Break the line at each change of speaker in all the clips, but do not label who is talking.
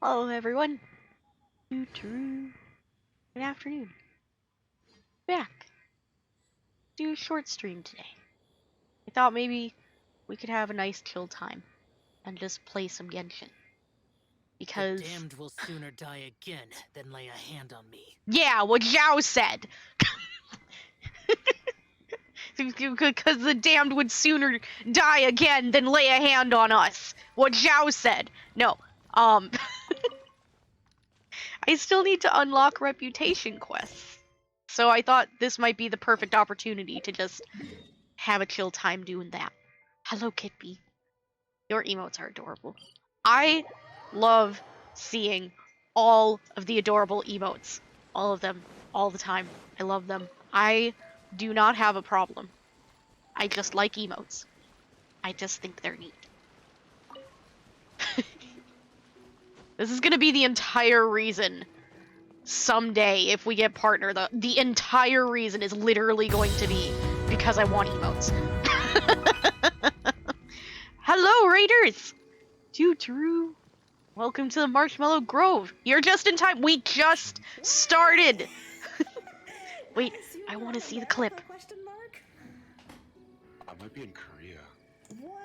Hello, everyone. Good afternoon. Back. Do a short stream today. I thought maybe we could have a nice chill time and just play some Genshin. Because
The damned will sooner die again than lay a hand on me.
yeah, what Zhao said. Because the damned would sooner die again than lay a hand on us. What Zhao said. No. I still need to unlock reputation quests. So I thought this might be the perfect opportunity to just have a chill time doing that. Hello, Kitby. Your emotes are adorable. I love seeing all of the adorable emotes. All of them. All the time. I love them. I do not have a problem. I just like emotes. I just think they're neat. This is gonna be the entire reason someday if we get partner. The entire reason is literally going to be because I want emotes. Hello, Raiders! True. Welcome to the Marshmallow Grove. You're just in time. We just started. Wait, I want to see the clip.
I might be in Korea.
What?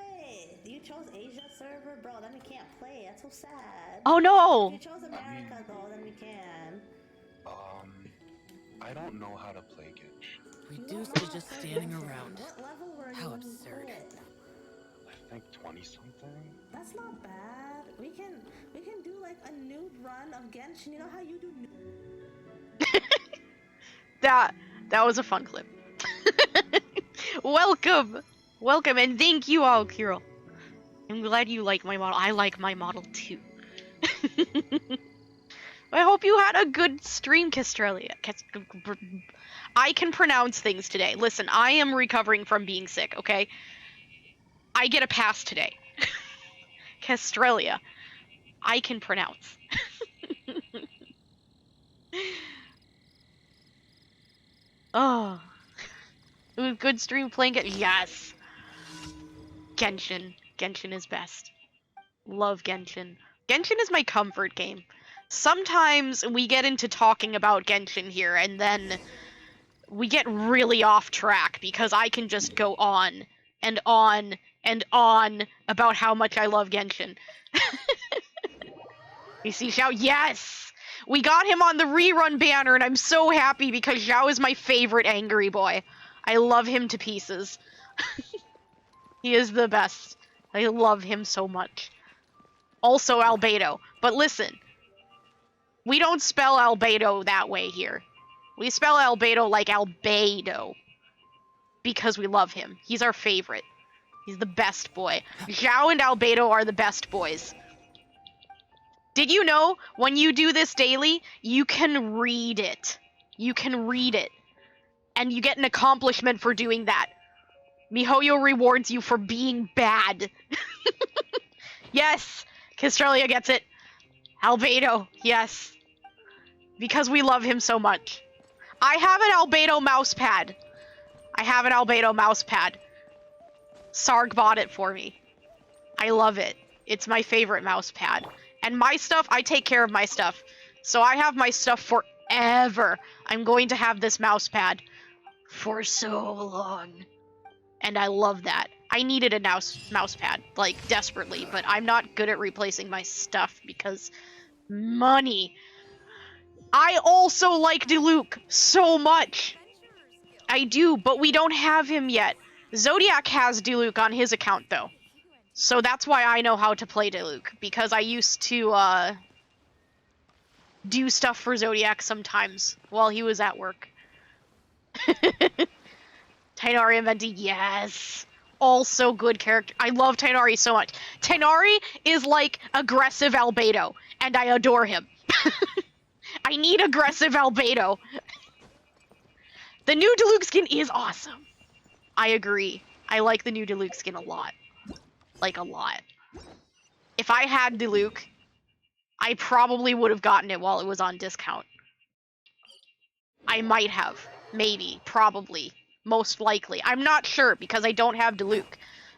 You chose Asia server? Bro, then we can't play. That's so sad.
Oh no!
If you chose America though, then we can.
I don't know how to play Genshin.
Reduced to just standing around.
What level were you
How
when you
absurd.
quit?
I think 20-something?
That's not bad. We can do like a nude run of Genshin. You know how you do
That was a fun clip. Welcome, and thank you all, Kirill. I'm glad you like my model. I like my model too. I hope you had a good stream, Castralia. I can pronounce things today. Listen, I am recovering from being sick, okay? I get a pass today. Castralia. I can pronounce. Oh. It was a good stream playing it. Yes! Genshin. Genshin is best. Love Genshin. Genshin is my comfort game. Sometimes we get into talking about Genshin here, and then we get really off track because I can just go on and on and on about how much I love Genshin. You see Xiao? Yes! We got him on the rerun banner, and I'm so happy because Xiao is my favorite angry boy. I love him to pieces. He is the best. I love him so much. Also Albedo. But listen, we don't spell Albedo that way here. We spell Albedo like Albedo. Because we love him. He's our favorite. He's the best boy. Zhao and Albedo are the best boys. Did you know when you do this daily, you can read it? You can read it. And you get an accomplishment for doing that. MiHoYo rewards you for being bad. Yes! Castralia gets it. Albedo, yes. Because we love him so much. I have an Albedo mousepad. Sarg bought it for me. I love it. It's my favorite mousepad. And my stuff, I take care of my stuff. So I have my stuff forever. I'm going to have this mousepad for so long. And I love that. I needed a mousepad, like, desperately, but I'm not good at replacing my stuff because money. I also like Diluc so much. I do, but we don't have him yet. Zodiac has Diluc on his account, though. So that's why I know how to play Diluc, because I used to, do stuff for Zodiac sometimes while he was at work. Tainari and Venti, yes. Also good character. I love Tainari so much. Tainari is like aggressive Albedo, and I adore him. I need aggressive Albedo. The new Diluc skin is awesome. I agree. I like the new Diluc skin a lot. Like, a lot. If I had Diluc, I probably would have gotten it while it was on discount. I might have. Maybe. Probably. Most likely. I'm not sure, because I don't have Diluc.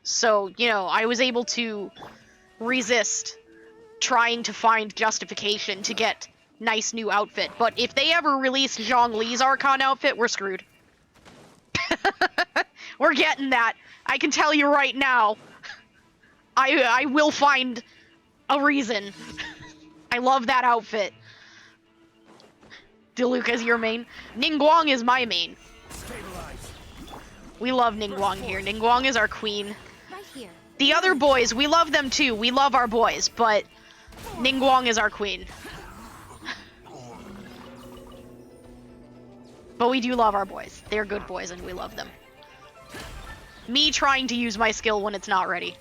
So, you know, I was able to resist trying to find justification to get nice new outfit. But if they ever release Zhongli's Archon outfit, we're screwed. We're getting that. I can tell you right now. I will find a reason. I love that outfit. DeLuca's your main. Ningguang is my main. We love Ningguang here. Ningguang is our queen.
Right here.
The other boys, we love them too. We love our boys, but Ningguang is our queen. But we do love our boys. They're good boys and we love them. Me trying to use my skill when it's not ready.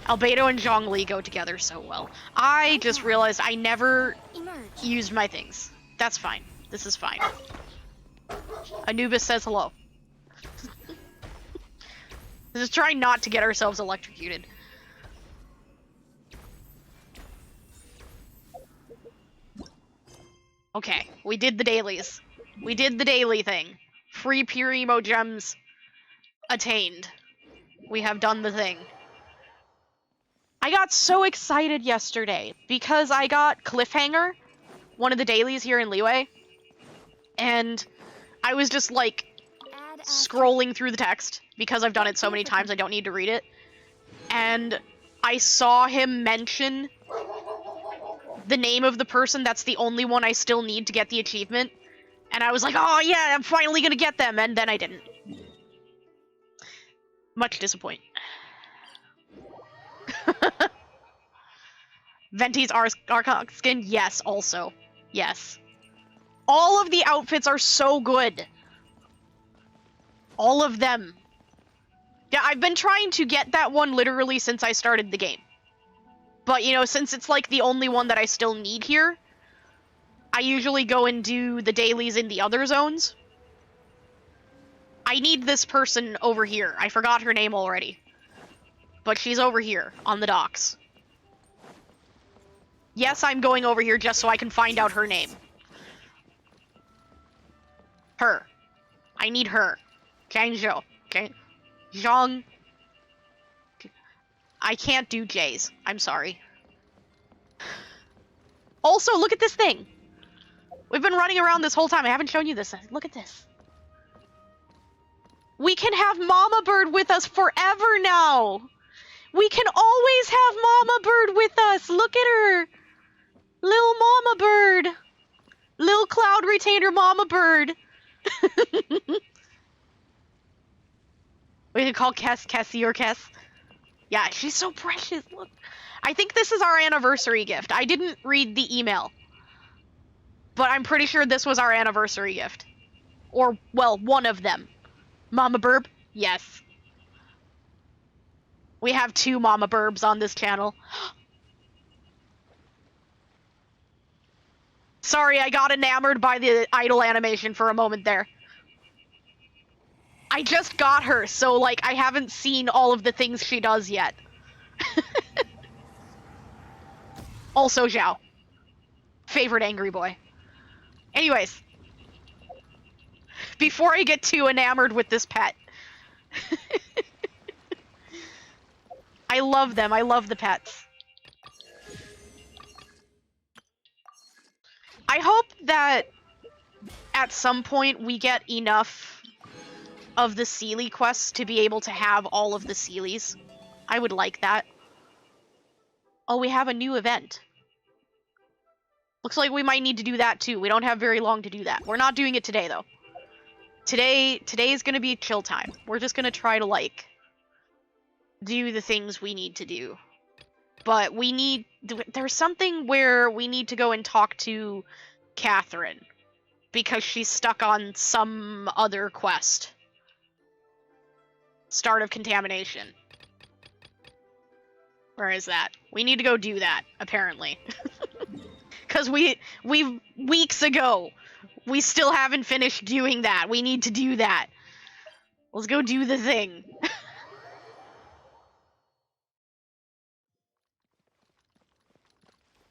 Albedo and Zhongli go together so well. I just realized I never
Emerge.
used my things. That's fine. This is fine. Anubis says hello. Just trying not to get ourselves electrocuted. Okay, we did the dailies. We did the daily thing. Free pure emo gems attained. We have done the thing. I got so excited yesterday because I got Cliffhanger, one of the dailies here in Liyue, and I was just like scrolling through the text because I've done it so many times I don't need to read it, and I saw him mention the name of the person that's the only one I still need to get the achievement, and I was like, oh yeah, I'm finally gonna get them, and then I didn't. Much disappoint. Venti's Archon skin? Yes, also. Yes. All of the outfits are so good. All of them. Yeah, I've been trying to get that one literally since I started the game. But, you know, since it's like the only one that I still need here, I usually go and do the dailies in the other zones. I need this person over here. I forgot her name already. But she's over here, on the docks. Yes, I'm going over here just so I can find out her name. Her. I need her. Zhangzhou. Okay. Zhang. I can't do J's. I'm sorry. Also, look at this thing. We've been running around this whole time. I haven't shown you this. Look at this. We can have Mama Bird with us forever now. We can always have Mama Bird with us. Look at her. Lil Mama Bird. Lil Cloud Retainer Mama Bird. We can call Kessie or Kess. Yeah, she's so precious. Look. I think this is our anniversary gift. I didn't read the email. But I'm pretty sure this was our anniversary gift. Or, well, one of them. Mama Burb? Yes. We have 2 Mama Burbs on this channel. Sorry, I got enamored by the idol animation for a moment there. I just got her, so, like, I haven't seen all of the things she does yet. Also Zhao. Favorite angry boy. Anyways. Before I get too enamored with this pet. I love them. I love the pets. I hope that at some point we get enough of the Seelie quests to be able to have all of the Seelies. I would like that. Oh, we have a new event. Looks like we might need to do that too. We don't have very long to do that. We're not doing it today though. Today is gonna be chill time. We're just gonna try to like do the things we need to do. But we need, there's something where we need to go and talk to Catherine because she's stuck on some other quest. Start of contamination. Where is that? We need to go do that, apparently. Because we weeks ago, we still haven't finished doing that. We need to do that. Let's go do the thing.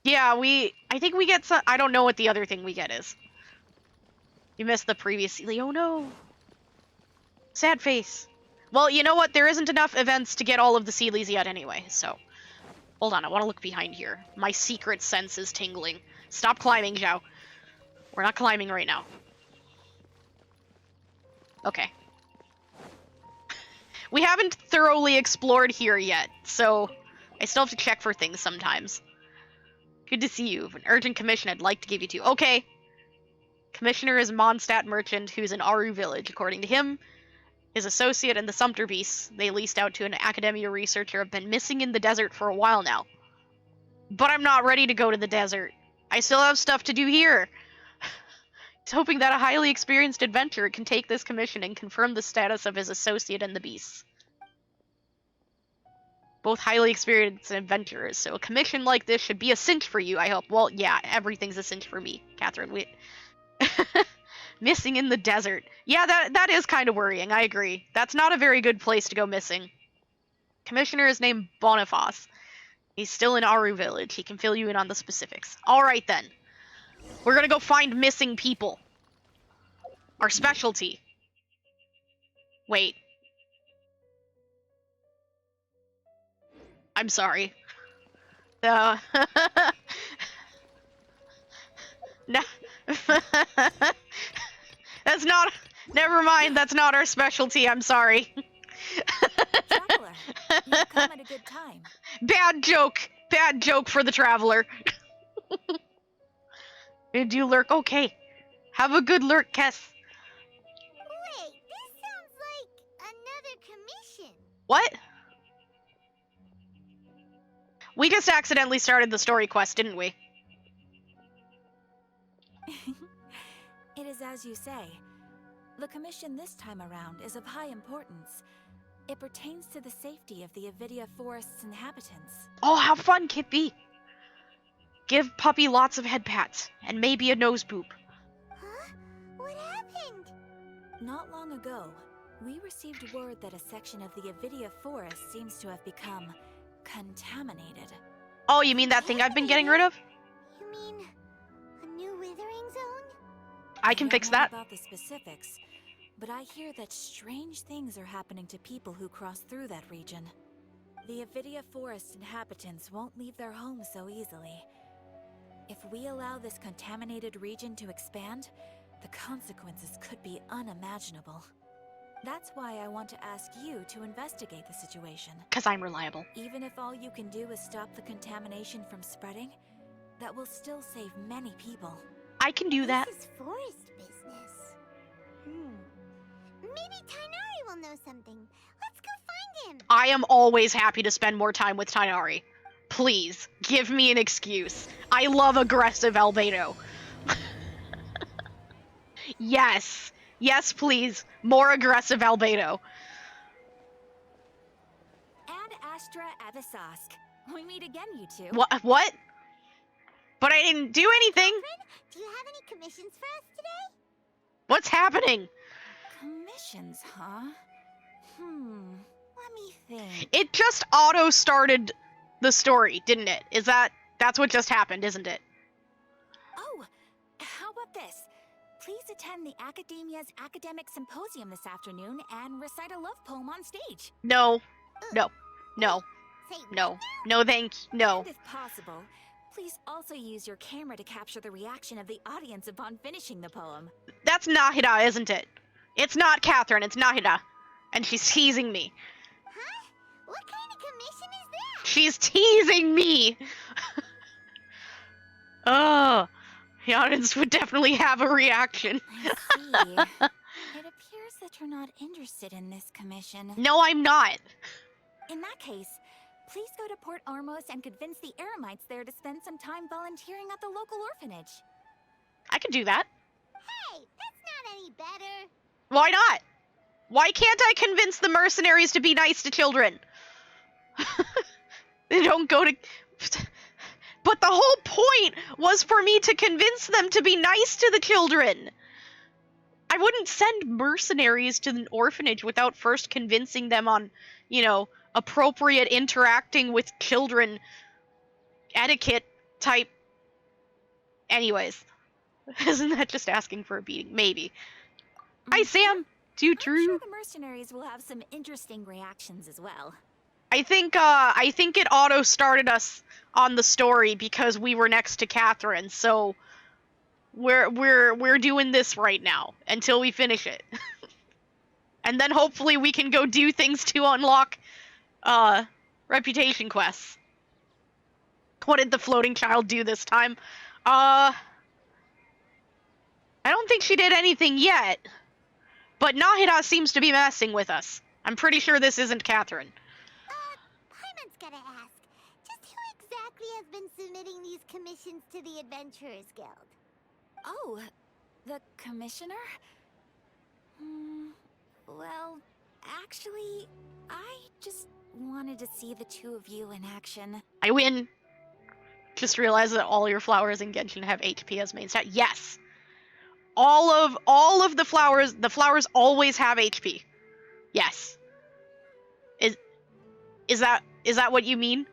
Yeah, I think we get some, I don't know what the other thing we get is. You missed the previous Seelie. Oh no. Sad face. Well, you know what? There isn't enough events to get all of the Seedleys yet anyway, so... Hold on, I want to look behind here. My secret sense is tingling. Stop climbing, Zhao. We're not climbing right now. Okay. We haven't thoroughly explored here yet, so I still have to check for things sometimes. Good to see you. An urgent commission I'd like to give you to. Okay. Commissioner is Mondstadt merchant who's in Aru village. According to him, his associate and the Sumter beasts they leased out to an academia researcher have been missing in the desert for a while now. But I'm not ready to go to the desert. I still have stuff to do here. He's hoping that a highly experienced adventurer can take this commission and confirm the status of his associate and the beasts. Both highly experienced adventurers, so a commission like this should be a cinch for you, I hope. Well, yeah, everything's a cinch for me, Catherine. Missing in the desert. Yeah, that is kind of worrying, I agree. That's not a very good place to go missing. Commissioner is named Boniface. He's still in Aru village. He can fill you in on the specifics. Alright then. We're gonna go find missing people. Our specialty. Wait. I'm sorry. No. That's not... Never mind, that's not our specialty, I'm sorry.
Traveler, you've come at a good time.
Bad joke! Bad joke for the traveler. Did you lurk? Okay. Have a good lurk, Kess.
Wait, this sounds like another commission.
What? We just accidentally started the story quest, didn't we?
It is as you say. The commission this time around is of high importance. It pertains to the safety of the Avidia Forest's inhabitants.
Oh, how fun, Kippy! Give Puppy lots of head pats, and maybe a nose boop.
Huh? What happened?
Not long ago, we received word that a section of the Avidia Forest seems to have become contaminated.
Oh, you mean that thing I've been getting rid of?
You mean a new withering zone?
I can fix
don't know
that.
about the specifics, but I hear that strange things are happening to people who cross through that region. The Avidia Forest inhabitants won't leave their homes so easily. If we allow this contaminated region to expand, the consequences could be unimaginable. That's why I want to ask you to investigate the situation.
'Cause I'm reliable.
Even if all you can do is stop the contamination from spreading, that will still save many people.
I can do that.
This is forest business. Maybe Tainari will know something. Let's go find him.
I am always happy to spend more time with Tainari. Please, give me an excuse. I love aggressive albedo. Yes. Yes, please. More aggressive albedo.
Ad Astra Abyssosque. We meet again, you two.
What? But I didn't do anything.
Friend, do you have any commissions for us today?
What's happening?
Commissions, huh? Let me think.
It just auto-started the story, didn't it? That's what just happened, isn't it?
Oh, how about this? Please attend the Academia's Academic Symposium this afternoon and recite a love poem on stage.
No. No. No.
Say
No. No, thank you. No.
And if possible, please also use your camera to capture the reaction of the audience upon finishing the poem.
That's Nahida, isn't it? It's not Catherine, it's Nahida. And she's teasing me.
Huh? What kind of commission is that?
She's teasing me! Oh, the audience would definitely have a reaction.
I see. It appears that you're not interested in this commission.
No, I'm not.
In that case, please go to Port Armos and convince the Eremites there to spend some time volunteering at the local orphanage.
I could do that.
Hey, that's not any better.
Why not? Why can't I convince the mercenaries to be nice to children? They don't go to... But the whole point was for me to convince them to be nice to the children. I wouldn't send mercenaries to an orphanage without first convincing them on, appropriate interacting with children etiquette type. Anyways, isn't that just asking for a beating? Maybe. Hi, Sam. Too
I'm
true.
sure the mercenaries will have some interesting reactions as well.
I think it auto started us on the story because we were next to Catherine, so we're doing this right now until we finish it. And then hopefully we can go do things to unlock reputation quests. What did the floating child do this time? I don't think she did anything yet. But Nahida seems to be messing with us. I'm pretty sure this isn't Catherine.
Paimon's gotta ask. Just who exactly has been submitting these commissions to the Adventurers Guild?
Oh, the commissioner? Well, actually, I just wanted to see the two of you in action.
I win. Just realized that all your flowers in Genshin have HP as main stat. Yes. All of the flowers always have HP. Yes. Is that what you mean?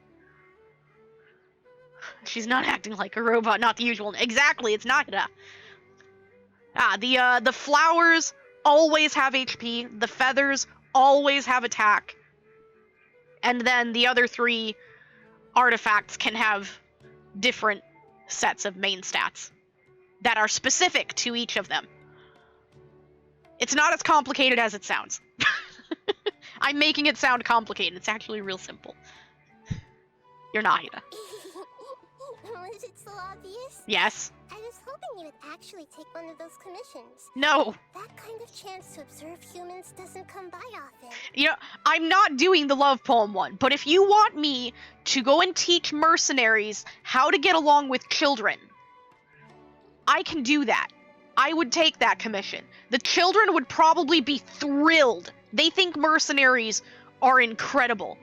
She's not acting like a robot, not the usual. Exactly, it's Nahida. The flowers always have HP, the feathers always have attack. And then the other 3 artifacts can have different sets of main stats that are specific to each of them. It's not as complicated as it sounds. I'm making it sound complicated. It's actually real simple. You're Nahida.
Was it so obvious?
Yes.
I was hoping you would actually take one of those commissions.
No.
That kind of chance to observe humans doesn't come by often.
You know, I'm not doing the love poem one, but if you want me to go and teach mercenaries how to get along with children, I can do that. I would take that commission. The children would probably be thrilled. They think mercenaries are incredible.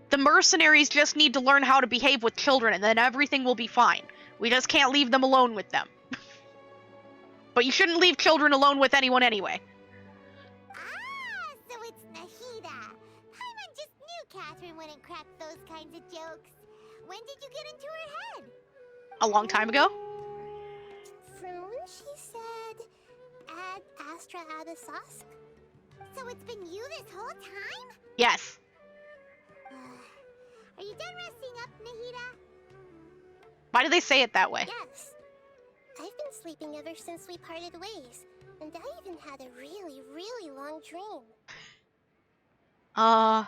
The mercenaries just need to learn how to behave with children, and then everything will be fine. We just can't leave them alone with them. But you shouldn't leave children alone with anyone anyway.
Ah, so it's Nahida. Paimon just knew Catherine wouldn't crack those kinds of jokes. When did you get into her head?
A long time ago?
From when she said, add Astra Adasosk? So it's been you this whole time?
Yes.
Are you done resting up, Nahida?
Why do they say it that way?
Yes. I've been sleeping ever since we parted ways, and I even had a really, really long dream.
What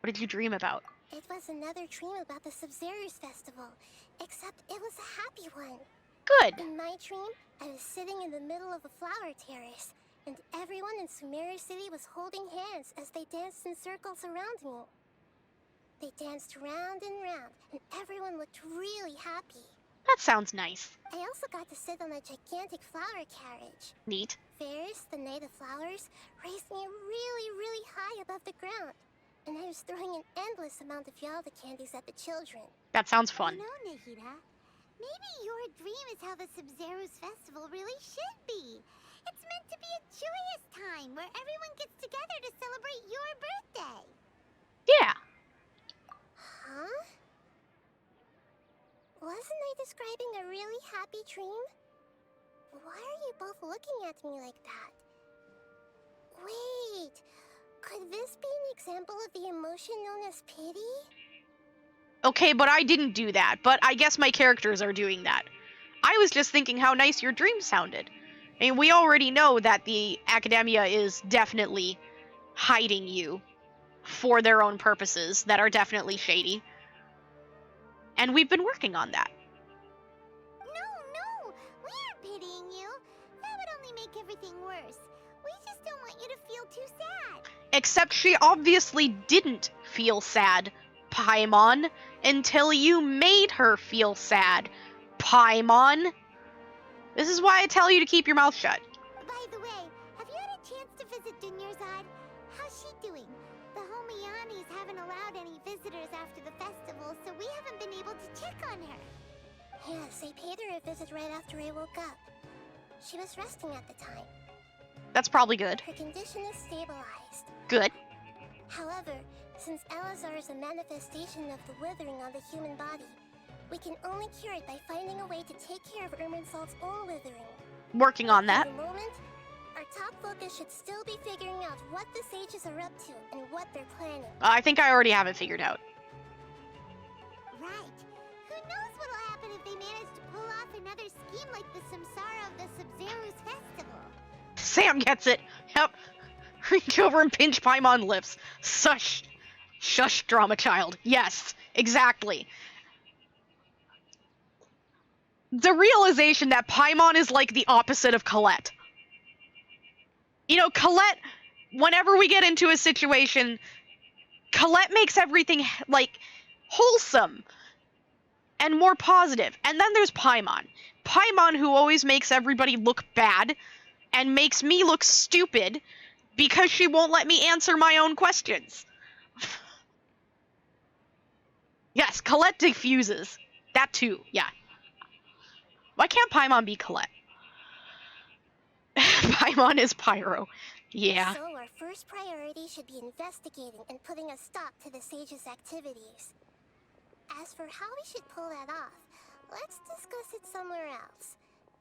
did you dream about?
It was another dream about the Sub-Zero's festival, except it was a happy one.
Good.
In my dream, I was sitting in the middle of a flower terrace, and everyone in Sumeru City was holding hands as they danced in circles around me. They danced round and round, and everyone looked really happy.
That sounds nice.
I also got to sit on a gigantic flower carriage.
Neat.
Ferris, the Knight of Flowers, raised me really, really high above the ground, and I was throwing an endless amount of Yalda candies at the children.
That sounds fun.
You know, Nahida, maybe your dream is how the Sub-Zero's festival really should be. It's meant to be a joyous time where everyone gets together to celebrate your birthday.
Yeah.
Huh? Wasn't I describing a really happy dream? Why are you both looking at me like that? Wait, could this be an example of the emotion known as pity?
Okay, but I didn't do that. But I guess my characters are doing that. I was just thinking how nice your dream sounded. I mean, we already know that the Academia is definitely hiding you for their own purposes that are definitely shady. And we've been working on that.
No, we aren't pitying you. That would only make everything worse. We just don't want you to feel too sad.
Except she obviously didn't feel sad, Paimon, until you made her feel sad, Paimon. This is why I tell you to keep your mouth shut.
By the way, have you had a chance to visit Dunyarzad? How's she doing? The Homianis haven't allowed any visitors after the festival, so we haven't been able to check on her. Yes, I paid her a visit right after I woke up. She was resting at the time.
That's probably good.
Her condition is stabilized.
Good.
However, since Elazar is a manifestation of the withering on the human body, we can only cure it by finding a way to take care of Irminsul's own withering.
Working on that.
For the moment, our Our top focus should still be figuring out what the sages are up to and what they're planning.
I think I already have it figured out.
Right. Who knows what'll happen if they manage to pull off another scheme like the Samsara of the Sub-Zero's festival.
Sam gets it. Yep. Reach over and pinch Paimon's lips. Sush. Shush, drama child. Yes, exactly. The realization that Paimon is like the opposite of Colette. You know, Colette, whenever we get into a situation, Colette makes everything, like, wholesome and more positive. And then there's Paimon. Paimon, who always makes everybody look bad and makes me look stupid because she won't let me answer my own questions. Yes, Colette diffuses. That too, yeah. Why can't Paimon be Colette? Paimon is Pyro. Yeah.
So our first priority should be investigating and putting a stop to the sages' activities. As for how we should pull that off, let's discuss it somewhere else.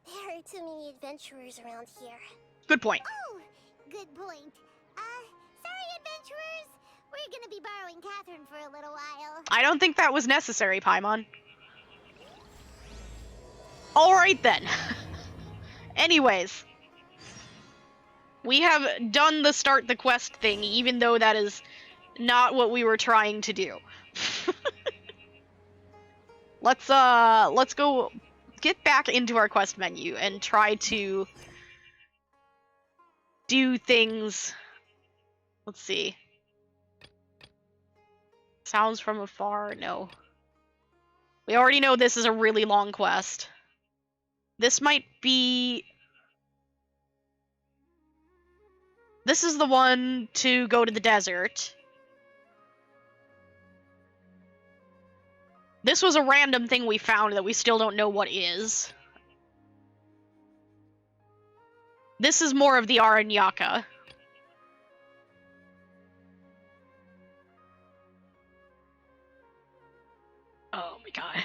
There are too many adventurers around here.
Good point.
Oh, good point. Sorry, adventurers. We're gonna be borrowing Catherine for a little while.
I don't think that was necessary, Paimon. Alright then. Anyways. We have done the start the quest thing, even though that is not what we were trying to do. Let's go get back into our quest menu and try to do things. Let's see. Sounds from afar? No. We already know this is a really long quest. This might be... This is the one to go to the desert. This was a random thing we found that we still don't know what is. This is more of the Aranyaka. Oh my god.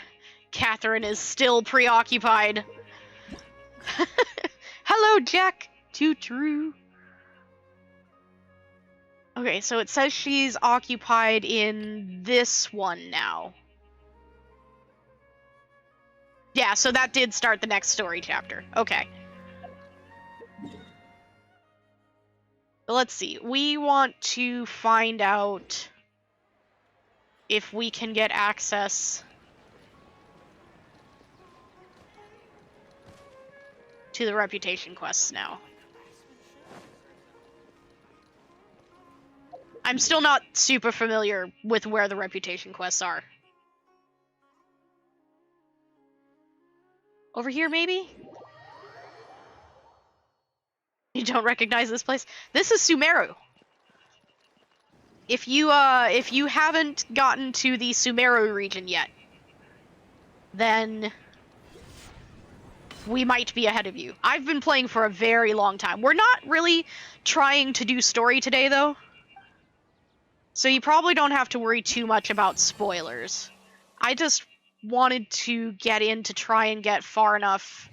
Catherine is still preoccupied. Hello, Jack. Too true. Okay, so it says she's occupied in this one now. Yeah, so that did start the next story chapter. Okay. Let's see. We want to find out if we can get access to the reputation quests now. I'm still not super familiar with where the reputation quests are. Over here, maybe? You don't recognize this place? This is Sumeru. If you haven't gotten to the Sumeru region yet, then we might be ahead of you. I've been playing for a very long time. We're not really trying to do story today, though. So you probably don't have to worry too much about spoilers. I just wanted to get in to try and get far enough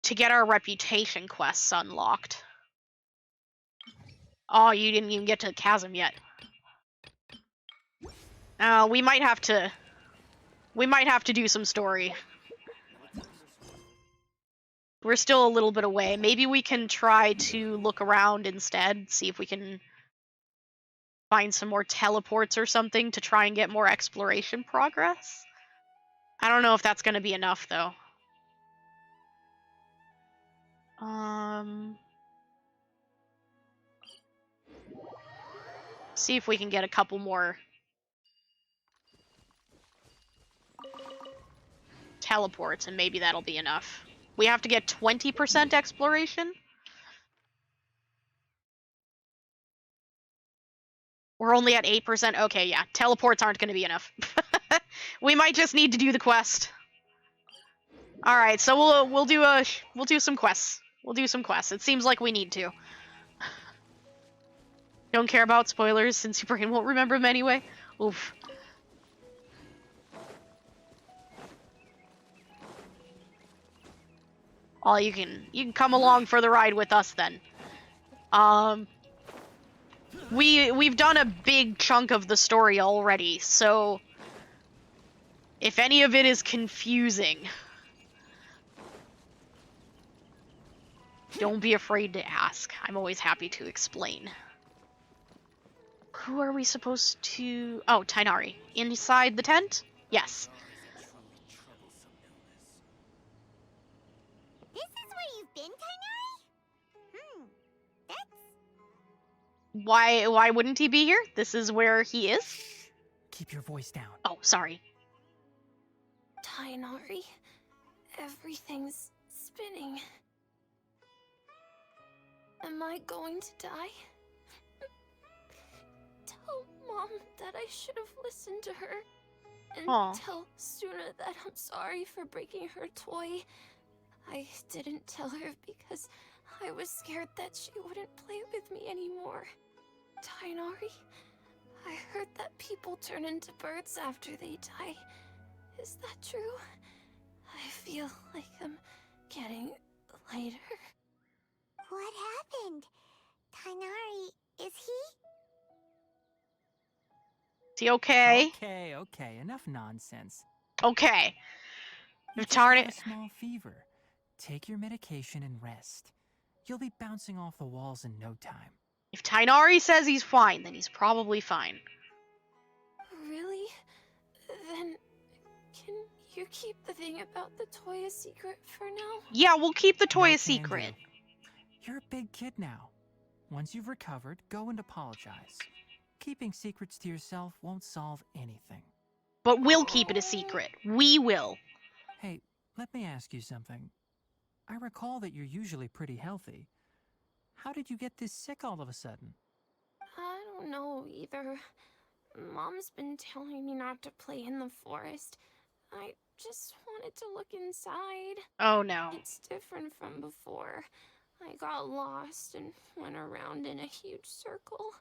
to get our reputation quests unlocked. Oh, you didn't even get to the chasm yet. We might have to do some story. We're still a little bit away. Maybe we can try to look around instead, see if we can find some more teleports or something to try and get more exploration progress. I don't know if that's going to be enough, though. See if we can get a couple more teleports, and maybe that'll be enough. We have to get 20% exploration? We're only at 8%? Okay, yeah. Teleports aren't going to be enough. We might just need to do the quest. Alright, so we'll do some quests. We'll do some quests. It seems like we need to. Don't care about spoilers since your brain won't remember them anyway. Oof. Well, you can come along for the ride with us then. We've done a big chunk of the story already, so if any of it is confusing, don't be afraid to ask. I'm always happy to explain. Who are we supposed to... Oh, Tainari. Inside the tent? Yes.
This is where you've been, Tainari? That's...
Why wouldn't he be here? This is where he is?
Keep your voice down.
Oh, sorry.
Tainari, everything's spinning. Am I going to die? Tell Mom that I should have listened to her. And
Aw.
tell Suna that I'm sorry for breaking her toy. I didn't tell her because I was scared that she wouldn't play with me anymore. Tainari, I heard that people turn into birds after they die. Is that true? I feel like I'm getting lighter.
What happened? Tainari, is he?
Is he okay?
Okay, enough nonsense.
Okay.
You just
Darn
have
it.
a small fever. Take your medication and rest. You'll be bouncing off the walls in no time.
If Tainari says he's fine, then he's probably fine.
Really? Then can you keep the thing about the toy a secret for now?
Yeah, we'll keep the toy
No
a
can
secret.
do. You're a big kid now. Once you've recovered, go and apologize. Keeping secrets to yourself won't solve anything.
But we'll keep it a secret. We will.
Hey, let me ask you something. I recall that you're usually pretty healthy. How did you get this sick all of a sudden?
I don't know either. Mom's been telling me not to play in the forest. I just wanted to look inside.
Oh no.
It's different from before. I got lost and went around in a huge circle.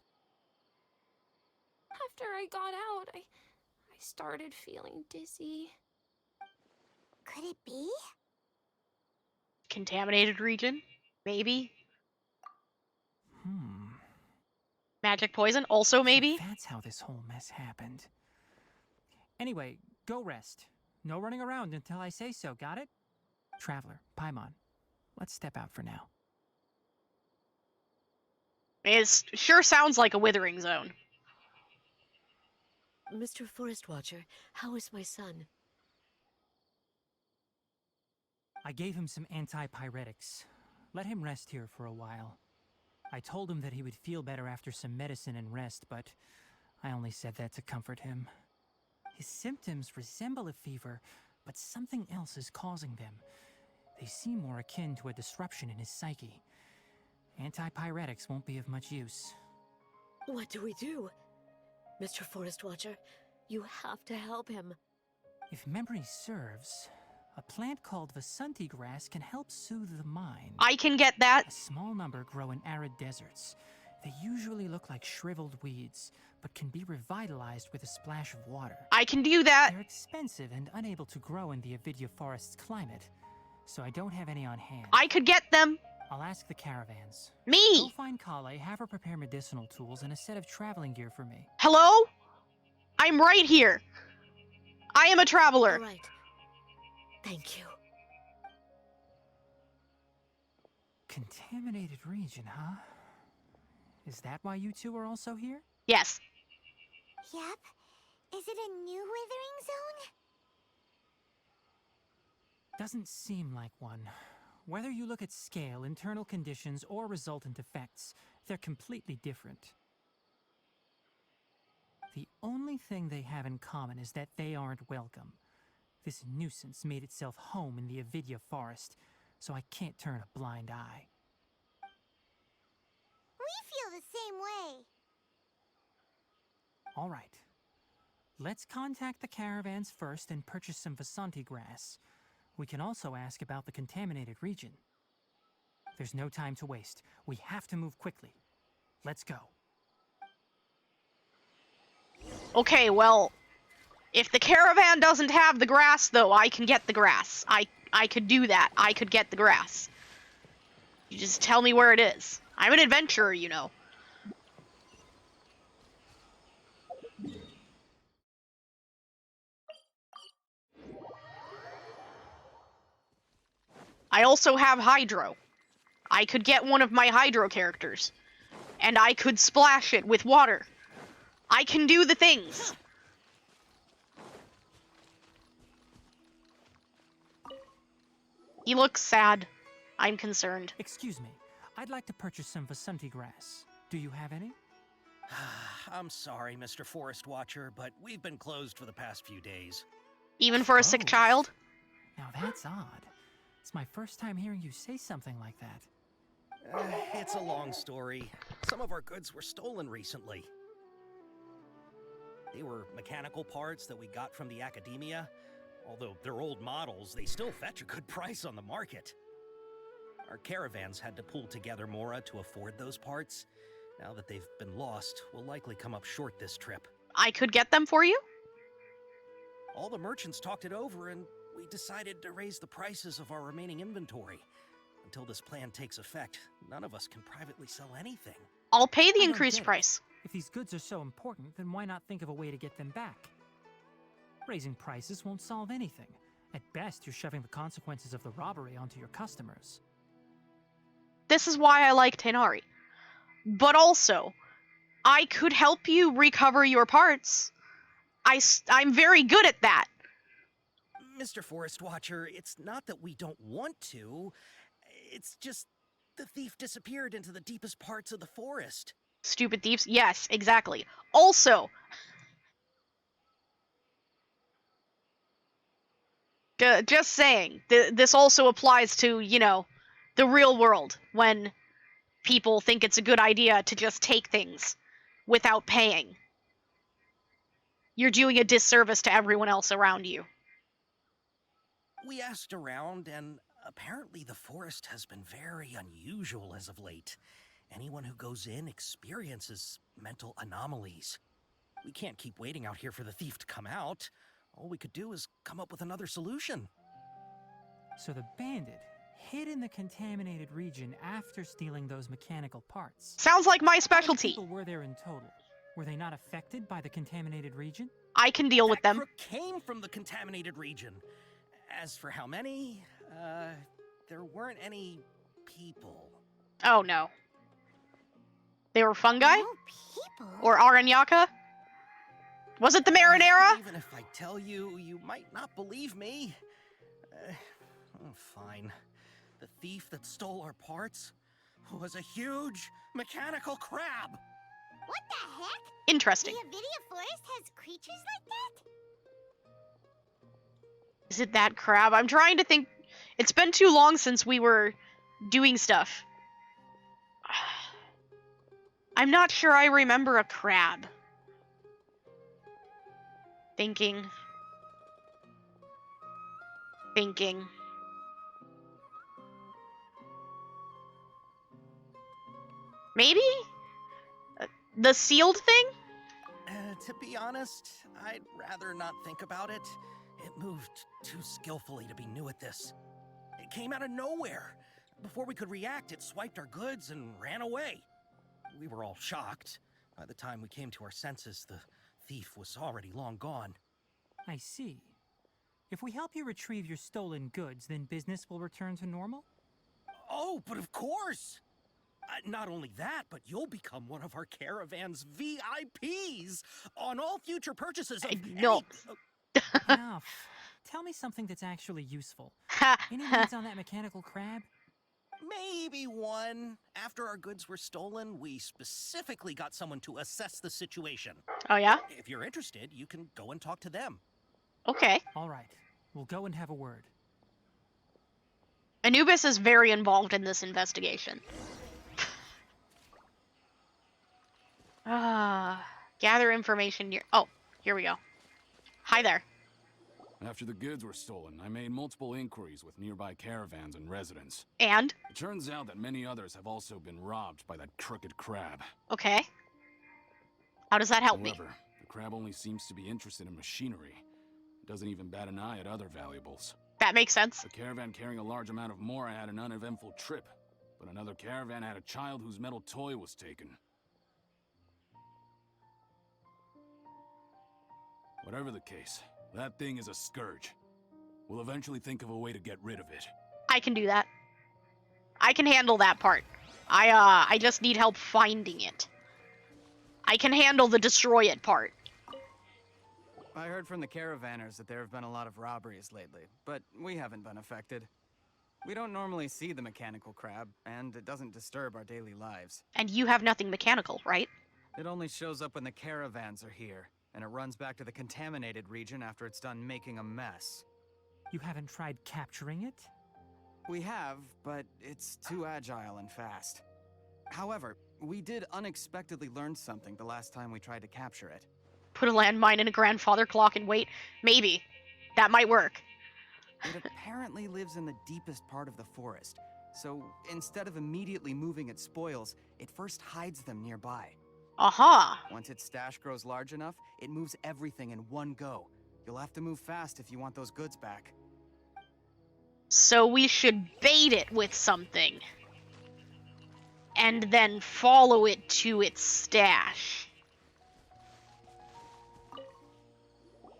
After I got out, I started feeling dizzy.
Could it be?
Contaminated region? Maybe? Magic poison? Also maybe?
So that's how this whole mess happened. Anyway, go rest. No running around until I say so, got it? Traveler, Paimon, let's step out for now.
It sure sounds like a withering zone.
Mr. Forest Watcher, how is my son?
I gave him some antipyretics. Let him rest here for a while. I told him that he would feel better after some medicine and rest, but I only said that to comfort him. His symptoms resemble a fever, but something else is causing them. They seem more akin to a disruption in his psyche. Antipyretics won't be of much use.
What do we do? Mr. Forest Watcher, you have to help him.
If memory serves, a plant called Vasanti grass can help soothe the mind.
I can get that.
A small number grow in arid deserts. They usually look like shriveled weeds, but can be revitalized with a splash of water.
I can do that.
They're expensive and unable to grow in the Avidya forest's climate, so I don't have any on hand.
I could get them.
I'll ask the caravans. Go
Me.
find Kale, have her prepare medicinal tools and a set of traveling gear for me.
Hello? I'm right here. I am a traveler.
All right. Thank you.
Contaminated region, huh? Is that why you two are also here?
Yes.
Yep. Is it a new withering zone?
Doesn't seem like one. Whether you look at scale, internal conditions, or resultant effects, they're completely different. The only thing they have in common is that they aren't welcome. This nuisance made itself home in the Avidya forest, so I can't turn a blind eye.
We feel the same way.
All right. Let's contact the caravans first and purchase some Vasanti grass. We can also ask about the contaminated region. There's no time to waste. We have to move quickly. Let's go. Okay,
well, if the caravan doesn't have the grass, though, I can get the grass. I I could do that. I could get the grass. You just tell me where it is. I'm an adventurer, you know. I also have Hydro. I could get one of my Hydro characters. And I could splash it with water. I can do the things. He looks sad. I'm concerned.
Excuse me. I'd like to purchase some Vasanti grass. Do you have any?
I'm sorry, Mr. Forest Watcher, but we've been closed for the past few days.
Even for a sick
Closed?
child?
Now that's odd. It's my first time hearing you say something like that.
It's a long story. Some of our goods were stolen recently. They were mechanical parts that we got from the academia. Although they're old models, they still fetch a good price on the market. Our caravans had to pull together Mora to afford those parts. Now that they've been lost, we'll likely come up short this trip.
I could get them for you?
All the merchants talked it over, and we decided to raise the prices of our remaining inventory. Until this plan takes effect, none of us can privately sell anything.
I'll pay the
I don't
increased
get it.
price.
If these goods are so important, then why not think of a way to get them back? Raising prices won't solve anything. At best, you're shoving the consequences of the robbery onto your customers.
This is why I like Tenari. But also, I could help you recover your parts. I'm very good at that.
Mr. Forest Watcher, it's not that we don't want to. It's just the thief disappeared into the deepest parts of the forest.
Stupid thieves. Yes, exactly. Also, just saying, this also applies to, you know, the real world, when people think it's a good idea to just take things without paying. You're doing a disservice to everyone else around you.
We asked around, and apparently the forest has been very unusual as of late. Anyone who goes in experiences mental anomalies. We can't keep waiting out here for the thief to come out. All we could do is come up with another solution.
So the bandit hid in the contaminated region after stealing those mechanical parts.
Sounds like my
How many
specialty.
people were there in total? Were they not affected by the contaminated region?
I can deal with
That
them.
crook came from the contaminated region. As for how many, there weren't any people.
Oh no. They were fungi?
No people.
Or Aranyaka? Was it the Marinara?
Even if I tell you, you might not believe me. Fine. The thief that stole our parts was a huge mechanical crab.
What the heck?
Interesting.
The Avidia Forest has creatures like that?
Is it that crab? I'm trying to think. It's been too long since we were doing stuff. I'm not sure I remember a crab. Thinking. Maybe? The sealed thing?
To be honest, I'd rather not think about it. It moved too skillfully to be new at this. It came out of nowhere. Before we could react, it swiped our goods and ran away. We were all shocked. By the time we came to our senses, the thief was already long gone.
I see. If we help you retrieve your stolen goods, then business will return to normal?
Oh, but of course! Not only that, but you'll become one of our caravan's VIPs on all future purchases of
No.
Enough. Tell me something that's actually useful. Any leads on that mechanical crab?
Maybe one. After our goods were stolen, we specifically got someone to assess the situation.
Oh yeah?
If you're interested, you can go and talk to them.
Okay.
All right. We'll go and have a word.
Anubis is very involved in this investigation. Gather information near. Oh, here we go. Hi there.
After the goods were stolen, I made multiple inquiries with nearby caravans and residents.
And?
It turns out that many others have also been robbed by that crooked crab.
Okay. How does that help me?
However, the crab only seems to be interested in machinery. It doesn't even bat an eye at other valuables.
That makes sense.
A caravan carrying a large amount of Mora had an uneventful trip, but another caravan had a child whose metal toy was taken. Whatever the case, that thing is a scourge. We'll eventually think of a way to get rid of it.
I can do that. I can handle that part. I just need help finding it. I can handle the destroy it part.
I heard from the caravanners that there have been a lot of robberies lately, but we haven't been affected. We don't normally see the mechanical crab, and it doesn't disturb our daily lives.
And you have nothing mechanical, right?
It only shows up when the caravans are here, and it runs back to the contaminated region after it's done making a mess.
You haven't tried capturing it?
We have, but it's too agile and fast. However, we did unexpectedly learn something the last time we tried to capture it.
Put a landmine in a grandfather clock and wait. Maybe. That might work.
It apparently lives in the deepest part of the forest, so instead of immediately moving its spoils, it first hides them nearby.
Aha!
Once its stash grows large enough, it moves everything in one go. You'll have to move fast if you want those goods back.
So we should bait it with something. And then follow it to its stash.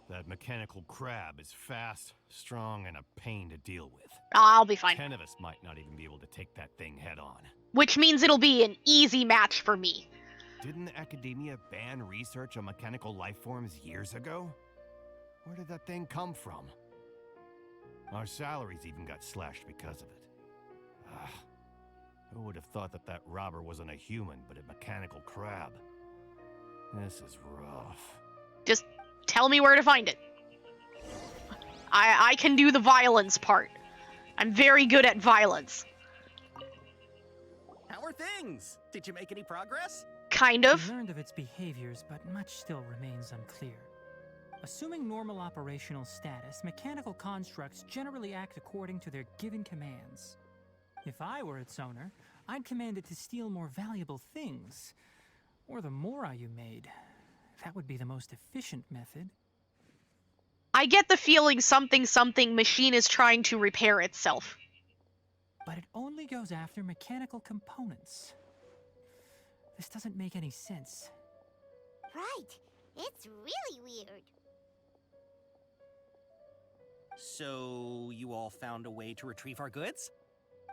That mechanical crab is fast, strong, and a pain to deal with.
I'll be fine.
10 of us might not even be able to take that thing head on.
Which means it'll be an easy match for me.
Didn't academia ban research on mechanical life forms years ago? Where did that thing come from? Our salaries even got slashed because of it. Ah, who would have thought that that robber wasn't a human, but a mechanical crab? This is rough.
Just tell me where to find it. I can do the violence part. I'm very good at violence.
How are things? Did you make any progress?
Kind of.
We learned of its behaviors, but much still remains unclear. Assuming normal operational status, mechanical constructs generally act according to their given commands. If I were its owner, I'd command it to steal more valuable things. Or the Mora you made. That would be the most efficient method.
I get the feeling something machine is trying to repair itself.
But it only goes after mechanical components. This doesn't make any sense.
Right. It's really weird.
So, you all found a way to retrieve our goods?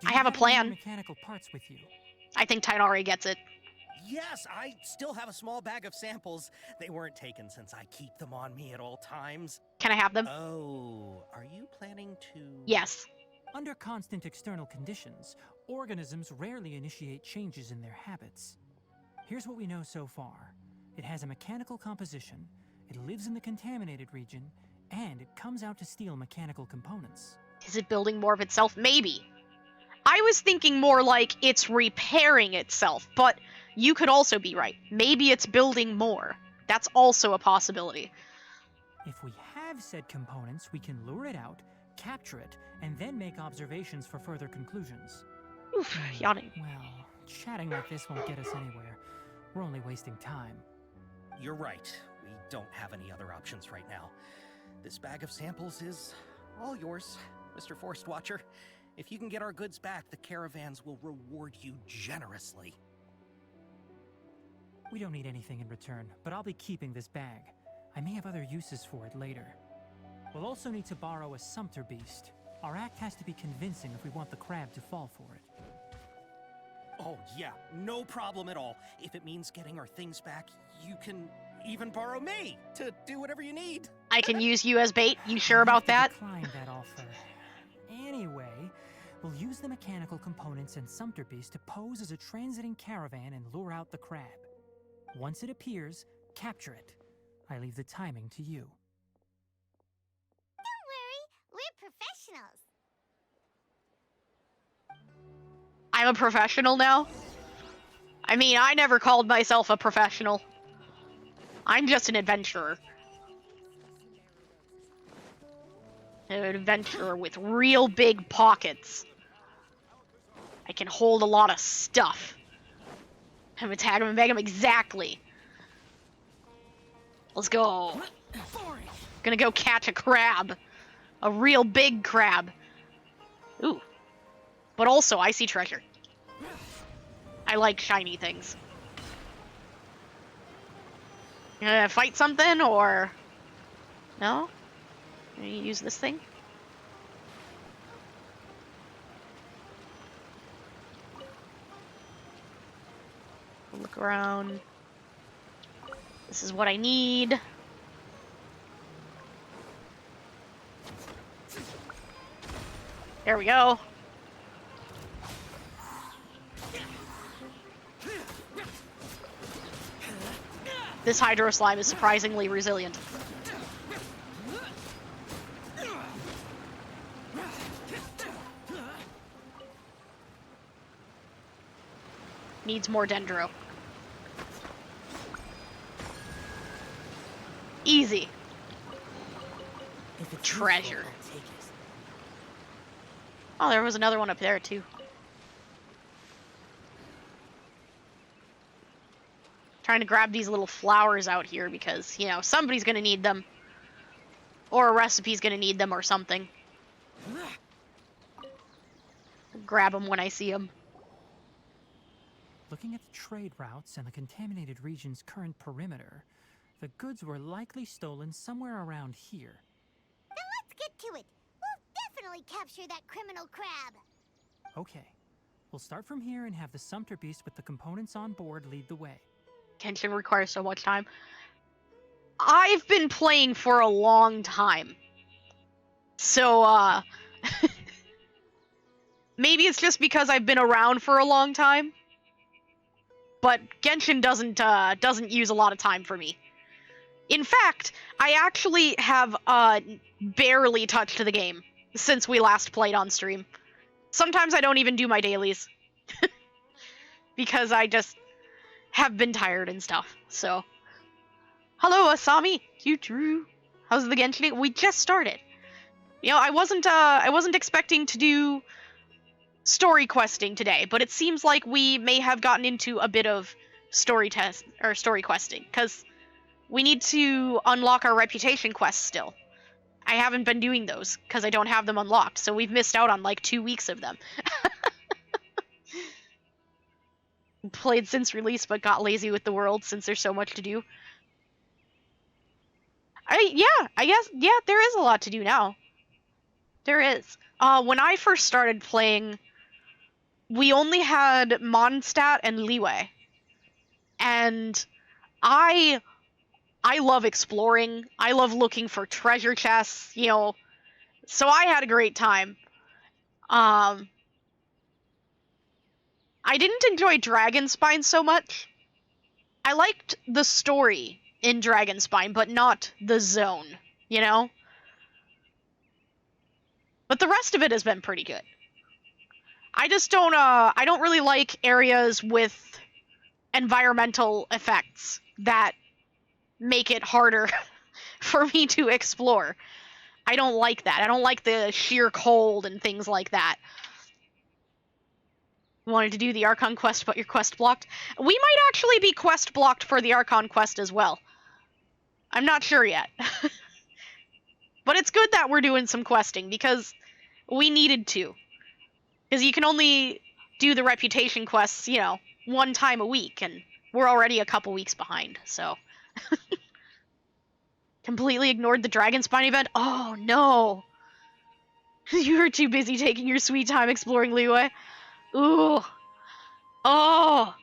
Do
I
you
have a
any
plan.
Mechanical parts with you.
I think Tainari gets it.
Yes, I still have a small bag of samples. They weren't taken since I keep them on me at all times.
Can I have them?
Oh, are you planning to...
Yes.
Under constant external conditions, organisms rarely initiate changes in their habits. Here's what we know so far. It has a mechanical composition, it lives in the contaminated region, and it comes out to steal mechanical components.
Is it building more of itself? Maybe. I was thinking more like it's repairing itself, but you could also be right. Maybe it's building more. That's also a possibility.
If we have said components, we can lure it out, capture it, and then make observations for further conclusions.
Oof, yawning.
Well, chatting like this won't get us anywhere. We're only wasting time.
You're right. We don't have any other options right now. This bag of samples is all yours, Mr. Forest Watcher. If you can get our goods back, the caravans will reward you generously.
We don't need anything in return, but I'll be keeping this bag. I may have other uses for it later. We'll also need to borrow a sumpter beast. Our act has to be convincing if we want the crab to fall for it.
Oh, yeah, no problem at all. If it means getting our things back, you can even borrow me to do whatever you need.
I can use you as bait. You sure about that?
Decline that offer. Anyway, we'll use the mechanical components and sumpter beast to pose as a transiting caravan and lure out the crab. Once it appears, capture it. I leave the timing to you.
Don't worry, we're professionals.
I'm a professional now? I mean, I never called myself a professional. I'm just an adventurer. An adventurer with real big pockets. I can hold a lot of stuff. I'm gonna tag him and bag him exactly. Let's go. Gonna go catch a crab. A real big crab. Ooh. But also, I see treasure. I like shiny things. You gonna fight something, or... No? Can you use this thing? Look around. This is what I need. There we go. This Hydro Slime is surprisingly resilient. Needs more Dendro. Easy. Treasure. Oh, there was another one up there, too. Trying to grab these little flowers out here because, you know, somebody's gonna need them. Or a recipe's gonna need them or something. Grab them when I see them.
Looking at the trade routes and the contaminated region's current perimeter, the goods were likely stolen somewhere around here.
Then let's get to it. We'll definitely capture that criminal crab.
Okay. We'll start from here and have the Sumpter Beast with the components on board lead the way.
Genshin requires so much time. I've been playing for a long time. So, maybe it's just because I've been around for a long time. But Genshin doesn't use a lot of time for me. In fact, I actually have, barely touched the game since we last played on stream. Sometimes I don't even do my dailies. Because I just have been tired and stuff, so. Hello, Asami! You drew. How's the Genshin? We just started. You know, I wasn't expecting to do story questing today, but it seems like we may have gotten into a bit of story questing, because we need to unlock our reputation quests still. I haven't been doing those, because I don't have them unlocked, so we've missed out on like 2 weeks of them. Played since release, but got lazy with the world since there's so much to do. I guess, there is a lot to do now. There is. When I first started playing, we only had Mondstadt and Liyue. And I love exploring. I love looking for treasure chests, you know. So I had a great time. I didn't enjoy Dragonspine so much. I liked the story in Dragonspine, but not the zone, you know? But the rest of it has been pretty good. I just don't, I don't really like areas with environmental effects that make it harder for me to explore. I don't like that. I don't like the sheer cold and things like that. You wanted to do the Archon quest, but your quest blocked? We might actually be quest blocked for the Archon quest as well. I'm not sure yet. But it's good that we're doing some questing, because we needed to. Because you can only do the reputation quests, you know, 1 time a week, and we're already a couple weeks behind, so. Completely ignored the Dragonspine event? Oh, no! You were too busy taking your sweet time exploring Liyue. Ooh. Oh!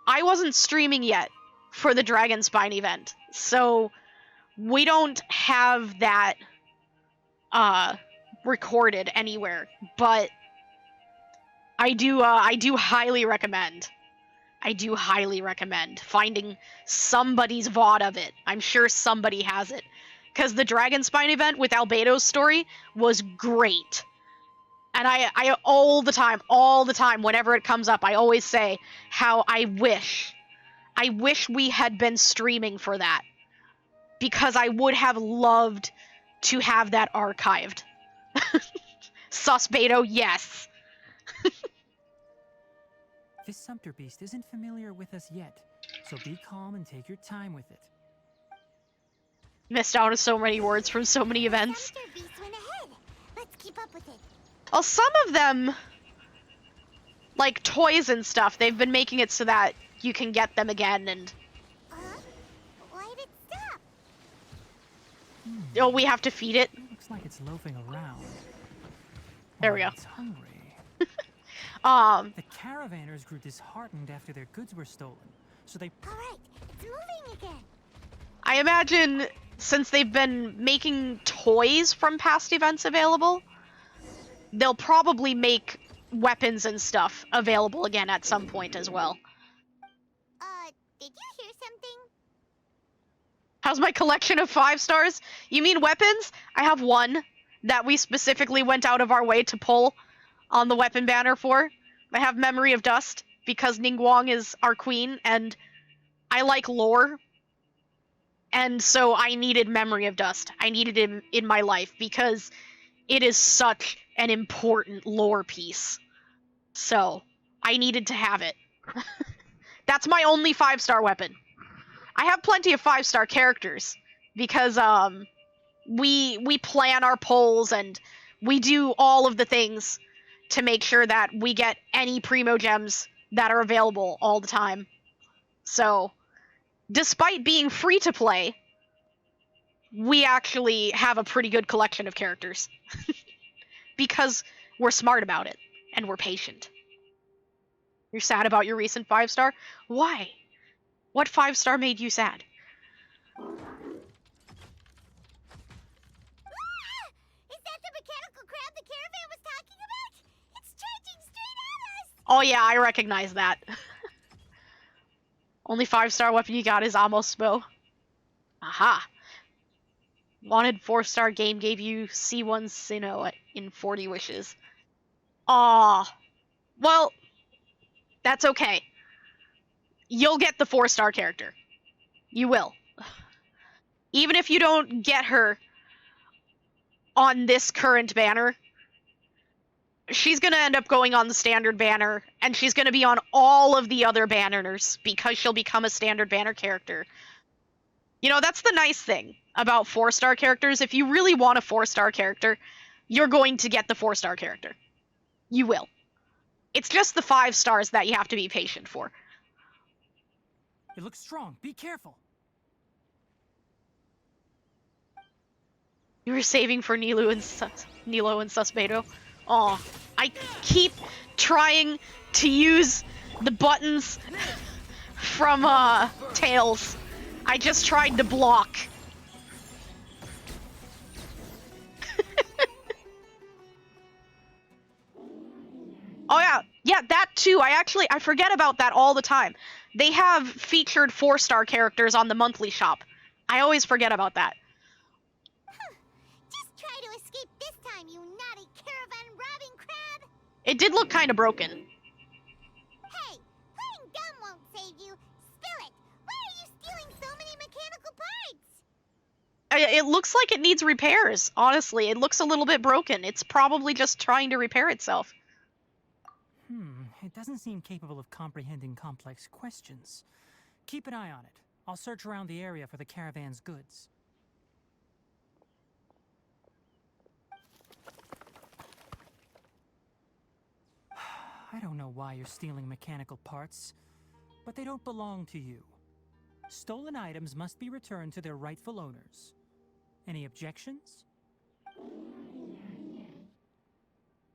I wasn't streaming yet for the Dragonspine event, so we don't have that recorded anywhere, but I do highly recommend. I do highly recommend finding somebody's VOD of it. I'm sure somebody has it. Because the Dragonspine event with Albedo's story was great. And I all the time, whenever it comes up, I always say how I wish we had been streaming for that. Because I would have loved to have that archived. Sus Beto, yes.
This Sumpter Beast isn't familiar with us yet, so be calm and take your time with it.
Missed out on so many words from so many events.
Sumpter Beast went ahead, with it?
Well, some of them, like toys and stuff, they've been making it so that you can get them again and...
Why did it stop?
Oh, we have to feed it?
Looks like it's loafing around.
There we go.
It's hungry.
The
caravanners grew disheartened after their goods were stolen, so they...
Alright, it's moving again.
I imagine since they've been making toys from past events available, they'll probably make weapons and stuff available again at some point as well.
Did you hear something?
How's my collection of 5 stars? You mean weapons? I have one that we specifically went out of our way to pull on the weapon banner for. I have Memory of Dust because Ningguang is our queen and I like lore. And so I needed Memory of Dust. I needed him in my life because it is such an important lore piece. So I needed to have it. That's my only 5-star weapon. I have plenty of 5-star characters because we plan our polls and we do all of the things to make sure that we get any primo gems that are available all the time. So, despite being free to play, we actually have a pretty good collection of characters. Because we're smart about it and we're patient. You're sad about your recent 5-star? Why? What 5-star made you sad?
Is that the mechanical crab the caravan was talking about? It's charging straight at us!
Oh yeah, I recognize that. Only 5-star weapon you got is Amos bow. Aha. Wanted 4-star game gave you C1 Sinnoh in 40 wishes. Aw. Well, that's okay. You'll get the 4-star character. You will. Even if you don't get her on this current banner, she's gonna end up going on the standard banner, and she's gonna be on all of the other banners because she'll become a standard banner character. You know, that's the nice thing about 4-star characters. If you really want a 4-star character, you're going to get the 4-star character. You will. It's just the 5 stars that you have to be patient for.
It looks strong. Be careful.
You were saving for Nilo and Susbedo. Aw, I keep trying to use the buttons from Tails. I just tried to block. Oh yeah, that too. I forget about that all the time. They have featured 4-star characters on the monthly shop. I always forget about that.
Just try to escape this time, you naughty caravan robbing crab!
It did look kind of broken.
Hey, playing dumb won't save you. Spill it! Why are you stealing so many mechanical parts?
It looks like it needs repairs, honestly. It looks a little bit broken. It's probably just trying to repair itself.
It doesn't seem capable of comprehending complex questions. Keep an eye on it. I'll search around the area for the caravan's goods. I don't know why you're stealing mechanical parts, but they don't belong to you. Stolen items must be returned to their rightful owners. Any objections?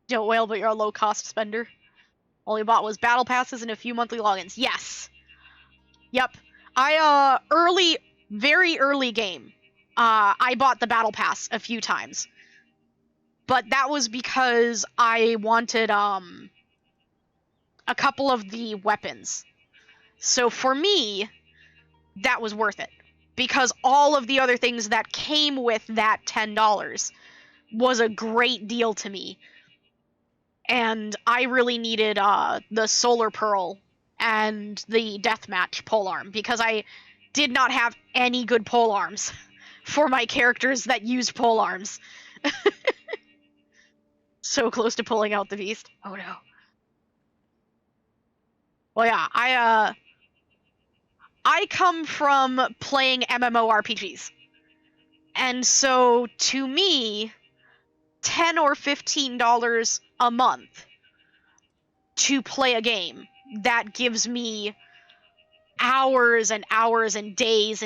Don't wail, but you're a low-cost spender. All you bought was battle passes and a few monthly logins. Yes. Yep. Very early game, I bought the battle pass a few times. But that was because I wanted, a couple of the weapons. So for me, that was worth it. Because all of the other things that came with that $10 was a great deal to me. And I really needed the Solar Pearl and the Deathmatch polearm because I did not have any good polearms for my characters that used polearms. So close to pulling out the beast. Oh no. Well, yeah, I come from playing MMORPGs. And so, to me, $10 or $15 a month to play a game that gives me hours and hours and days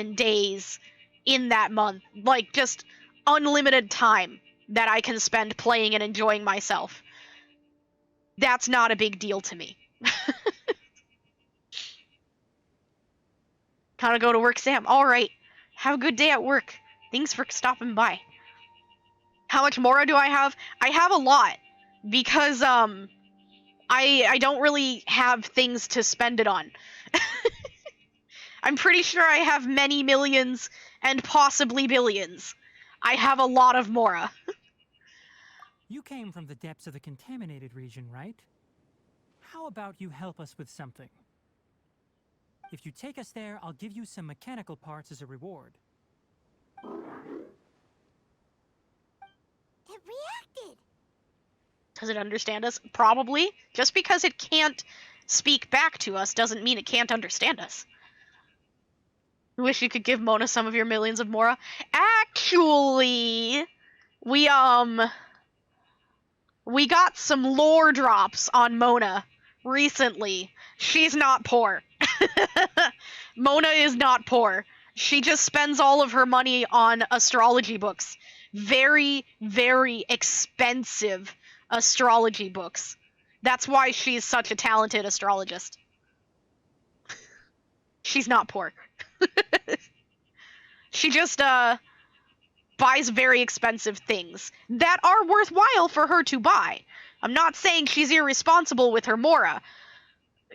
in that month. Like, just unlimited time that I can spend playing and enjoying myself. That's not a big deal to me. Gotta go to work, Sam. Alright. Have a good day at work. Thanks for stopping by. How much Mora do I have? I have a lot. Because, I don't really have things to spend it on. I'm pretty sure I have many millions and possibly billions. I have a lot of Mora.
You came from the depths of the contaminated region, right? How about you help us with something? If you take us there, I'll give you some mechanical parts as a reward.
It reacted.
Does it understand us? Probably. Just because it can't speak back to us doesn't mean it can't understand us. I wish you could give Mona some of your millions of Mora. Actually, we got some lore drops on Mona recently. She's not poor. Mona is not poor. She just spends all of her money on astrology books. Very, very expensive astrology books. That's why she's such a talented astrologist. She's not poor. She just, buys very expensive things that are worthwhile for her to buy. I'm not saying she's irresponsible with her Mora.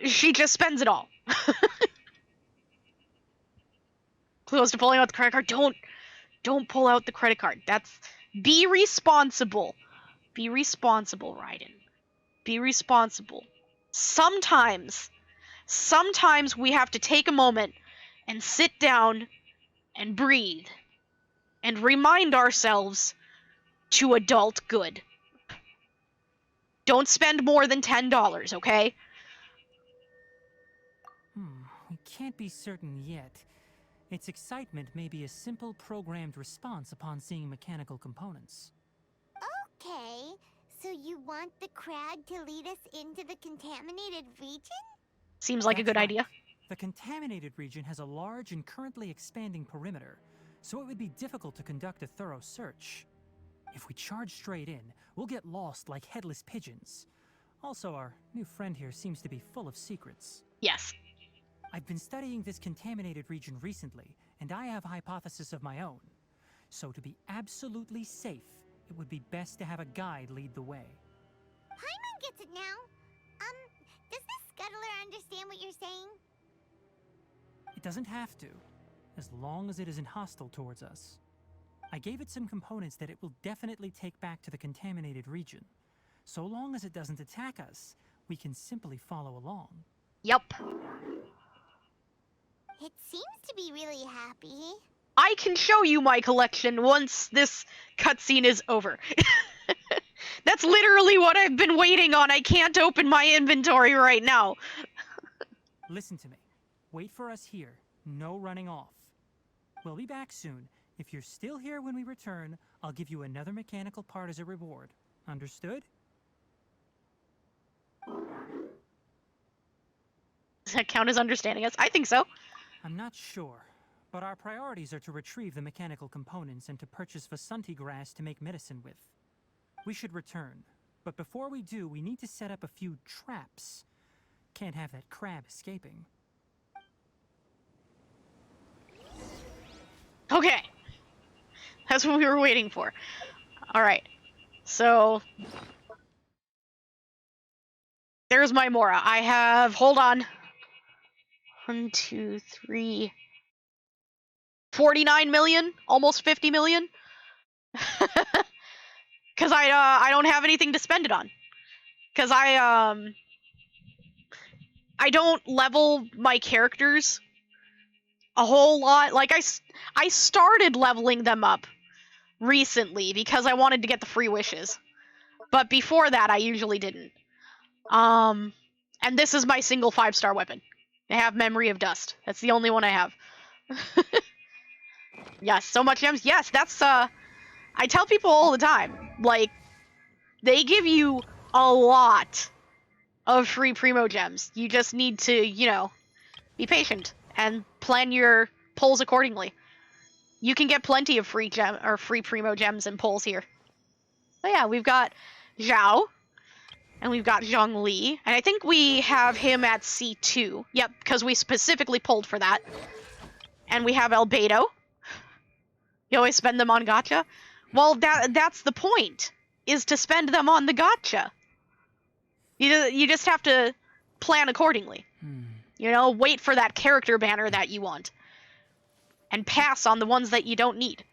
She just spends it all. Close to pulling out the credit card. Don't pull out the credit card. Be responsible. Be responsible, Raiden. Be responsible. Sometimes we have to take a moment and sit down and breathe and remind ourselves to adult good. Don't spend more than $10, okay?
We can't be certain yet. Its excitement may be a simple programmed response upon seeing mechanical components.
Okay, so you want the crag to lead us into the contaminated region?
Seems like a good idea.
The contaminated region has a large and currently expanding perimeter, so it would be difficult to conduct a thorough search. If we charge straight in, we'll get lost like headless pigeons. Also, our new friend here seems to be full of secrets.
Yes.
I've been studying this contaminated region recently, and I have a hypothesis of my own. So to be absolutely safe, it would be best to have a guide lead the way.
Paimon gets it now. Does this scuttler understand what you're saying?
It doesn't have to, as long as it isn't hostile towards us. I gave it some components that it will definitely take back to the contaminated region. So long as it doesn't attack us, we can simply follow along.
Yup.
It seems to be really happy.
I can show you my collection once this cutscene is over. That's literally what I've been waiting on. I can't open my inventory right now.
Listen to me. Wait for us here. No running off. We'll be back soon. If you're still here when we return, I'll give you another mechanical part as a reward. Understood?
Does that count as understanding us? I think so.
I'm not sure, but our priorities are to retrieve the mechanical components and to purchase Vasanti grass to make medicine with. We should return, but before we do, we need to set up a few traps. Can't have that crab escaping.
Okay. That's what we were waiting for. Alright. So... there's my Mora. I have... hold on. 1, 2, 3... 49 million? Almost 50 million? Because I don't have anything to spend it on. Because I don't level my characters a whole lot. Like, I started leveling them up recently because I wanted to get the free wishes. But before that, I usually didn't. And this is my single 5-star weapon. I have Memory of Dust. That's the only one I have. Yes, so much gems. Yes, that's, I tell people all the time, like, They give you a lot of free Primo Gems. You just need to, you know, be patient and plan your pulls accordingly. You can get plenty of free Primo Gems and pulls here. But yeah, we've got Zhao, and we've got Zhongli, and I think we have him at C2. Yep, because we specifically pulled for that. And we have Albedo. You always spend them on gacha? Well, that's the point, is to spend them on the gacha. You just have to plan accordingly. You know, wait for that character banner that you want. And pass on the ones that you don't need.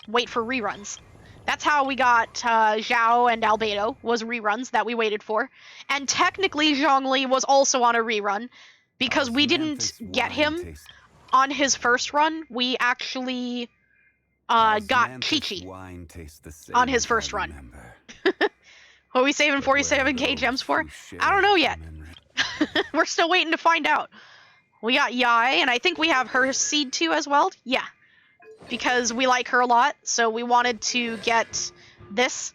Wait for reruns. That's how we got Zhao and Albedo, was reruns that we waited for. And technically Zhongli was also on a rerun, because we didn't get him on his first run. We actually got Chi-Chi on his first run. What are we saving 47k gems for? I don't know yet. We're still waiting to find out. We got Yae, and I think we have her seed too as well. Yeah. Because we like her a lot, so we wanted to get this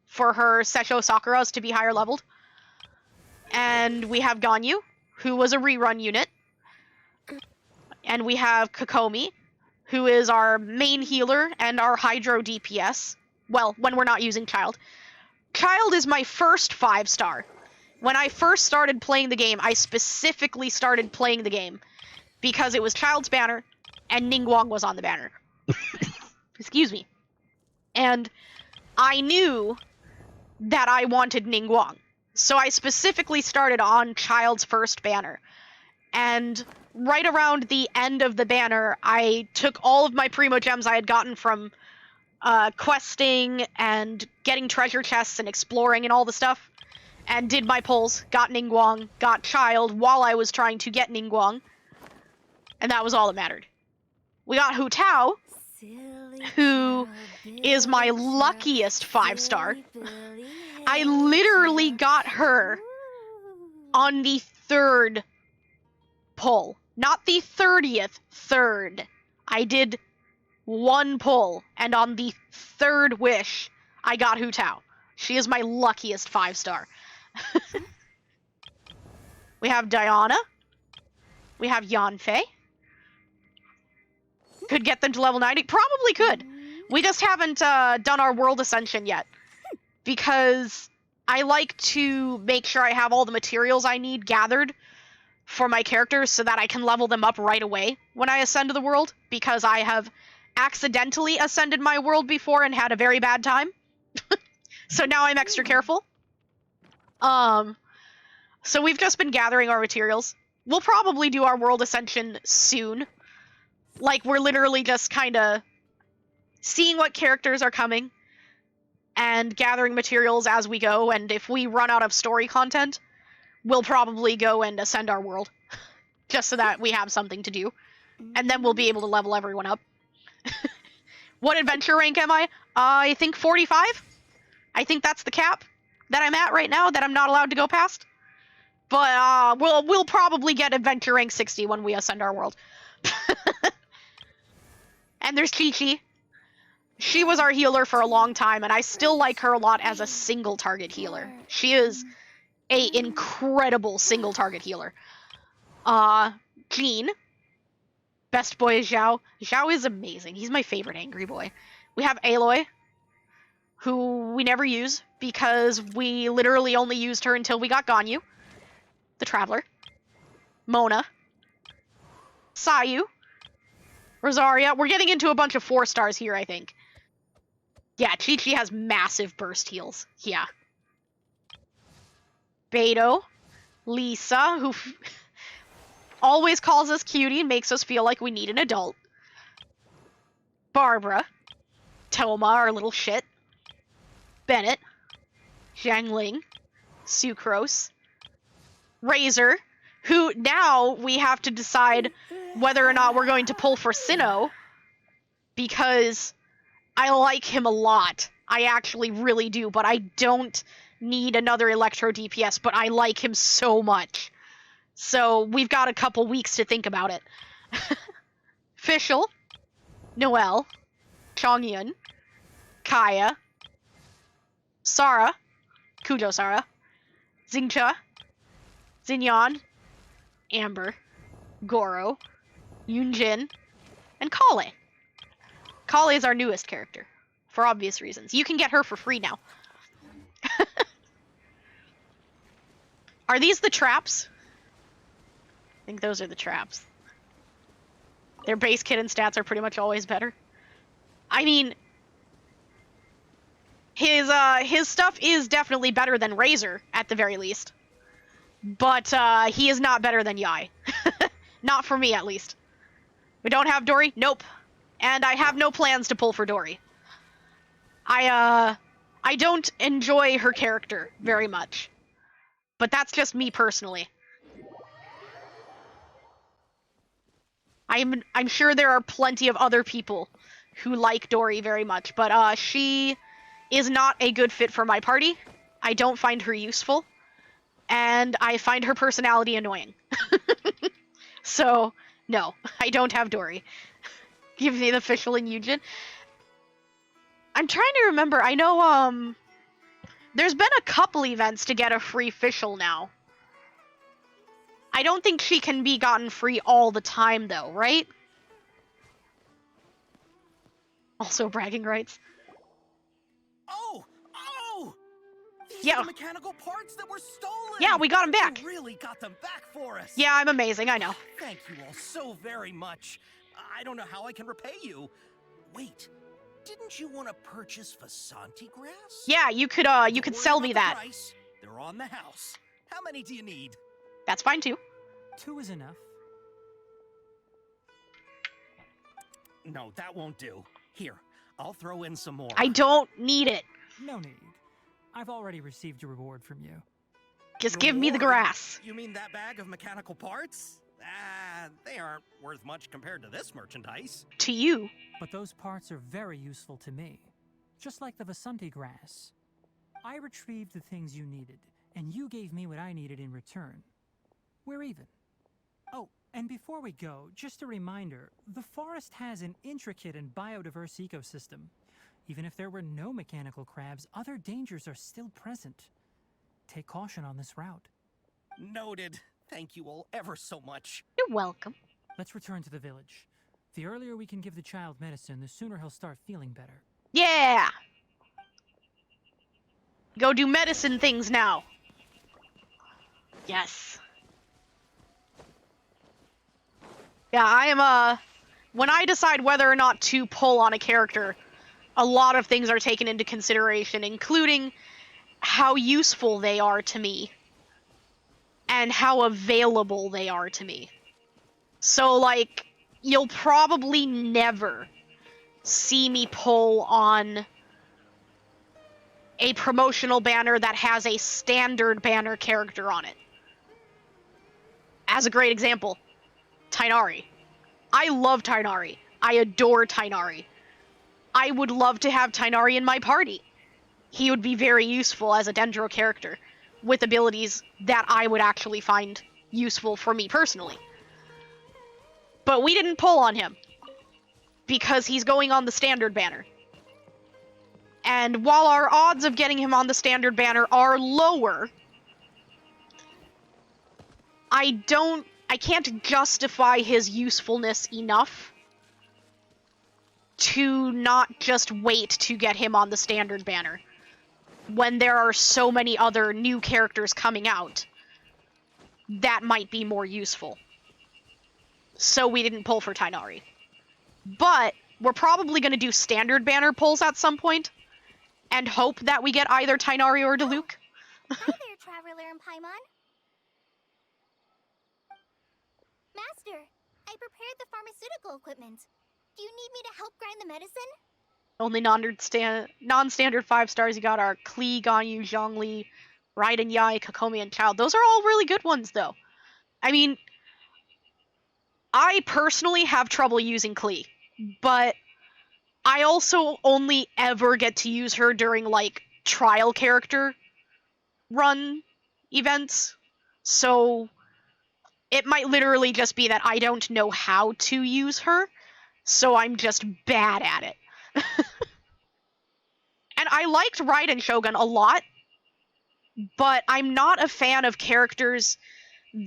for her Seisho Sakura's to be higher leveled. And we have Ganyu, who was a rerun unit. And we have Kokomi, who is our main healer and our Hydro DPS. Well, when we're not using Child. Child is my first 5-star. When I first started playing the game, I specifically started playing the game because it was Child's banner and Ningguang was on the banner. Excuse me. And I knew that I wanted Ningguang. So I specifically started on Child's first banner. And right around the end of the banner, I took all of my Primo Gems I had gotten from questing and getting treasure chests and exploring and all the stuff, and did my pulls, got Ningguang, got Child while I was trying to get Ningguang, and that was all that mattered. We got Hu Tao, who is my luckiest 5-star. I literally got her on the 3rd pull. Not the 30th, 3rd. I did 1 pull, and on the 3rd wish, I got Hu Tao. She is my luckiest 5-star. We have Diana. We have Yanfei. Could get them to level 90. Probably could. We just haven't done our world ascension yet. Because I like to make sure I have all the materials I need gathered for my characters so that I can level them up right away when I ascend to the world. Because I have accidentally ascended my world before and had a very bad time. So now I'm extra careful. So we've just been gathering our materials. We'll probably do our world ascension soon. Like, we're literally just kind of seeing what characters are coming and gathering materials as we go, and if we run out of story content, we'll probably go and ascend our world. Just so that we have something to do. And then we'll be able to level everyone up. What adventure rank am I? I think 45? I think that's the cap that I'm at right now, that I'm not allowed to go past. But we'll probably get adventure rank 60 when we ascend our world. And there's Chi-Chi. She was our healer for a long time, and I still like her a lot as a single target healer. She is a incredible single target healer. Jean. Best boy is Zhao. Zhao is amazing. He's my favorite angry boy. We have Aloy, who we never use because we literally only used her until we got Ganyu, the Traveler. Mona. Sayu. Rosaria. We're getting into a bunch of 4-stars here, I think. Yeah, Chi-Chi has massive burst heals. Yeah. Beidou. Lisa, who always calls us cutie and makes us feel like we need an adult. Barbara. Toma, our little shit. Bennett. Xiangling. Sucrose. Razor, who now we have to decide whether or not we're going to pull for Sinnoh, because I like him a lot. I actually really do, but I don't need another Electro DPS, but I like him so much. So we've got a couple weeks to think about it. Fischl. Noelle. Chongyun. Kaya. Sara, Kujo Sara, Xingcha, Xinyan, Amber, Goro, Yunjin, and Kale. Kale is our newest character, for obvious reasons. You can get her for free now. Are these the traps? I think those are the traps. Their base kit and stats are pretty much always better. I mean, his stuff is definitely better than Razor, at the very least. But he is not better than Yai. Not for me, at least. We don't have Dory? Nope. And I have no plans to pull for Dory. I don't enjoy her character very much. But that's just me personally. I'm sure there are plenty of other people who like Dory very much, but she is not a good fit for my party. I don't find her useful, and I find her personality annoying. So, no, I don't have Dory. Give me the Fischl and Yujin. I'm trying to remember. I know, there's been a couple events to get a free Fischl now. I don't think she can be gotten free all the time, though, right? Also bragging rights.
Oh! These
Yeah.
are the mechanical parts that were stolen!
Yeah, we got them back!
You really got them back for us!
Yeah, I'm amazing, I know.
Thank you all so very much. I don't know how I can repay you. Wait, didn't you want to purchase Vasanti grass?
Yeah, you could sell me that.
Price. They're on the house. How many do you need?
That's fine, too.
2 is enough.
No, that won't do. Here, I'll throw in some more.
I don't need it.
No need. I've already received a reward from you.
Just give me the grass.
You mean that bag of mechanical parts? They aren't worth much compared to this merchandise.
To you.
But those parts are very useful to me. Just like the Vasanti grass. I retrieved the things you needed, and you gave me what I needed in return. We're even. Oh, and before we go, just a reminder, the forest has an intricate and biodiverse ecosystem. Even if there were no mechanical crabs, other dangers are still present. Take caution on this route.
Noted. Thank you all ever so much.
You're welcome.
Let's return to the village. The earlier we can give the child medicine, the sooner he'll start feeling better.
Yeah! Go do medicine things now. Yes. Yeah, I am, when I decide whether or not to pull on a character, a lot of things are taken into consideration, including how useful they are to me and how available they are to me. So, like, you'll probably never see me pull on a promotional banner that has a standard banner character on it. As a great example, Tighnari. I love Tighnari. I adore Tighnari. I would love to have Tighnari in my party. He would be very useful as a Dendro character, with abilities that I would actually find useful for me personally. But we didn't pull on him, because he's going on the standard banner. And while our odds of getting him on the standard banner are lower, I can't justify his usefulness enough to not just wait to get him on the standard banner when there are so many other new characters coming out that might be more useful. So we didn't pull for Tighnari. But we're probably going to do standard banner pulls at some point and hope that we get either Tighnari or Diluc.
Hi there, Traveler and Paimon. Master, I prepared the pharmaceutical equipment. Do you need me to help grind the medicine?
Only non-standard 5 stars you got are Klee, Ganyu, Zhongli, Raiden Yai, Kokomi, and Child. Those are all really good ones, though. I mean, I personally have trouble using Klee, but I also only ever get to use her during, like, trial character run events. So it might literally just be that I don't know how to use her, so I'm just bad at it. And I liked Raiden Shogun a lot, but I'm not a fan of characters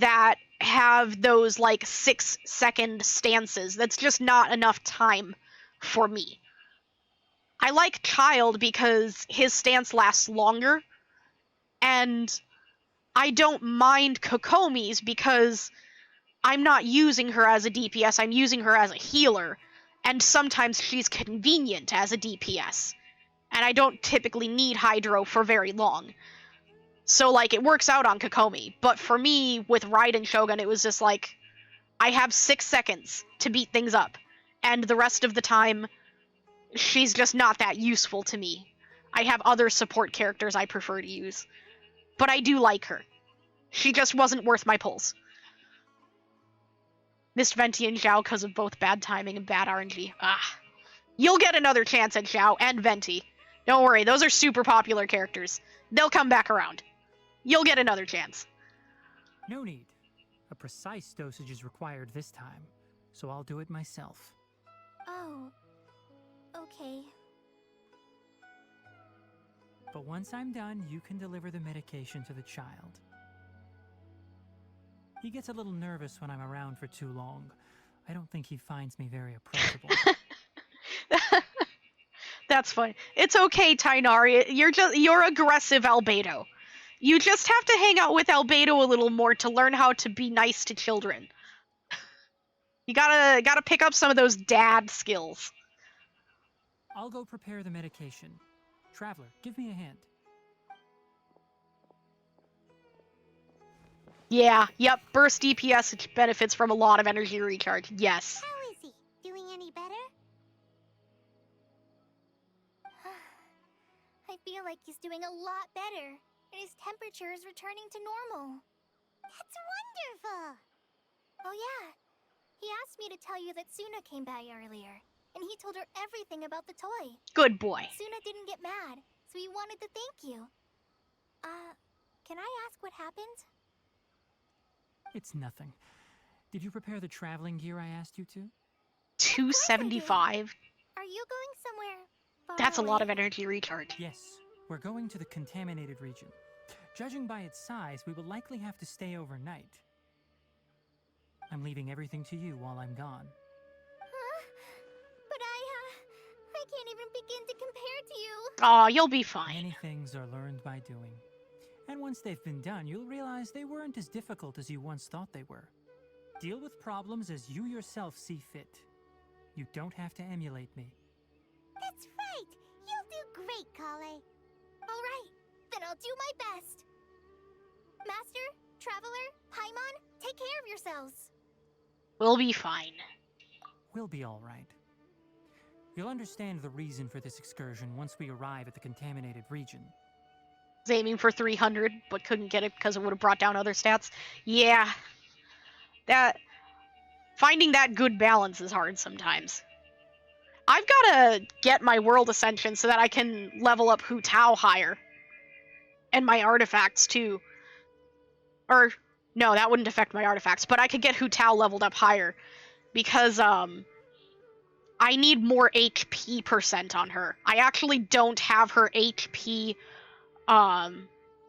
that have those like 6-second stances. That's just not enough time for me. I like Child because his stance lasts longer, and I don't mind Kokomi's because I'm not using her as a DPS, I'm using her as a healer, and sometimes she's convenient as a DPS. And I don't typically need Hydro for very long. So, like, it works out on Kokomi. But for me, with Raiden Shogun, it was just like, I have 6 seconds to beat things up. And the rest of the time, she's just not that useful to me. I have other support characters I prefer to use. But I do like her. She just wasn't worth my pulls. Missed Venti and Zhao because of both bad timing and bad RNG. Ah. You'll get another chance at Zhao and Venti. Don't worry, those are super popular characters. They'll come back around. You'll get another chance.
No need. A precise dosage is required this time, so I'll do it myself.
Oh, okay.
But once I'm done, you can deliver the medication to the child. He gets a little nervous when I'm around for too long. I don't think he finds me very approachable.
That's funny. It's okay, Tainari. You're aggressive Albedo. You just have to hang out with Albedo a little more to learn how to be nice to children. You gotta pick up some of those dad skills.
I'll go prepare the medication. Traveler, give me a hand.
Yeah, yep, burst DPS benefits from a lot of energy recharge. Yes.
How is he? Doing any better? I feel like he's doing a lot better, and his temperature is returning to normal. That's wonderful! Oh yeah, he asked me to tell you that Suna came by earlier, and he told her everything about the toy.
Good boy.
Suna didn't get mad, so he wanted to thank you. Can I ask what happened?
It's nothing. Did you prepare the traveling gear I asked you to?
275?
Are you going somewhere far
That's a lot
away?
of energy recharge.
Yes, we're going to the contaminated region. Judging by its size, we will likely have to stay overnight. I'm leaving everything to you while I'm gone.
Huh? But I can't even begin to compare to you.
Aw, you'll be fine.
Many things are learned by doing. And once they've been done, you'll realize they weren't as difficult as you once thought they were. Deal with problems as you yourself see fit. You don't have to emulate me.
That's right. You'll do great, Kale. All right, then I'll do my best. Master, Traveler, Paimon, take care of yourselves.
We'll be fine.
We'll be all right. You'll understand the reason for this excursion once we arrive at the contaminated region.
Was aiming for 300, but couldn't get it because it would have brought down other stats. Yeah. Finding that good balance is hard sometimes. I've gotta get my World Ascension so that I can level up Hu Tao higher. And my artifacts, too. Or, no, that wouldn't affect my artifacts, but I could get Hu Tao leveled up higher. Because, I need more HP percent on her. I actually don't have her HP,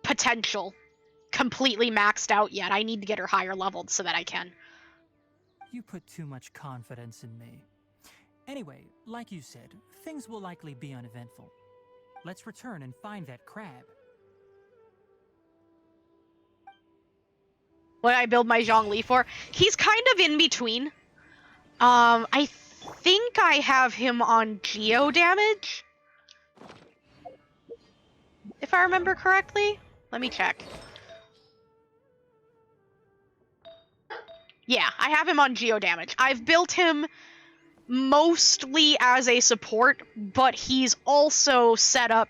potential completely maxed out yet. I need to get her higher leveled so that I can.
You put too much confidence in me. Anyway, like you said, things will likely be uneventful. Let's return and find that crab.
What I build my Zhongli for? He's kind of in between. I think I have him on Geo damage. If I remember correctly. Let me check. Yeah, I have him on Geo damage. I've built him mostly as a support, but he's also set up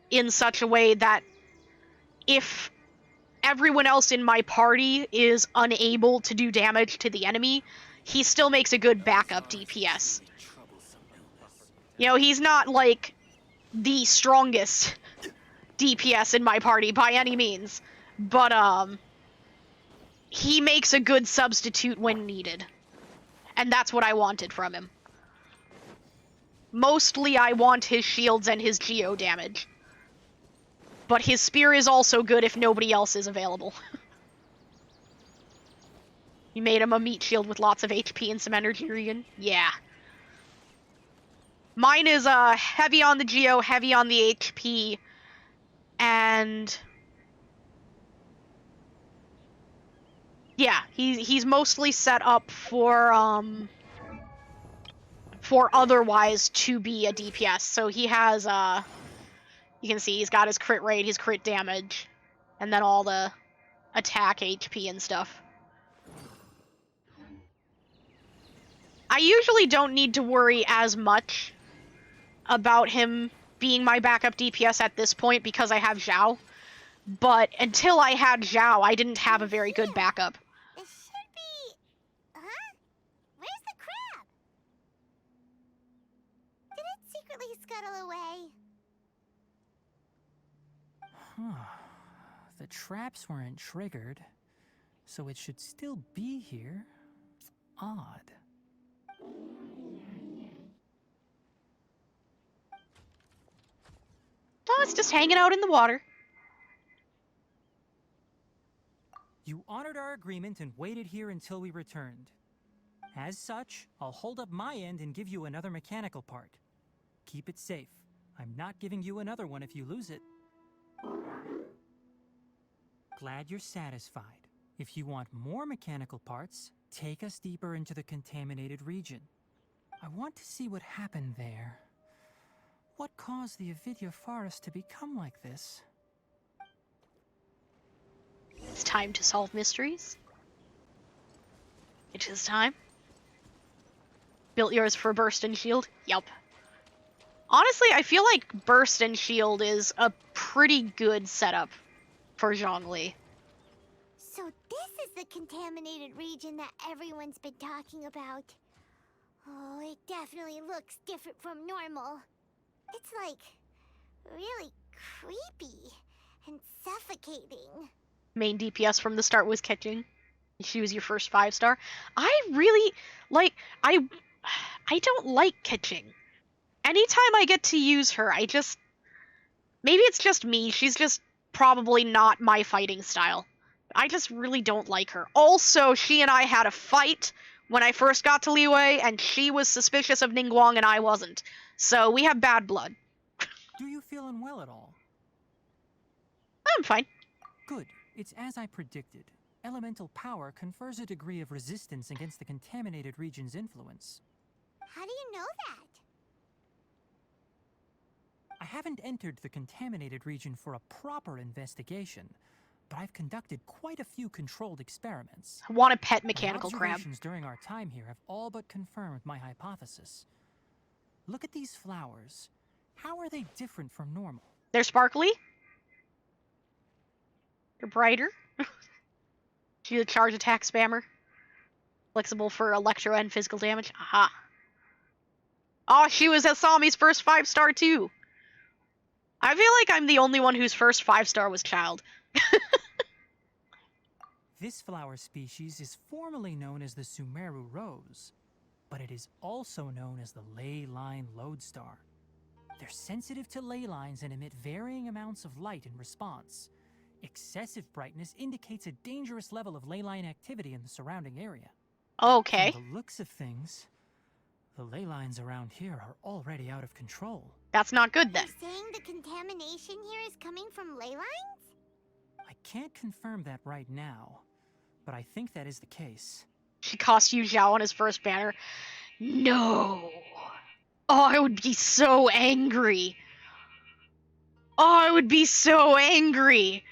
in such a way that if everyone else in my party is unable to do damage to the enemy, he still makes a good backup DPS. You know, he's not like the strongest DPS in my party by any means, but he makes a good substitute when needed. And that's what I wanted from him. Mostly I want his shields and his geo damage. But his spear is also good if nobody else is available. You made him a meat shield with lots of HP and some energy regen? Yeah. Mine is heavy on the geo, heavy on the HP, and yeah, he's mostly set up for otherwise to be a DPS. So he has you can see he's got his crit rate, his crit damage, and then all the attack HP and stuff. I usually don't need to worry as much about him being my backup DPS at this point because I have Zhao. But until I had Zhao, I didn't have a very good backup.
It should be... Huh? Where's the crab? Did it secretly scuttle away?
The traps weren't triggered, so it should still be here. Odd.
Oh, it's just hanging out in the water.
You honored our agreement and waited here until we returned. As such, I'll hold up my end and give you another mechanical part. Keep it safe. I'm not giving you another one if you lose it. Glad you're satisfied. If you want more mechanical parts, take us deeper into the contaminated region. I want to see what happened there. What caused the Avidya forest to become like this?
It's time to solve mysteries. It is time. Built yours for Burst and Shield? Yup. Honestly, I feel like Burst and Shield is a pretty good setup for Zhongli.
So this is the contaminated region that everyone's been talking about. Oh, it definitely looks different from normal. It's like really creepy and suffocating.
Main DPS from the start was Ketching. She was your first 5-star. I really like I don't like Ketching. Anytime I get to use her, maybe it's just me. She's just probably not my fighting style. I just really don't like her. Also, she and I had a fight when I first got to Liyue, and she was suspicious of Ningguang and I wasn't. So we have bad blood.
Do you feel unwell at all?
I'm fine.
Good. It's as I predicted. Elemental power confers a degree of resistance against the contaminated region's influence.
How do you know that?
I haven't entered the contaminated region for a proper investigation, but I've conducted quite a few controlled experiments.
I want a pet mechanical crab.
Observations during our time here have all but confirmed my hypothesis. Look at these flowers. How are they different from normal?
They're sparkly. They're brighter. She's a charge attack spammer. Flexible for electro and physical damage. Aha. Oh, she was Asami's first 5-star too. I feel like I'm the only one whose first 5-star was Child.
This flower species is formally known as the Sumeru rose, but it is also known as the ley line lodestar. They're sensitive to ley lines and emit varying amounts of light in response. Excessive brightness indicates a dangerous level of ley line activity in the surrounding area.
Okay.
From the looks of things, the ley lines around here are already out of control.
That's not good then.
You're saying the contamination here is coming from ley lines?
I can't confirm that right now, but I think that is the case.
She cost you Zhao on his first banner. No. Oh, I would be so angry. Oh, I would be so angry.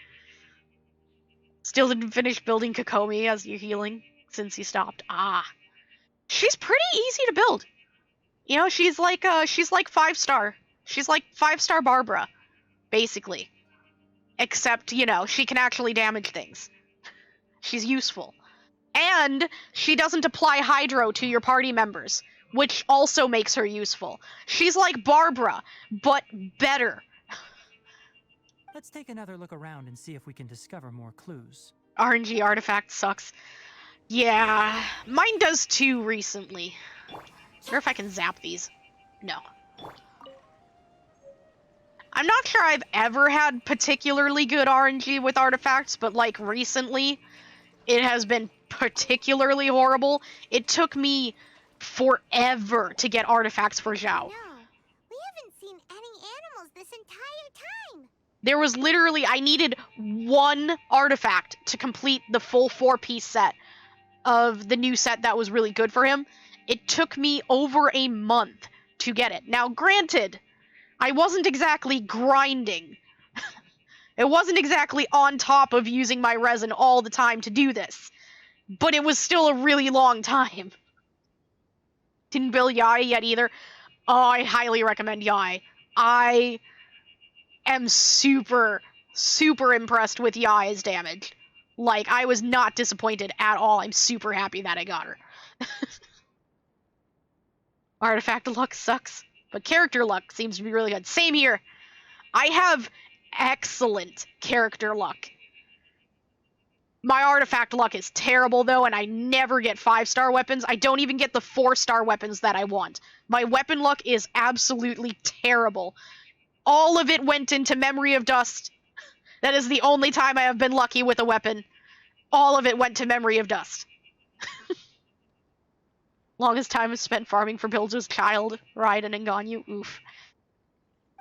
Still didn't finish building Kokomi as you're healing since you stopped. Ah. She's pretty easy to build. You know, she's like 5-star. She's like 5-star Barbara, basically. Except, you know, she can actually damage things. She's useful. And she doesn't apply Hydro to your party members, which also makes her useful. She's like Barbara, but better.
Let's take another look around and see if we can discover more clues.
RNG artifact sucks. Yeah, mine does too recently. I wonder if I can zap these. No. I'm not sure I've ever had particularly good RNG with artifacts, but like recently, it has been particularly horrible. It took me forever to get artifacts for Zhao.
No, we haven't seen any animals this entire time.
There was literally, I needed one artifact to complete the full 4-piece set of the new set that was really good for him. It took me over a month to get it. Now, granted, I wasn't exactly grinding. It wasn't exactly on top of using my resin all the time to do this. But it was still a really long time. Didn't build Yai yet either. Oh, I highly recommend Yai. I am super, super impressed with Yai's damage. Like, I was not disappointed at all. I'm super happy that I got her. Artifact luck sucks, but character luck seems to be really good. Same here. I have excellent character luck. My artifact luck is terrible, though, and I never get 5-star weapons. I don't even get the 4-star weapons that I want. My weapon luck is absolutely terrible. All of it went into Memory of Dust. That is the only time I have been lucky with a weapon. All of it went to Memory of Dust. Longest time is spent farming for Bilge's child, Raiden and Ganyu. Oof.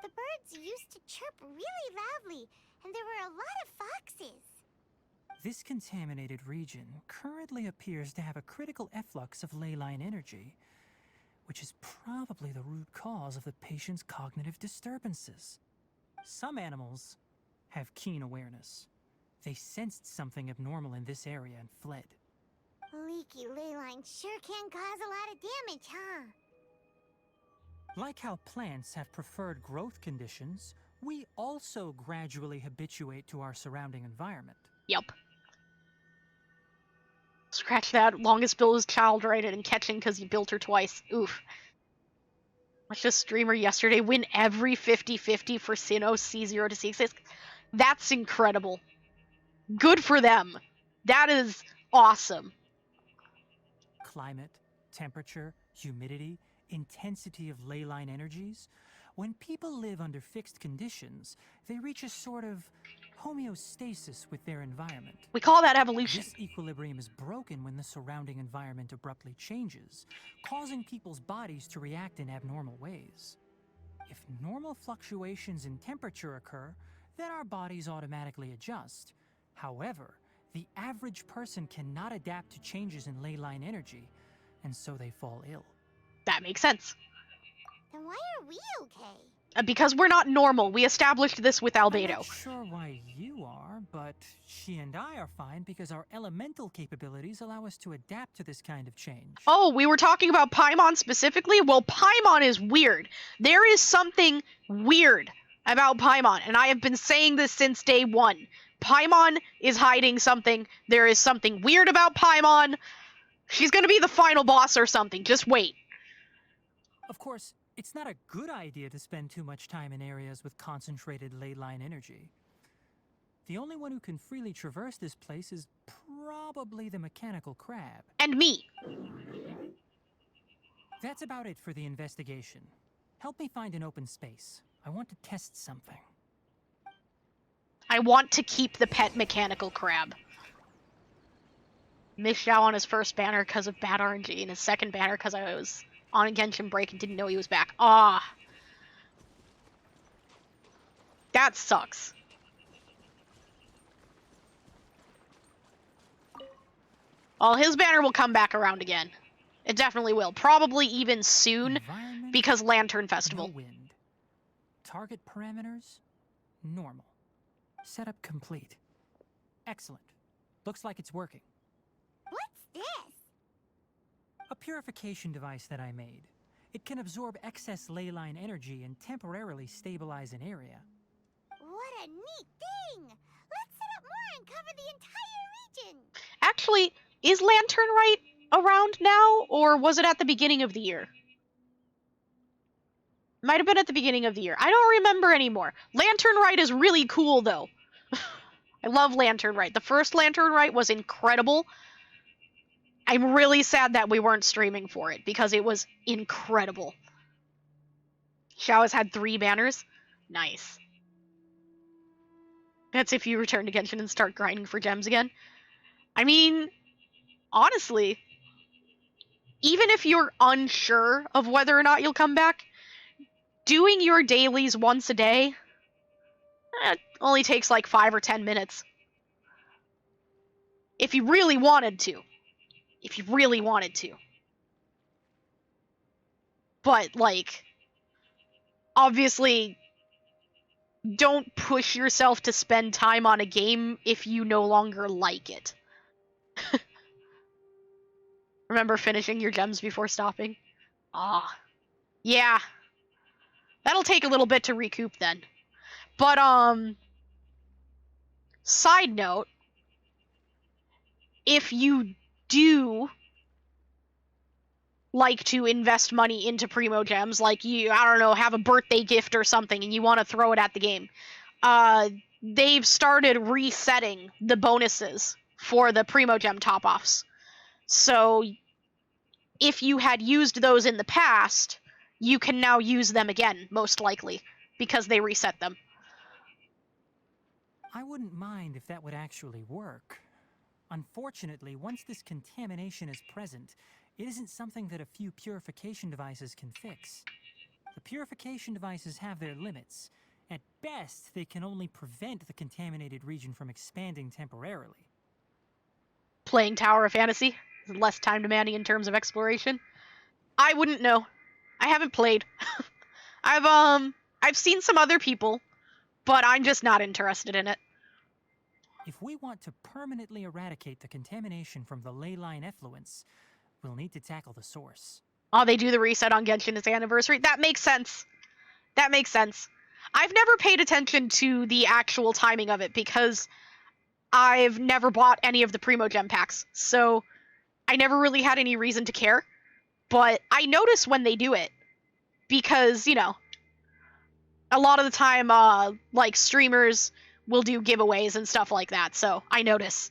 The birds used to chirp really loudly, and there were a lot of foxes.
This contaminated region currently appears to have a critical efflux of ley line energy, which is probably the root cause of the patient's cognitive disturbances. Some animals have keen awareness. They sensed something abnormal in this area and fled.
Leaky ley lines sure can cause a lot of damage, huh?
Like how plants have preferred growth conditions, we also gradually habituate to our surrounding environment.
Yup. Scratch that. Longest Bill's child Raiden and catching because he built her twice. Oof. Watched a streamer yesterday win every 50-50 for Sinnoh C0 to C6. That's incredible. Good for them. That is awesome.
Climate, temperature, humidity, intensity of ley line energies. When people live under fixed conditions, they reach a sort of homeostasis with their environment.
We call that evolution.
This equilibrium is broken when the surrounding environment abruptly changes, causing people's bodies to react in abnormal ways. If normal fluctuations in temperature occur, then our bodies automatically adjust. However, the average person cannot adapt to changes in ley line energy, and so they fall ill.
That makes sense.
Then why are we okay?
Because we're not normal. We established this with
I'm
Albedo.
not sure why you are, but she and I are fine because our elemental capabilities allow us to adapt to this kind of change.
Oh, we were talking about Paimon specifically? Well, Paimon is weird. There is something weird about Paimon, and I have been saying this since day one. Paimon is hiding something. There is something weird about Paimon. She's gonna be the final boss or something. Just wait.
Of course, it's not a good idea to spend too much time in areas with concentrated ley line energy. The only one who can freely traverse this place is probably the mechanical crab.
And me.
That's about it for the investigation. Help me find an open space. I want to test something.
I want to keep the pet mechanical crab. Missed Zhao on his first banner because of bad RNG, and his second banner because I was on a Genshin break and didn't know he was back. Ah. That sucks. Well, his banner will come back around again. It definitely will. Probably even soon, because Lantern Festival.
No wind. Target parameters? Normal. Setup complete. Excellent. Looks like it's working.
What's this?
A purification device that I made. It can absorb excess ley line energy and temporarily stabilize an area.
What a neat thing! Let's set up more and cover the entire region!
Actually, is Lantern Rite around now, or was it at the beginning of the year? Might have been at the beginning of the year. I don't remember anymore. Lantern Rite is really cool, though. I love Lantern Rite. The first Lantern Rite was incredible. I'm really sad that we weren't streaming for it, because it was incredible. Xiao has had 3 banners. Nice. That's if you return to Genshin and start grinding for gems again. I mean, honestly, even if you're unsure of whether or not you'll come back, doing your dailies once a day only takes like 5 or 10 minutes. If you really wanted to. If you really wanted to. But, like, obviously, don't push yourself to spend time on a game if you no longer like it. Remember finishing your gems before stopping? Ah. Yeah. That'll take a little bit to recoup then. But, side note, if you do like to invest money into Primo Gems, like you, I don't know, have a birthday gift or something and you want to throw it at the game, they've started resetting the bonuses for the Primo Gem top-offs. So if you had used those in the past, you can now use them again, most likely, because they reset them.
I wouldn't mind if that would actually work. Unfortunately, once this contamination is present, it isn't something that a few purification devices can fix. The purification devices have their limits. At best, they can only prevent the contaminated region from expanding temporarily.
Playing Tower of Fantasy is less time demanding in terms of exploration. I wouldn't know. I haven't played. I've seen some other people, but I'm just not interested in it.
If we want to permanently eradicate the contamination from the ley line effluents, we'll need to tackle the source.
Oh, they do the reset on Genshin's anniversary? That makes sense. That makes sense. I've never paid attention to the actual timing of it because I've never bought any of the Primo Gem packs, so I never really had any reason to care. But I notice when they do it because, you know, a lot of the time, like, streamers will do giveaways and stuff like that, so I notice.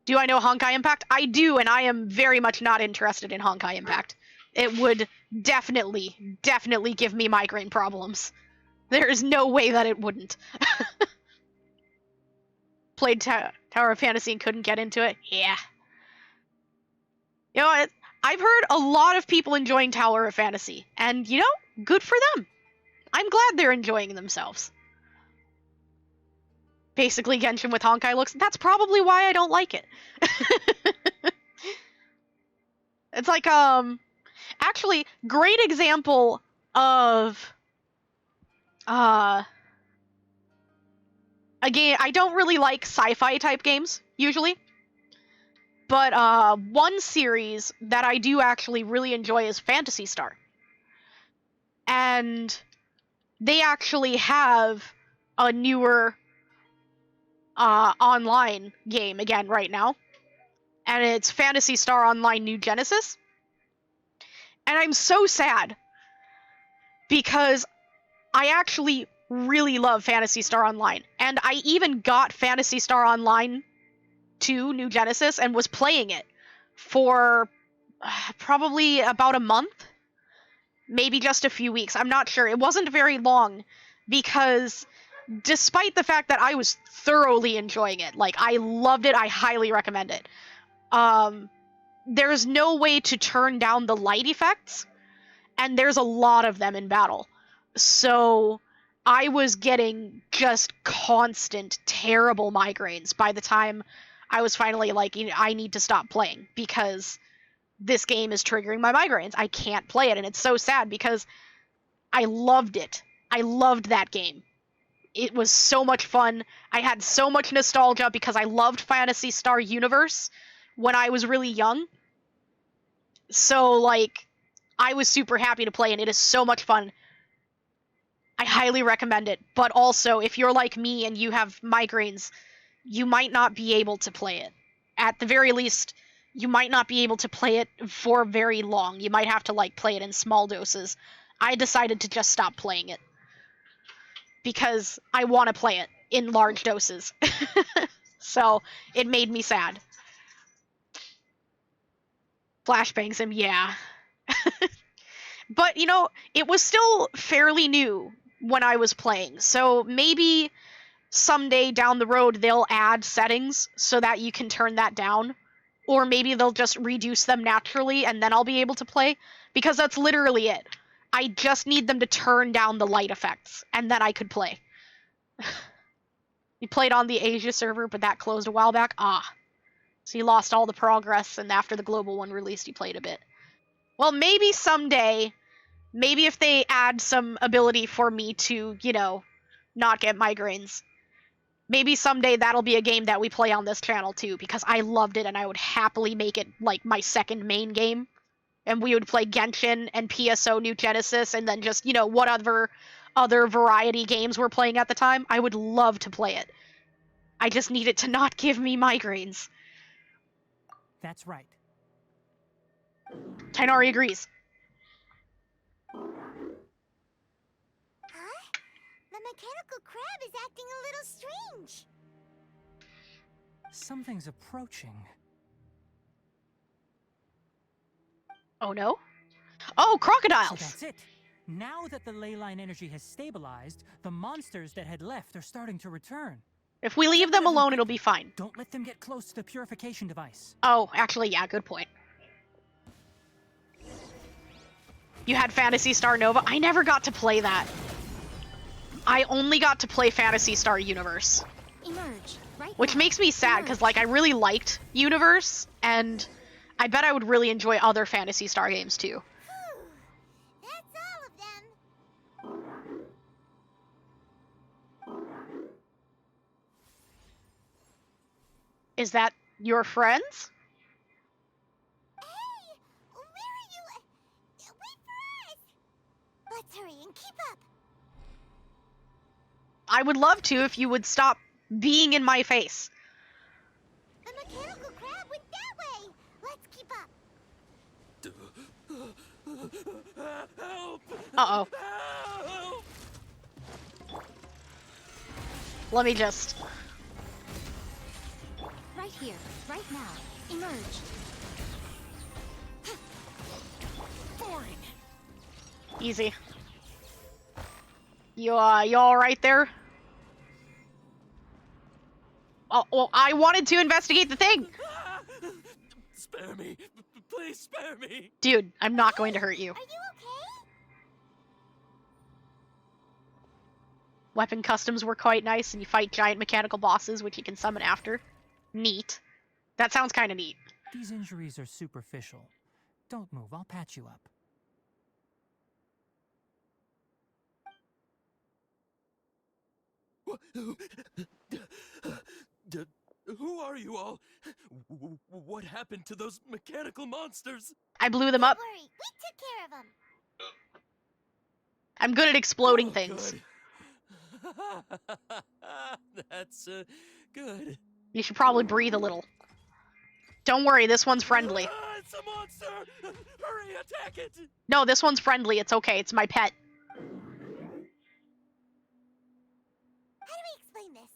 Do I know Honkai Impact? I do, and I am very much not interested in Honkai Impact. It would definitely give me migraine problems. There is no way that it wouldn't. Played Tower of Fantasy and couldn't get into it? Yeah. You know, I've heard a lot of people enjoying Tower of Fantasy, and, you know, good for them. I'm glad they're enjoying themselves. Basically, Genshin with Honkai looks. That's probably why I don't like it. It's like, actually, great example of, a game. I don't really like sci-fi type games, usually. But, one series that I do actually really enjoy is Phantasy Star. And they actually have a newer online game again right now, and it's Phantasy Star Online New Genesis. And I'm so sad because I actually really love Phantasy Star Online, and I even got Phantasy Star Online 2 New Genesis and was playing it for probably about a month, maybe just a few weeks. I'm not sure. It wasn't very long because despite the fact that I was thoroughly enjoying it, like, I loved it, I highly recommend it. There's no way to turn down the light effects, and there's a lot of them in battle. So I was getting just constant, terrible migraines by the time I was finally like, you know, I need to stop playing because this game is triggering my migraines. I can't play it, and it's so sad because I loved it. I loved that game. It was so much fun. I had so much nostalgia because I loved Phantasy Star Universe when I was really young. So, like, I was super happy to play, and it is so much fun. I highly recommend it. But also, if you're like me and you have migraines, you might not be able to play it. At the very least, you might not be able to play it for very long. You might have to, like, play it in small doses. I decided to just stop playing it because I want to play it in large doses. So, it made me sad. Flashbangs him, yeah. But, you know, it was still fairly new when I was playing. So maybe someday down the road they'll add settings so that you can turn that down. Or maybe they'll just reduce them naturally and then I'll be able to play. Because that's literally it. I just need them to turn down the light effects, and then I could play. You played on the Asia server, but that closed a while back? Ah. So you lost all the progress, and after the global one released, you played a bit. Well, maybe someday, maybe if they add some ability for me to, you know, not get migraines, maybe someday that'll be a game that we play on this channel too, because I loved it and I would happily make it like my second main game. And we would play Genshin and PSO New Genesis and then just, you know, whatever other variety games we're playing at the time. I would love to play it. I just need it to not give me migraines.
That's right.
Tainari agrees.
Huh? The mechanical crab is acting a little strange.
Something's approaching.
Oh no? Oh, crocodiles!
So that's it. Now that the ley line energy has stabilized, the monsters that had left are starting to return.
If we leave them alone, it'll be fine.
Don't let them get close to the purification device.
Oh, actually, yeah, good point. You had Phantasy Star Nova? I never got to play that. I only got to play Phantasy Star Universe.
Emerge, right
Which
now.
makes me sad, because, like, I really liked Universe, and I bet I would really enjoy other Phantasy Star games, too.
That's all of them.
Is that your friends?
Hey! Where are you? Wait for us! Let's hurry and keep up.
I would love to if you would stop being in my face.
The mechanical crab went that way. Let's keep up.
Help!
Uh-oh.
Help!
Let me just...
Right here, right now. Emerge.
Boring.
Easy. You all right there? Oh, well, I wanted to investigate the thing!
Spare me. Please spare me.
Dude, I'm not going to hurt you.
Are you okay?
Weapon customs were quite nice, and you fight giant mechanical bosses, which you can summon after. Neat. That sounds kind of neat.
These injuries are superficial. Don't move, I'll patch you up.
Who are you all? What happened to those mechanical monsters?
I blew them up.
Don't worry, we took care of them.
I'm good at exploding things.
Good. That's good.
You should probably breathe a little. Don't worry, this one's friendly.
It's a monster! Hurry, attack it!
No, this one's friendly. It's okay. It's my pet.
How do we explain this?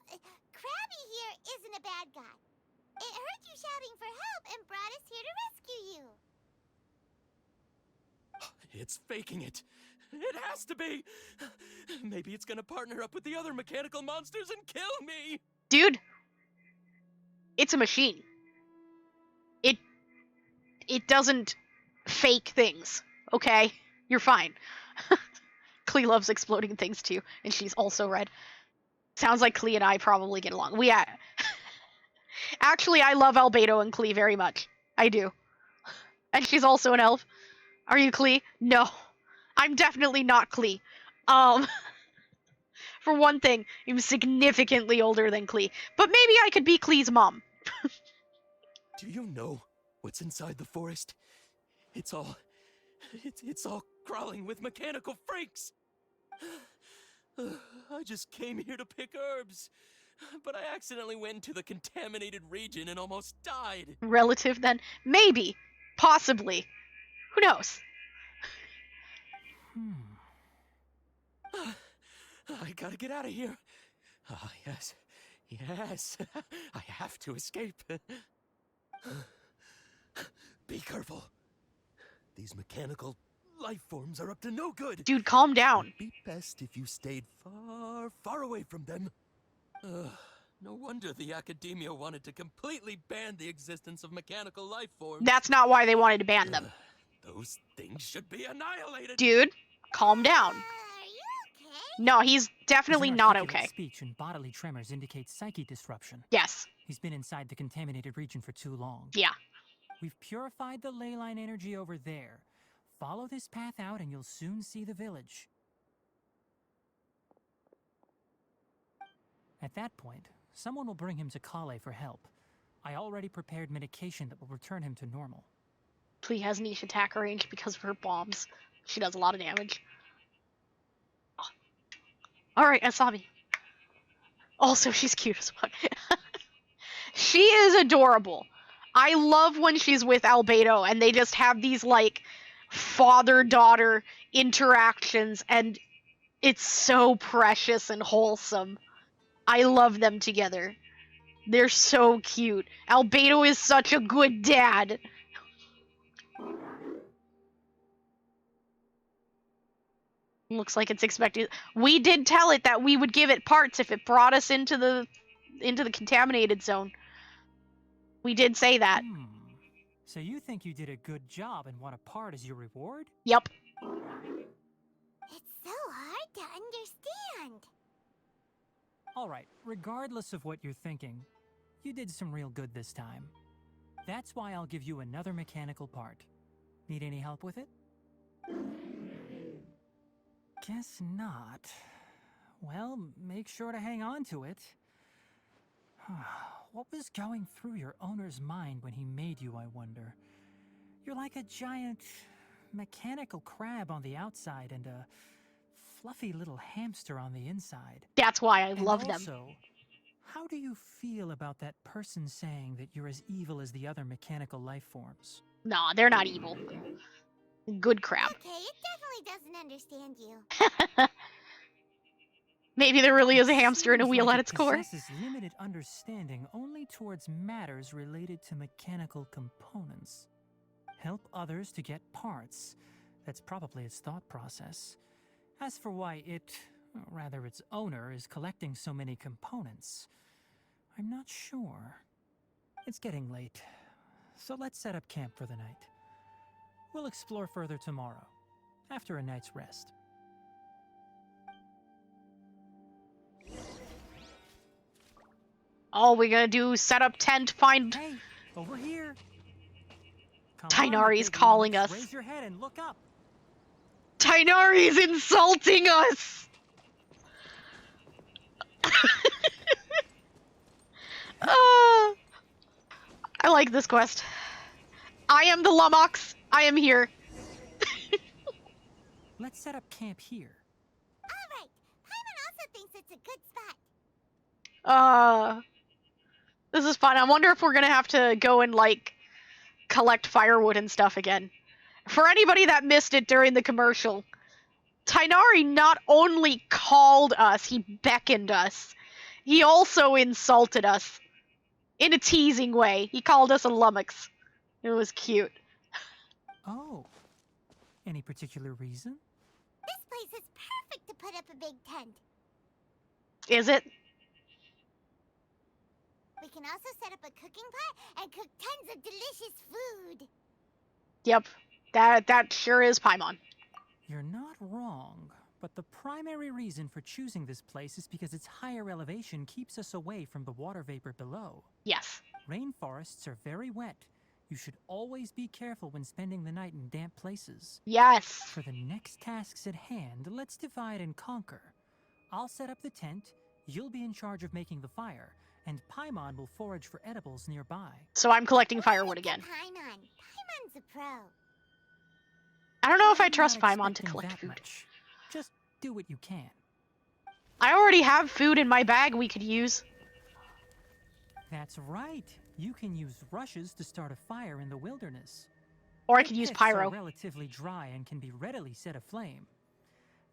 Krabby here isn't a bad guy. It heard you shouting for help and brought us here to rescue you.
It's faking it. It has to be. Maybe it's gonna partner up with the other mechanical monsters and kill me.
Dude, it's a machine. It doesn't fake things, okay? You're fine. Klee loves exploding things too, and she's also red. Sounds like Klee and I probably get along. Actually, I love Albedo and Klee very much. I do. And she's also an elf. Are you Klee? No. I'm definitely not Klee. For one thing, I'm significantly older than Klee. But maybe I could be Klee's mom.
Do you know what's inside the forest? It's all crawling with mechanical freaks. I just came here to pick herbs, but I accidentally went into the contaminated region and almost died.
Relative then? Maybe. Possibly. Who knows?
I gotta get out of here. Ah, yes. Yes. I have to escape. Be careful. These mechanical
life forms are up to no good.
Dude, calm down.
It'd be best if you stayed far, far away from them. No wonder the academia wanted to completely ban the existence of mechanical life forms.
That's not why they wanted to ban them.
Those things should be annihilated.
Dude, calm down.
Are you okay?
No, he's definitely
His
not
inarticulate
okay.
Speech and bodily tremors indicate psyche disruption.
Yes.
He's been inside the contaminated region for too long.
Yeah.
We've purified the ley line energy over there. Follow this path out and you'll soon see the village. At that point, someone will bring him to Kale for help. I already prepared medication that will return him to normal.
Plee has niche attack range because of her bombs. She does a lot of damage. Alright, Asami. Also, she's cute as fuck. She is adorable. I love when she's with Albedo and they just have these, like, father-daughter interactions, and it's so precious and wholesome. I love them together. They're so cute. Albedo is such a good dad. Looks like it's expected. We did tell it that we would give it parts if it brought us into the contaminated zone. We did say that.
So you think you did a good job and want a part as your reward?
Yep.
It's so hard to understand.
Alright, regardless of what you're thinking, you did some real good this time. That's why I'll give you another mechanical part. Need any help with it? Guess not. Well, make sure to hang on to it. What was going through your owner's mind when he made you, I wonder? You're like a giant mechanical crab on the outside and a fluffy little hamster on the inside.
That's why I love them.
Also, how do you feel about that person saying that you're as evil as the other mechanical life forms?
Nah, they're not evil. Good crap.
Okay, it definitely doesn't understand you.
Maybe there really is a hamster in a
Seems
wheel
like
at
it
its core.
possesses limited understanding only towards matters related to mechanical components. Help others to get parts. That's probably its thought process. As for why it, or rather its owner, is collecting so many components, I'm not sure. It's getting late, so let's set up camp for the night. We'll explore further tomorrow, after a night's rest.
All we gotta do is set up tent, find...
Hey, over here!
Tighnari's calling us.
Raise your head and look up.
Tighnari's insulting us! I like this quest. I am the Lummox. I am here.
Let's set up camp here.
Alright, Paimon also thinks it's a good spot.
This is fun. I wonder if we're gonna have to go and, like, collect firewood and stuff again. For anybody that missed it during the commercial, Tighnari not only called us, he beckoned us. He also insulted us. In a teasing way. He called us a lummox. It was cute.
Oh. Any particular reason?
This place is perfect to put up a big tent.
Is it?
We can also set up a cooking pot and cook tons of delicious food.
Yep. That sure is Paimon.
You're not wrong, but the primary reason for choosing this place is because its higher elevation keeps us away from the water vapor below.
Yes.
Rainforests are very wet. You should always be careful when spending the night in damp places.
Yes.
For the next tasks at hand, let's divide and conquer. I'll set up the tent, you'll be in charge of making the fire, and Paimon will forage for edibles nearby.
So I'm collecting firewood again.
Paimon. Paimon's a pro.
I don't know if I
I'm
trust
not
Paimon to
expecting
collect
that
food.
much. Just do what you can.
I already have food in my bag we could use.
That's right. You can use rushes to start a fire in the wilderness.
Or I could use
Pits
pyro.
are relatively dry and can be readily set aflame.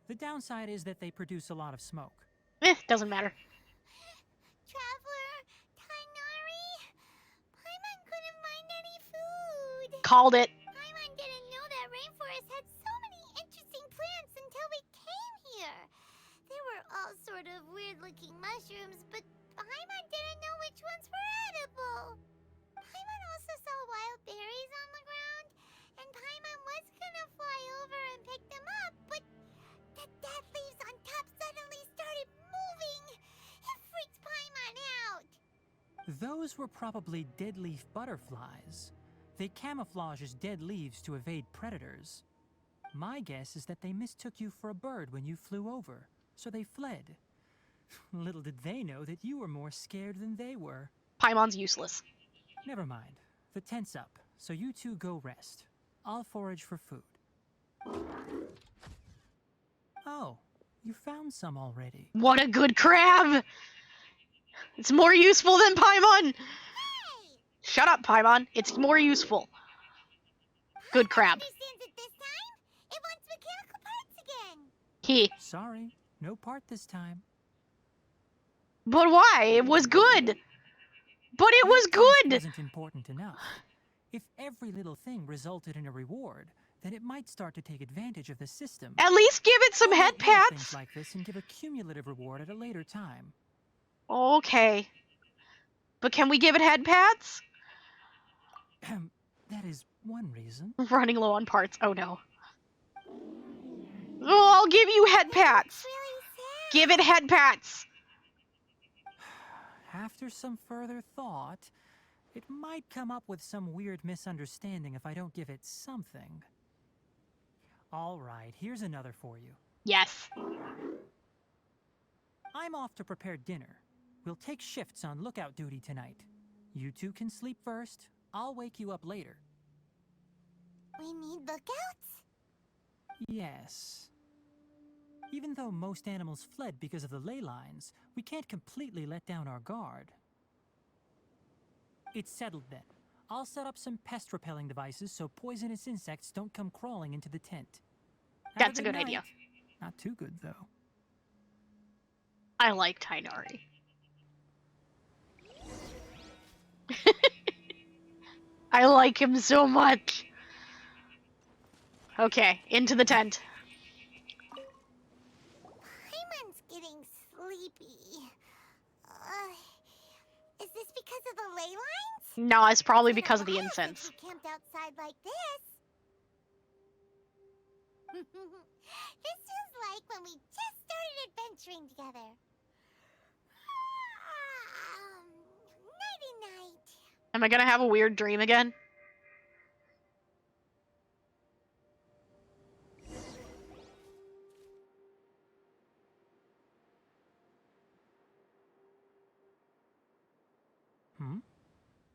The downside is that they produce a lot of smoke.
Doesn't matter.
Traveler, Tighnari, Paimon couldn't find any food.
Called it.
Paimon didn't know that rainforest had so many
Those were probably dead leaf butterflies. They camouflage as dead leaves to evade predators. My guess is that they mistook you for a bird when you flew over, so they fled. Little did they know that you were more scared than they were.
Paimon's useless.
Never mind. The tent's up, so you two go rest. I'll forage for food. Oh, you found some already.
What a good crab! It's more useful than Paimon! Shut up, Paimon. It's more useful. Good crab.
Understands it this time? It wants mechanical parts again.
He.
Sorry, no part this time.
But why? It was good! But it was
It
good!
wasn't important enough. If every little thing resulted in a reward, then it might start to take advantage of the system.
At least give it some
I'll
head
let little
pats!
things like this and give a cumulative reward at a later time.
Okay. But can we give it head pats?
That is one reason.
Running low on parts. Oh no. Oh, I'll give you head pats! Give it head pats!
After some further thought, it might come up with some weird misunderstanding if I don't give it something. All right, here's another for you.
Yes.
I'm off to prepare dinner. We'll take shifts on lookout duty tonight. You two can sleep first. I'll wake you up later.
We need lookouts?
Yes. Even though most animals fled because of the ley lines, we can't completely let down our guard. It's settled then. I'll set up some pest-repelling devices so poisonous insects don't come crawling into the tent. Have
That's a
good
good idea.
night. Not too good, though.
I like Tainari. I like him so much. Okay, into the tent.
Paimon's getting sleepy. Is this because of the ley lines?
No, it's probably
It's been a
because of the
while since
incense.
we camped outside like this. This feels like when we just started adventuring together. Nighty-night.
Am I gonna have a weird dream again?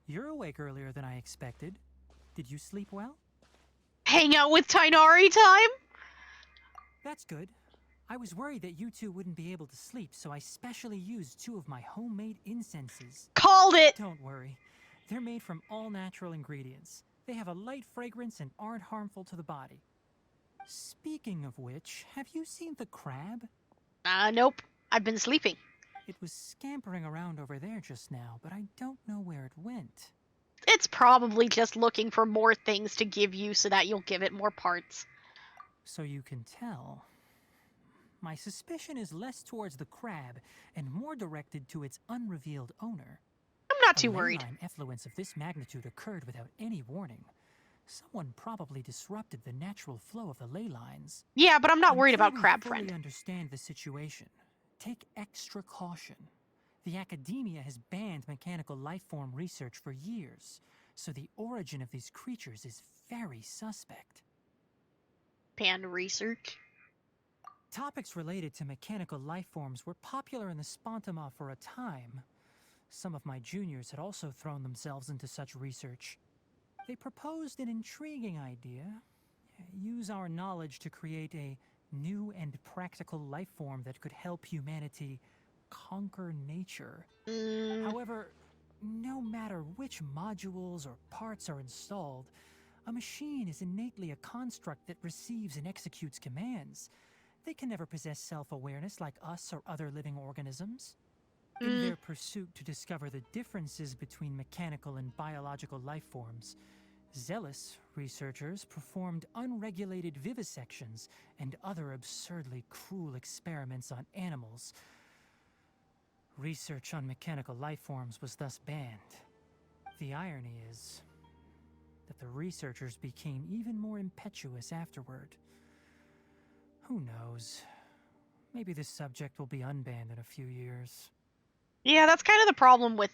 You're awake earlier than I expected. Did you sleep well?
Hang out with Tainari time?
That's good. I was worried that you two wouldn't be able to sleep, so I specially used 2 of my homemade incenses.
Called it!
Don't worry. They're made from all natural ingredients. They have a light fragrance and aren't harmful to the body. Speaking of which, have you seen the crab?
Nope. I've been sleeping.
It was scampering around over there just now, but I don't know where it went.
It's probably just looking for more things to give you so that you'll give it more parts.
So you can tell. My suspicion is less towards the crab and more directed to its unrevealed owner.
I'm not too worried.
A ley line effluence of this magnitude occurred without any warning. Someone probably disrupted the natural flow of the ley lines.
Yeah, but I'm not worried about
Until we
Crab
fully
Friend.
understand the situation, take extra caution. The academia has banned mechanical lifeform research for years, so the origin of these creatures is very suspect.
Banned research?
Topics related to mechanical lifeforms were popular in the Spontama for a time. Some of my juniors had also thrown themselves into such research. They proposed an intriguing idea. Use our knowledge to create a new and practical lifeform that could help humanity conquer nature. However, no matter which modules or parts are installed, a machine is innately a construct that receives and executes commands. They can never possess self-awareness like us or other living organisms. In their pursuit to discover the differences between mechanical and biological lifeforms, zealous researchers performed unregulated vivisections and other absurdly cruel experiments on animals. Research on mechanical lifeforms was thus banned. The irony is that the researchers became even more impetuous afterward. Who knows? Maybe this subject will be unbanned in a few years.
Yeah, that's kind of the problem with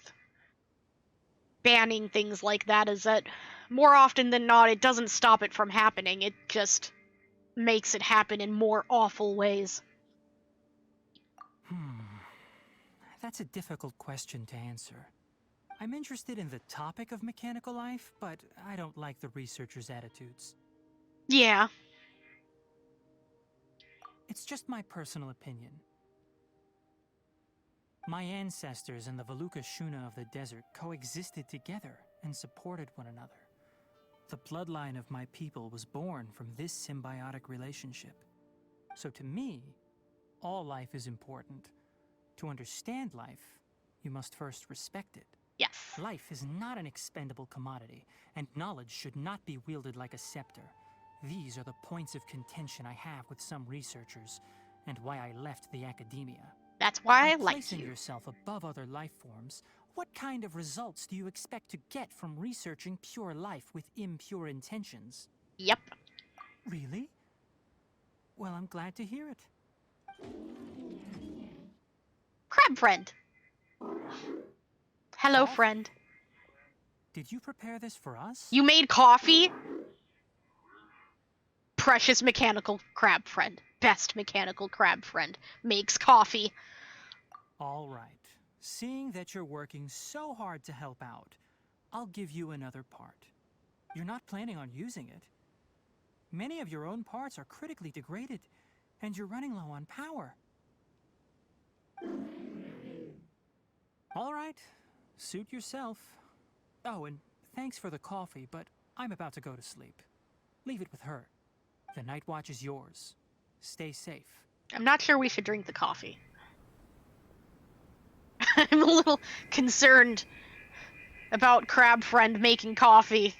banning things like that is that more often than not, it doesn't stop it from happening. It just makes it happen in more awful ways.
That's a difficult question to answer. I'm interested in the topic of mechanical life, but I don't like the researchers' attitudes.
Yeah.
It's just my personal opinion. My ancestors and the Veluca Shuna of the desert coexisted together and supported one another. The bloodline of my people was born from this symbiotic relationship. So to me, all life is important. To understand life, you must first respect it.
Yes.
Life is not an expendable commodity, and knowledge should not be wielded like a scepter. These are the points of contention I have with some researchers, and why I left the academia.
That's why I
By
like
placing
you.
yourself above other life forms, what kind of results do you expect to get from researching pure life with impure intentions?
Yep.
Really? Well, I'm glad to hear it.
Crab friend. Hello,
Coffee?
friend.
Did you prepare this for us?
You made coffee? Precious mechanical crab friend. Best mechanical crab friend. Makes coffee.
All right. Seeing that you're working so hard to help out, I'll give you another part. You're not planning on using it. Many of your own parts are critically degraded, and you're running low on power. All right. Suit yourself. Oh, and thanks for the coffee, but I'm about to go to sleep. Leave it with her. The night watch is yours. Stay safe.
I'm not sure we should drink the coffee. I'm a little concerned about crab friend making coffee.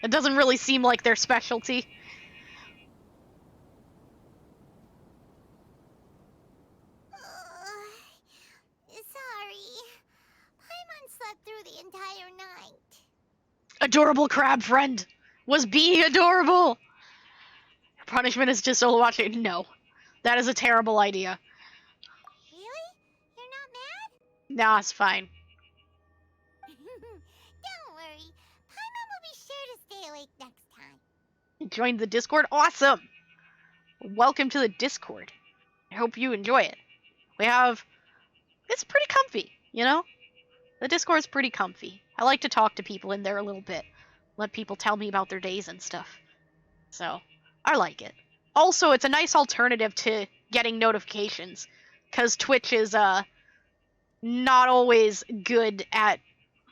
It doesn't really seem like their specialty.
Sorry. Paimon slept through the entire night.
Adorable crab friend was being adorable. Punishment is just solo watching. No, that is a terrible idea.
Really? You're not mad?
Nah, it's fine.
Don't worry. Paimon will be sure to stay awake next time.
Joined the Discord? Awesome! Welcome to the Discord. I hope you enjoy it. It's pretty comfy, you know? The Discord's pretty comfy. I like to talk to people in there a little bit. Let people tell me about their days and stuff. So, I like it. Also, it's a nice alternative to getting notifications. Because Twitch is, not always good at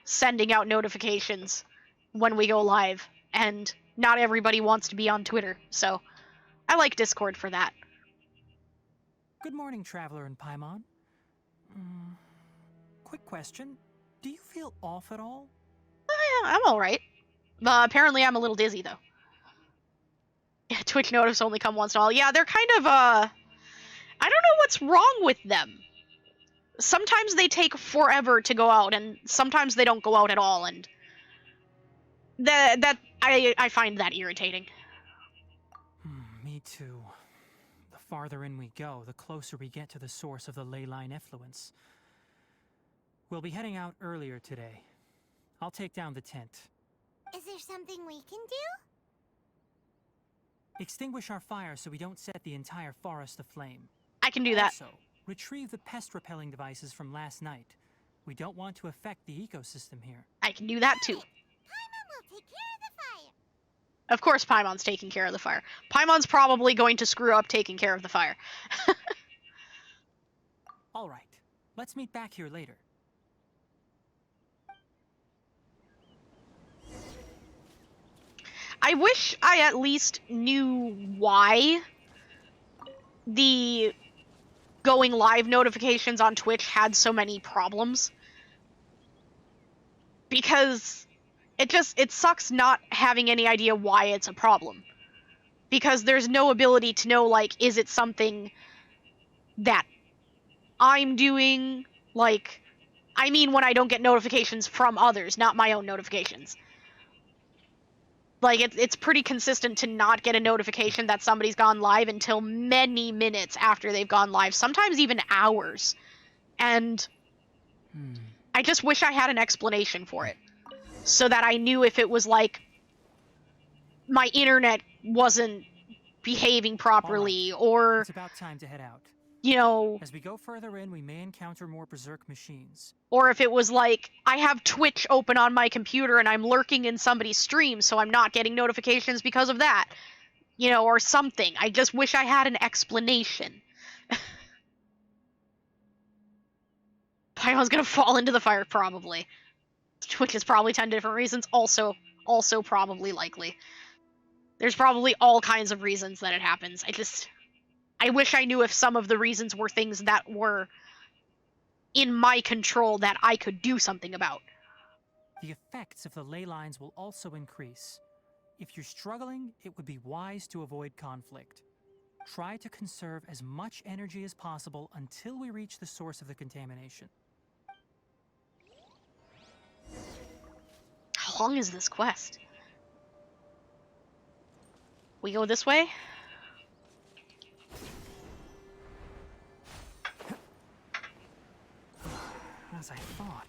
sending out notifications when we go live. And not everybody wants to be on Twitter, so I like Discord for that.
Good morning, Traveler and Paimon. Quick question. Do you feel off at all?
I'm alright. Apparently I'm a little dizzy, though. Twitch notice only come once in a while. Yeah, they're kind of, I don't know what's wrong with them. Sometimes they take forever to go out, and sometimes they don't go out at all, and I find that irritating.
Me too. The farther in we go, the closer we get to the source of the ley line effluence. We'll be heading out earlier today. I'll take down the tent.
Is there something we can do?
Extinguish our fire so we don't set the entire forest aflame.
I can do that.
Also, retrieve the pest-repelling devices from last night. We don't want to affect the ecosystem here.
I can do that too.
Paimon will take care of the fire.
Of course Paimon's taking care of the fire. Paimon's probably going to screw up taking care of the fire.
All right. Let's meet back here later.
I wish I at least knew why the going live notifications on Twitch had so many problems. Because it sucks not having any idea why it's a problem. Because there's no ability to know, like, is it something that I'm doing? Like, I mean when I don't get notifications from others, not my own notifications. Like, it's pretty consistent to not get a notification that somebody's gone live until many minutes after they've gone live, sometimes even hours. And I just wish I had an explanation for it. so that I knew if it was like my internet wasn't behaving properly, or
It's about time to head out.
you know,
As we go further in, we may encounter more berserk machines.
or if it was like I have Twitch open on my computer and I'm lurking in somebody's stream, so I'm not getting notifications because of that. You know, or something. I just wish I had an explanation. Paimon's gonna fall into the fire, probably. Which is probably 10 different reasons, also probably likely. There's probably all kinds of reasons that it happens. I wish I knew if some of the reasons were things that were in my control that I could do something about.
The effects of the ley lines will also increase. If you're struggling, it would be wise to avoid conflict. Try to conserve as much energy as possible until we reach the source of the contamination.
How long is this quest? We go this way?
As I thought,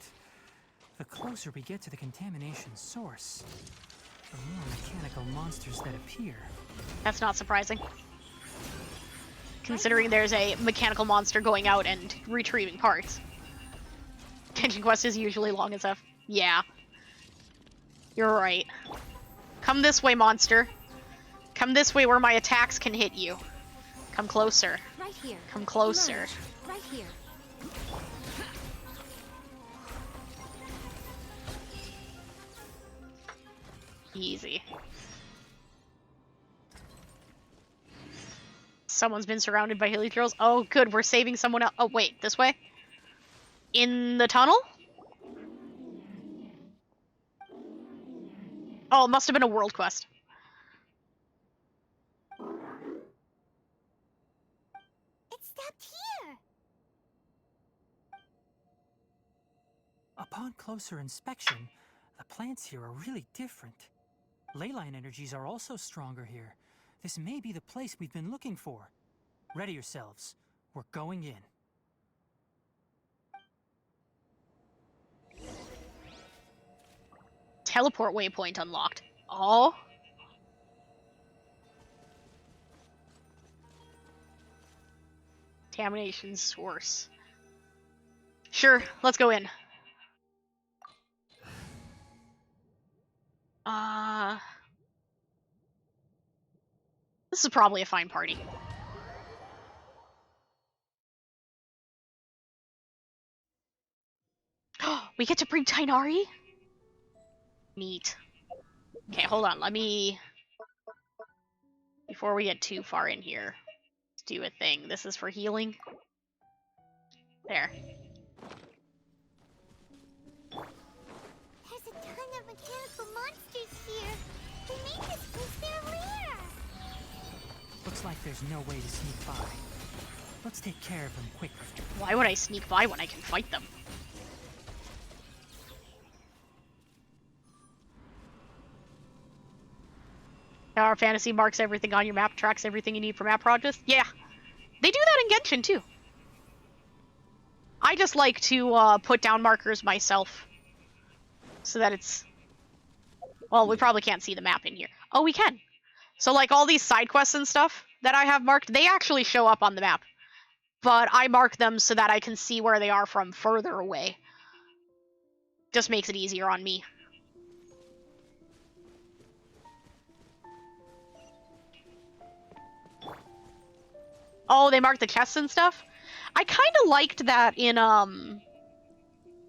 the closer we get to the contamination source, the more mechanical monsters that appear.
That's not surprising. Considering there's a mechanical monster going out and retrieving parts. Genshin quest is usually long enough. Yeah. You're right. Come this way, monster. Come this way where my attacks can hit you. Come closer.
Right here.
Come closer.
Emerge. Right here.
Easy. Someone's been surrounded by helitrolls. Oh, good. We're saving someone else. Oh, wait. This way? In the tunnel? Oh, it must have been a world quest.
It stopped here.
Upon closer inspection, the plants here are really different. Leyline energies are also stronger here. This may be the place we've been looking for. Ready yourselves. We're going in.
Teleport waypoint unlocked. Oh. Contamination source. Sure, let's go in. This is probably a fine party. We get to bring Tainari? Neat. Okay, hold on. Let me... Before we get too far in here, let's do a thing. This is for healing. There.
There's a ton of mechanical monsters here. They make this place their lair.
Looks like there's no way to sneak by. Let's take care of them quickly.
Why would I sneak by when I can fight them? Our fantasy marks everything on your map, tracks everything you need for map projects. Yeah, they do that in Genshin too. I just like to put down markers myself, so that it's... Well, we probably can't see the map in here. Oh, we can. So like all these side quests and stuff that I have marked, they actually show up on the map. But I mark them so that I can see where they are from further away. Just makes it easier on me. Oh, they marked the chests and stuff? I kind of liked that in,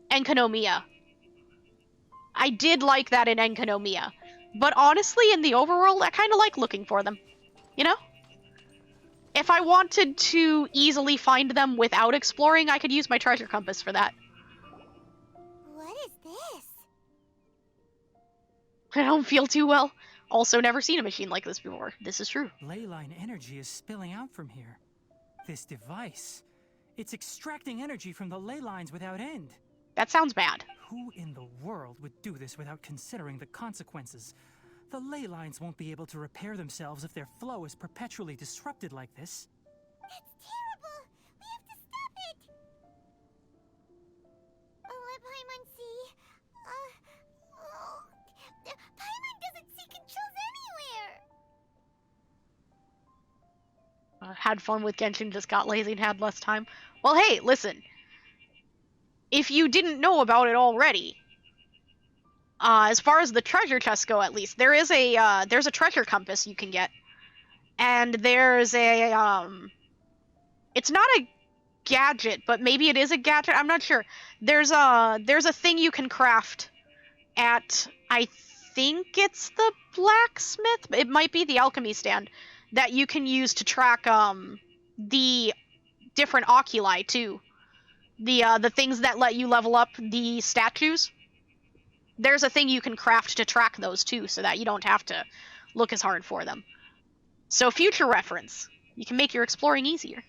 Enkanomiya. I did like that in Enkanomiya. But honestly, in the overworld, I kind of like looking for them. You know? If I wanted to easily find them without exploring, I could use my treasure compass for that.
What is this?
I don't feel too well. Also, never seen a machine like this before. This is true.
Leyline energy is spilling out from here. This device, it's extracting energy from the ley lines without end.
That sounds bad.
Who in the world would do this without considering the consequences? The ley lines won't be able to repair themselves if their flow is perpetually disrupted like this.
That's terrible. We have to stop it. Let Paimon see.
had fun with Genshin, just got lazy and had less time. Well, hey, listen. If you didn't know about it already, as far as the treasure chests go, at least there's a treasure compass you can get, and there's a it's not a gadget, but maybe it is a gadget. I'm not sure. There's a thing you can craft at, I think it's the blacksmith. It might be the alchemy stand that you can use to track the different oculi too. The things that let you level up the statues. There's a thing you can craft to track those too, so that you don't have to look as hard for them. So future reference, you can make your exploring easier.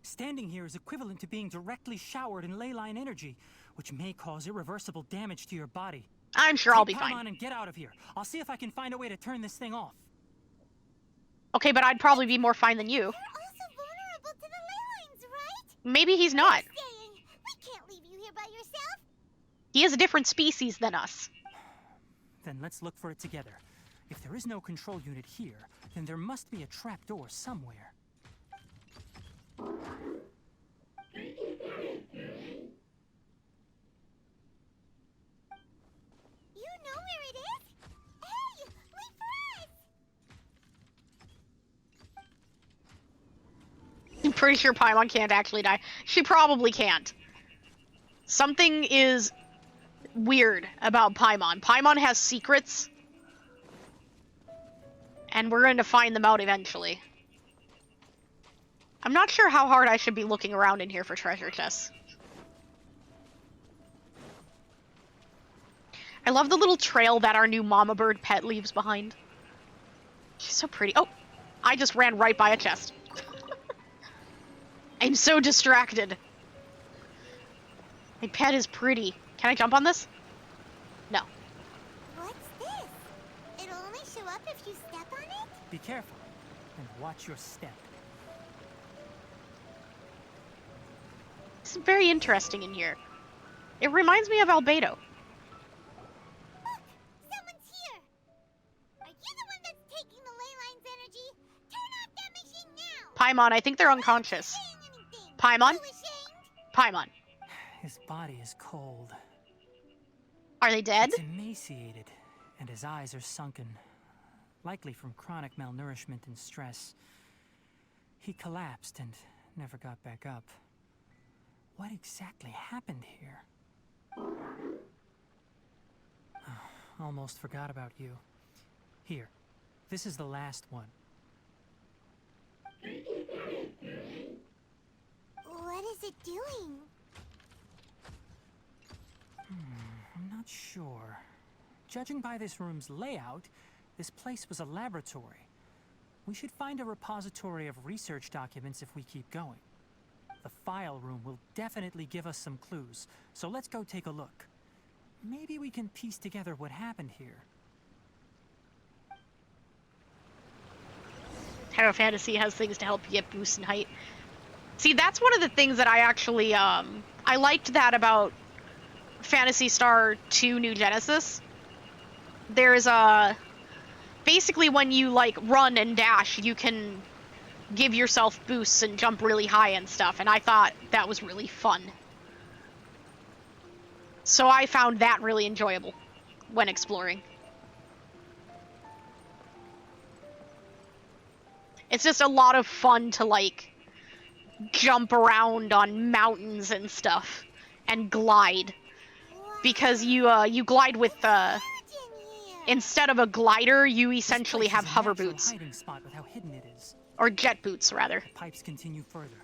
Standing here is equivalent to being directly showered in ley line energy, which may cause irreversible damage to your body.
I'm sure I'll be
Take Paimon
fine.
and get out of here. I'll see if I can find a way to turn this thing off.
Okay, but I'd probably be more fine than you.
You're also vulnerable to the ley lines, right?
Maybe he's not.
Staying. We can't leave you here by yourself.
He is a different species than us.
Then let's look for it together. If there is no control unit here, then there must be a trapdoor somewhere.
You know where it is? Hey, wait for us!
I'm pretty sure Paimon can't actually die. She probably can't. Something is weird about Paimon. Paimon has secrets, and we're going to find them out eventually. I'm not sure how hard I should be looking around in here for treasure chests. I love the little trail that our new mama bird pet leaves behind. She's so pretty. Oh, I just ran right by a chest. I'm so distracted. My pet is pretty. Can I jump on this? No.
What's this? It'll only show up if you step on it?
Be careful, and watch your step.
It's very interesting in here. It reminds me of Albedo.
Look! Someone's here! Are you the one that's taking the ley line's energy? Turn off that machine now!
Paimon, I think they're unconscious. Paimon? Paimon.
His body is cold.
Are they dead?
It's emaciated, and his eyes are sunken, likely from chronic malnourishment and stress. He collapsed and never got back up. What exactly happened here? Almost forgot about you. Here, this is the last one.
What is it doing?
I'm not sure. Judging by this room's layout, this place was a laboratory. We should find a repository of research documents if we keep going. The file room will definitely give us some clues, so let's go take a look. Maybe we can piece together what happened here.
Tarot Fantasy has things to help you get boosts in height. See, that's one of the things that I actually, I liked that about Phantasy Star 2 New Genesis. There's basically when you, like, run and dash, you can give yourself boosts and jump really high and stuff, and I thought that was really fun. So I found that really enjoyable when exploring. It's just a lot of fun to, like, jump around on mountains and stuff and glide, because you glide with instead of a glider, you essentially have hover boots,
Hiding spot with how hidden it is.
or jet boots rather.
The pipes continue further.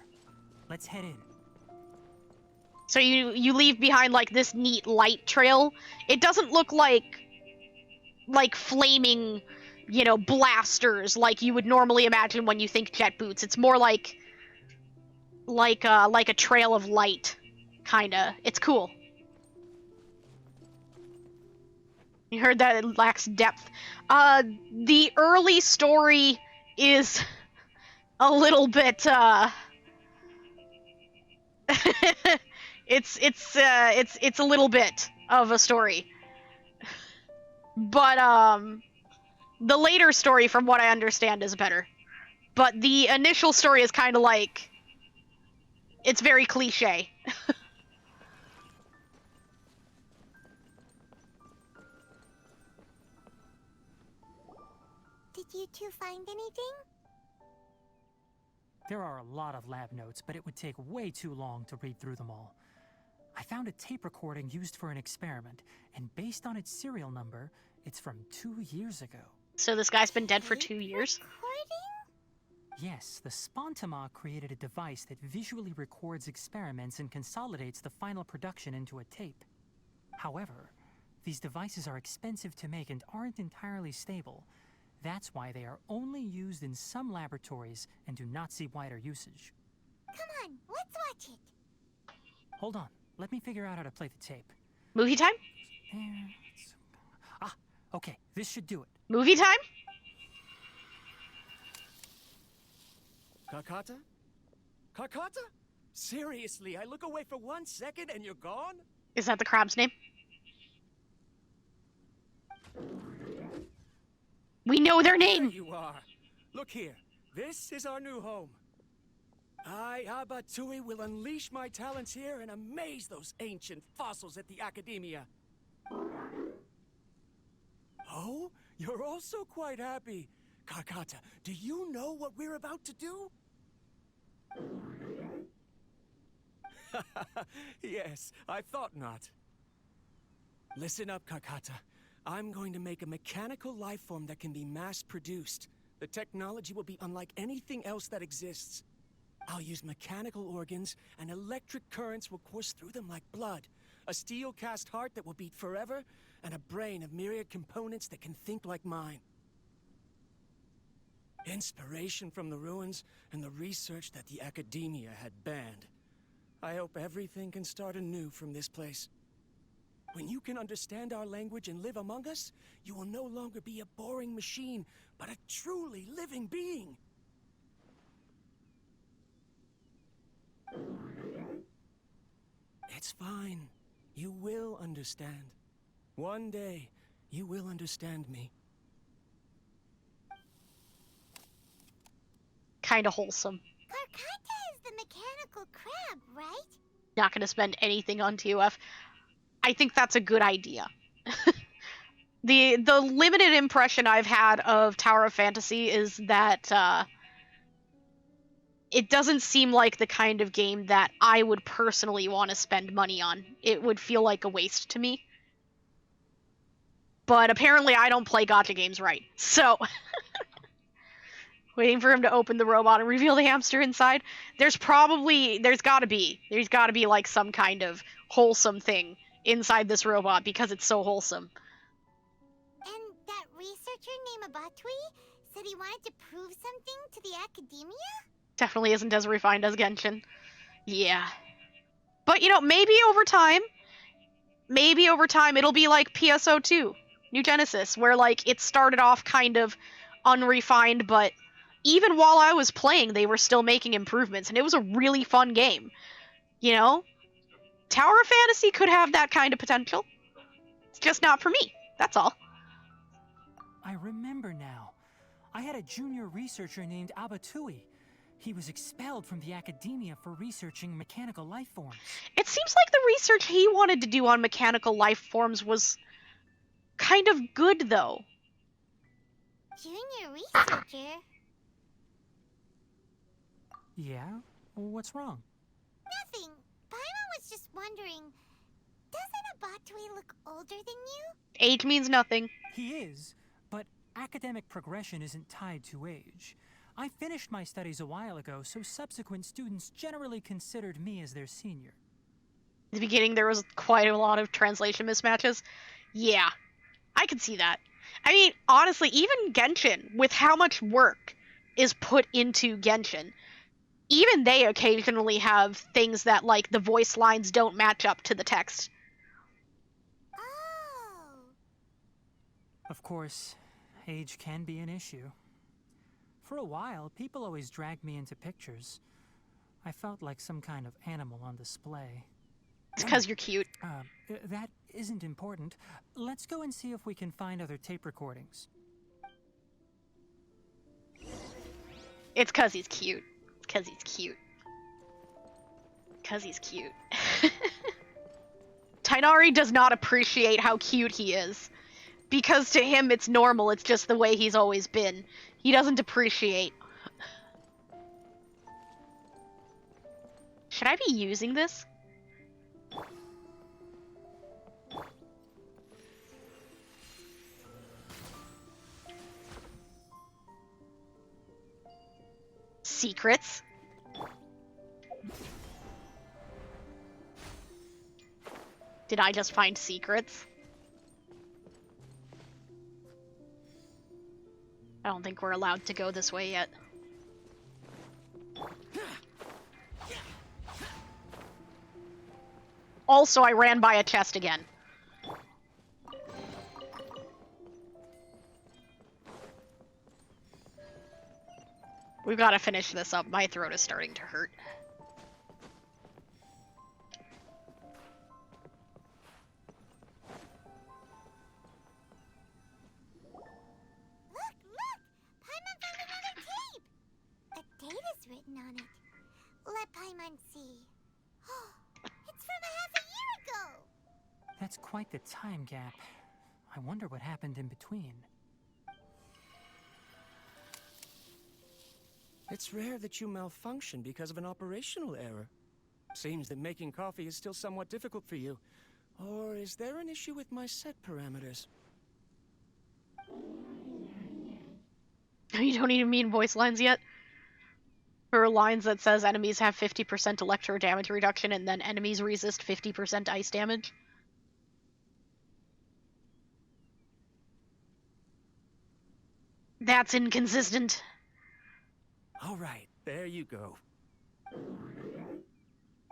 Let's head in.
So you leave behind like this neat light trail. It doesn't look like flaming, you know, blasters like you would normally imagine when you think jet boots. It's more like a trail of light, kinda. It's cool. You heard that it lacks depth. The early story is a little bit it's a little bit of a story. But the later story, from what I understand, is better. But the initial story is kind of like, it's very cliche.
Did you two find anything?
There are a lot of lab notes, but it would take way too long to read through them all. I found a tape recording used for an experiment, and based on its serial number, it's from 2 years ago.
So this guy's been dead for 2 years?
Yes, the Spontama created a device that visually records experiments and consolidates the final production into a tape. However, these devices are expensive to make and aren't entirely stable. That's why they are only used in some laboratories and do not see wider usage.
Come on, let's watch it.
Hold on, let me figure out how to play the tape.
Movie time?
Ah, okay, this should do it.
Movie time?
Kakata? Kakata? Seriously, I look away for 1 second and you're gone?
Is that the crab's name? We know their name!
There you are. Look here. This is our new home. I, Abatui, will unleash my talents here and amaze those ancient fossils at the Academia. Oh? You're also quite happy. Kakata, do you know what we're about to do? Yes, I thought not. Listen up, Kakata. I'm going to make a mechanical life form that can be mass-produced. The technology will be unlike anything else that exists. I'll use mechanical organs, and electric currents will course through them like blood. A steel-cast heart that will beat forever, and a brain of myriad components that can think like mine. Inspiration from the ruins and the research that the Academia had banned. I hope everything can start anew from this place. When you can understand our language and live among us, you will no longer be a boring machine, but a truly living being. It's fine. You will understand. One day, you will understand me.
Kinda wholesome.
Karkata is the mechanical crab, right?
Not gonna spend anything on TOF. I think that's a good idea. The limited impression I've had of Tower of Fantasy is that it doesn't seem like the kind of game that I would personally want to spend money on. It would feel like a waste to me. But apparently I don't play gacha games right. So waiting for him to open the robot and reveal the hamster inside. There's gotta be like some kind of wholesome thing inside this robot because it's so wholesome.
And that researcher named Abatui said he wanted to prove something to the Academia?
Definitely isn't as refined as Genshin. Yeah. But, you know, maybe over time it'll be like PSO2, New Genesis, where, like, it started off kind of unrefined, but even while I was playing, they were still making improvements, and it was a really fun game. You know? Tower of Fantasy could have that kind of potential. It's just not for me. That's all.
I remember now. I had a junior researcher named Abatui. He was expelled from the Academia for researching mechanical life forms.
It seems like the research he wanted to do on mechanical life forms was kind of good, though.
Junior researcher?
Yeah? What's wrong?
Nothing. Paimon was just wondering, doesn't Abatui look older than you?
Age means nothing.
He is, but academic progression isn't tied to age. I finished my studies a while ago, so subsequent students generally considered me as their senior.
At the beginning, there was quite a lot of translation mismatches. Yeah, I could see that. I mean, honestly, even Genshin, with how much work is put into Genshin, even they occasionally have things that, like, the voice lines don't match up to the text.
Oh.
Of course, age can be an issue. For a while, people always dragged me into pictures. I felt like some kind of animal on display.
It's because you're cute.
That isn't important. Let's go and see if we can find other tape recordings.
It's 'cause he's cute. It's 'cause he's cute. 'Cause he's cute. Tainari does not appreciate how cute he is. Because to him it's normal, it's just the way he's always been. He doesn't appreciate. Should I be using this? Secrets? Did I just find secrets? I don't think we're allowed to go this way yet. Also, I ran by a chest again. We've got to finish this up. My throat is starting to hurt.
Written on it. Let Paimon see. It's from a half a year ago!
That's quite the time gap. I wonder what happened in between.
It's rare that you malfunction because of an operational error. Seems that making coffee is still somewhat difficult for you. Or is there an issue with my set parameters?
You don't even mean voice lines yet? Or lines that says enemies have 50% electro damage reduction and then enemies resist 50% ice damage? That's inconsistent.
Alright, there you go.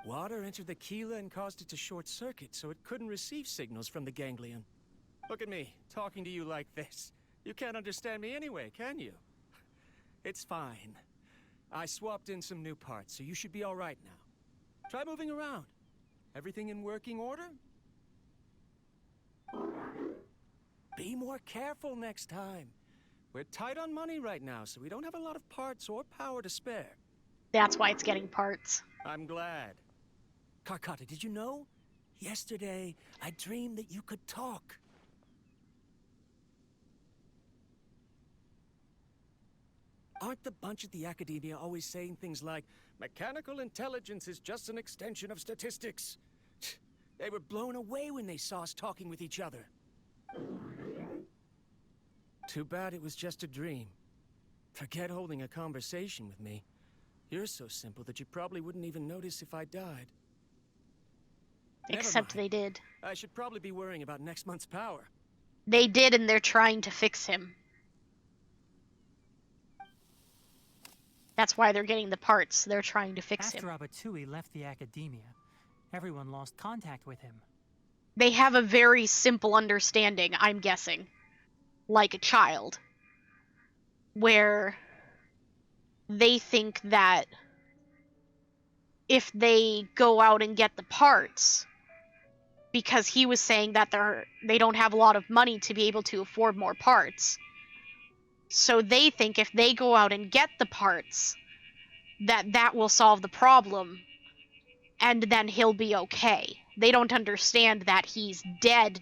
Water entered the Keela and caused it to short circuit, so it couldn't receive signals from the ganglion. Look at me, talking to you like this. You can't understand me anyway, can you? It's fine. I swapped in some new parts, so you should be alright now. Try moving around. Everything in working order? Be more careful next time. We're tight on money right now, so we don't have a lot of parts or power to spare.
That's why it's getting parts.
I'm glad. Karkata, did you know? Yesterday, I dreamed that you could talk. Aren't the bunch at the Academia always saying things like, mechanical intelligence is just an extension of statistics? They were blown away when they saw us talking with each other. Too bad it was just a dream. Forget holding a conversation with me. You're so simple that you probably wouldn't even notice if I died.
Except they did.
I should probably be worrying about next month's power.
They did, and they're trying to fix him. That's why they're getting the parts. They're trying to fix him.
After Abatui left the Academia, everyone lost contact with him.
They have a very simple understanding, I'm guessing. Like a child. Where they think that if they go out and get the parts, because he was saying that they don't have a lot of money to be able to afford more parts. So they think if they go out and get the parts, that will solve the problem, and then he'll be okay. They don't understand that he's dead,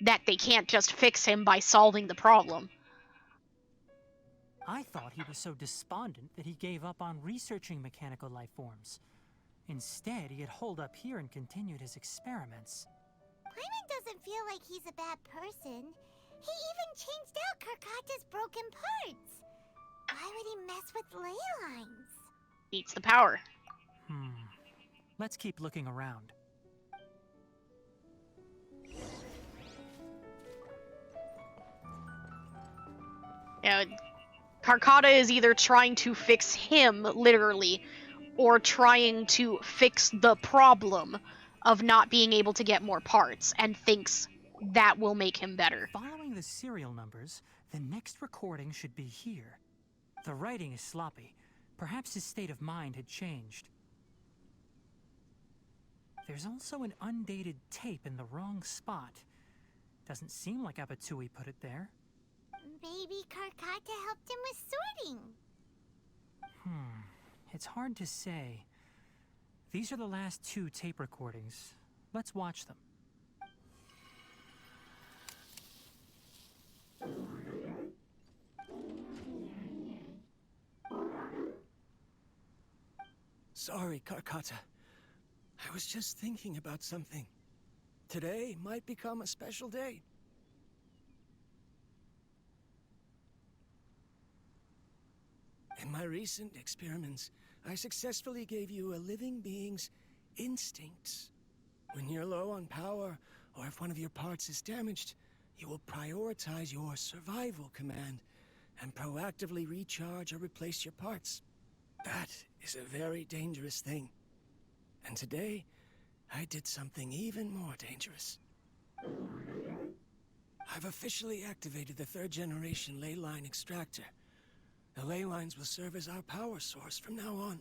that they can't just fix him by solving the problem.
I thought he was so despondent that he gave up on researching mechanical life forms. Instead, he had holed up here and continued his experiments.
Paimon doesn't feel like he's a bad person. He even changed out Karkata's broken parts. Why would he mess with ley lines?
Needs the power.
Let's keep looking around.
Karkata is either trying to fix him, literally, or trying to fix the problem of not being able to get more parts, and thinks that will make him better.
Following the serial numbers, the next recording should be here. The writing is sloppy. Perhaps his state of mind had changed. There's also an undated tape in the wrong spot. Doesn't seem like Abatui put it there.
Maybe Karkata helped him with sorting.
It's hard to say. These are the last 2 tape recordings. Let's watch them.
Sorry, Karkata. I was just thinking about something. Today might become a special day. In my recent experiments, I successfully gave you a living being's instincts. When you're low on power, or if one of your parts is damaged, you will prioritize your survival command and proactively recharge or replace your parts. That is a very dangerous thing. And today, I did something even more dangerous. I've officially activated the 3rd generation ley line extractor. The ley lines will serve as our power source from now on.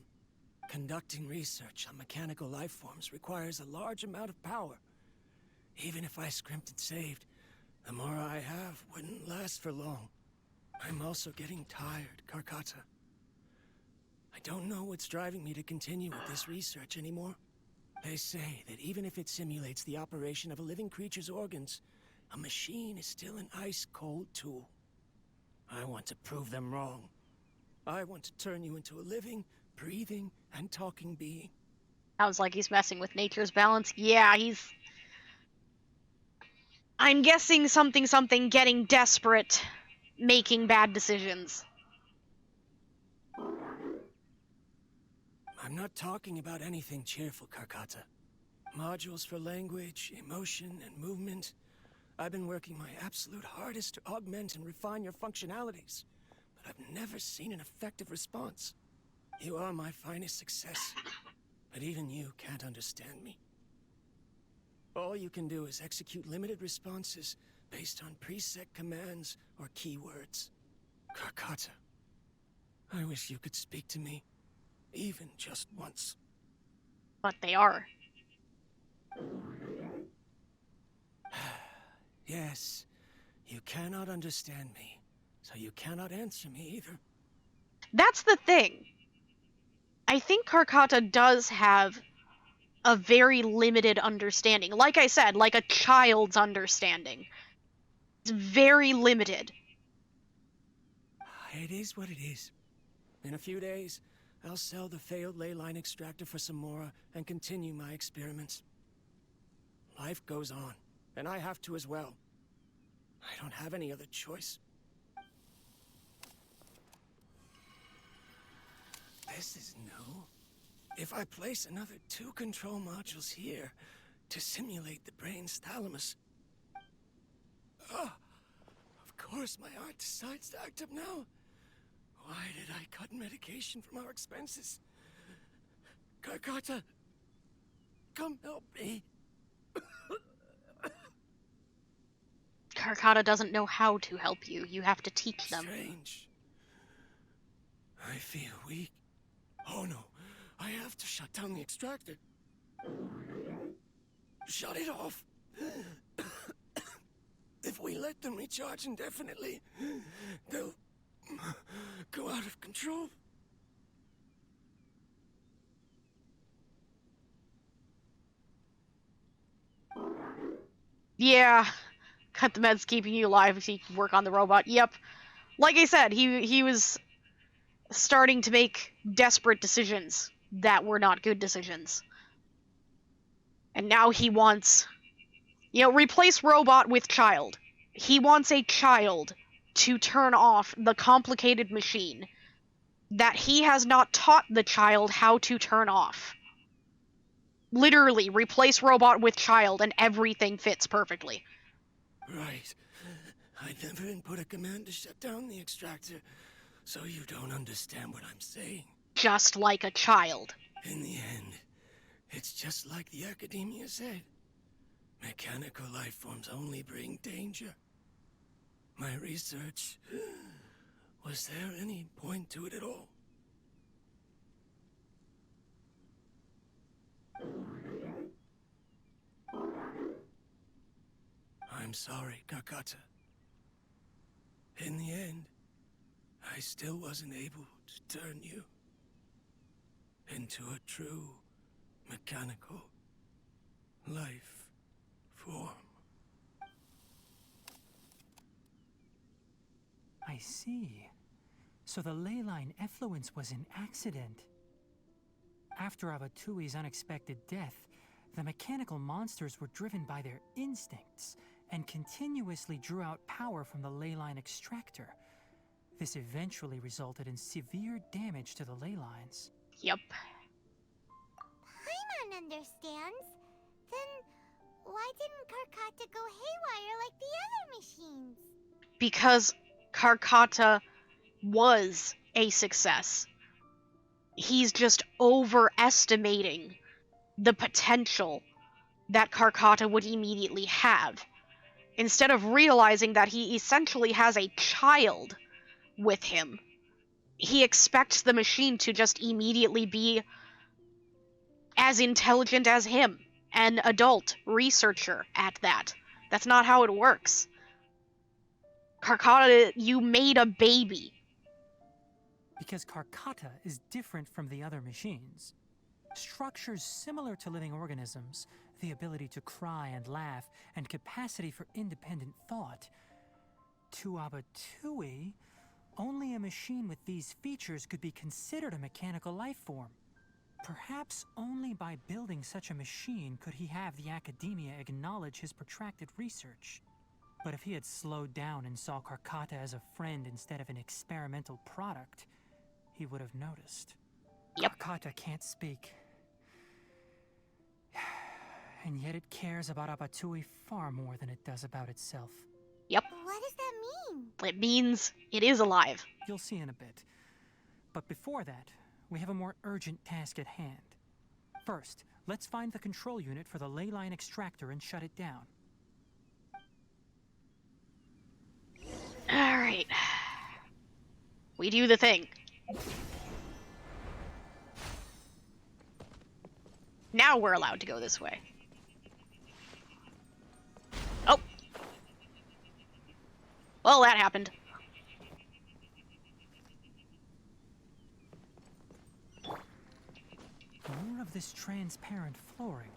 Conducting research on mechanical life forms requires a large amount of power. Even if I scrimped and saved, the more I have wouldn't last for long. I'm also getting tired, Karkata. I don't know what's driving me to continue with this research anymore. They say that even if it simulates the operation of a living creature's organs, a machine is still an ice-cold tool. I want to prove them wrong. I want to turn you into a living, breathing, and talking being.
Sounds like he's messing with nature's balance. Yeah, I'm guessing something getting desperate, making bad decisions.
I'm not talking about anything cheerful, Karkata. Modules for language, emotion, and movement. I've been working my absolute hardest to augment and refine your functionalities, but I've never seen an effective response. You are my finest success, but even you can't understand me. All you can do is execute limited responses based on preset commands or keywords. Karkata, I wish you could speak to me, even just once.
But they are.
Yes, you cannot understand me, so you cannot answer me either.
That's the thing. I think Karkata does have a very limited understanding. Like I said, like a child's understanding. It's very limited.
It is what it is. In a few days, I'll sell the failed ley line extractor for some more and continue my experiments. Life goes on, and I have to as well. I don't have any other choice. This is new. If I place another 2 control modules here to simulate the brain's thalamus... of course my heart decides to act up now. Why did I cut medication from our expenses? Karkata, come help me.
Karkata doesn't know how to help you. You have to teach them.
Strange. I feel weak. Oh no, I have to shut down the extractor. Shut it off. If we let them recharge indefinitely, they'll go out of control.
Yeah. Cut the meds keeping you alive so you can work on the robot. Yep. Like I said, he was starting to make desperate decisions that were not good decisions. And now he wants... replace robot with child. He wants a child to turn off the complicated machine that he has not taught the child how to turn off. Literally, replace robot with child and everything fits perfectly.
Right. I never input a command to shut down the extractor, so you don't understand what I'm saying.
Just like a child.
In the end, it's just like the academia said. Mechanical life forms only bring danger. My research... was there any point to it at all? I'm sorry, Karkata. In the end, I still wasn't able to turn you into a true mechanical life form.
I see. So the ley line effluence was an accident. After Abatui's unexpected death, the mechanical monsters were driven by their instincts and continuously drew out power from the ley line extractor. This eventually resulted in severe damage to the ley lines.
Yep.
Paimon understands. Then why didn't Karkata go haywire like the other machines?
Because Karkata was a success. He's just overestimating the potential that Karkata would immediately have, instead of realizing that he essentially has a child with him. He expects the machine to just immediately be as intelligent as him, an adult researcher at that. That's not how it works. Karkata, you made a baby.
Because Karkata is different from the other machines. Structures similar to living organisms, the ability to cry and laugh, and capacity for independent thought. To Abatui, only a machine with these features could be considered a mechanical life form. Perhaps only by building such a machine could he have the academia acknowledge his protracted research. But if he had slowed down and saw Karkata as a friend instead of an experimental product, he would have noticed.
Yep.
Karkata can't speak. And yet it cares about Abatui far more than it does about itself.
Yep.
What does that mean?
It means it is alive.
You'll see in a bit. But before that, we have a more urgent task at hand. First, let's find the control unit for the ley line extractor and shut it down.
Alright. We do the thing. Now we're allowed to go this way. Oh! Well, that happened.
More of this transparent flooring.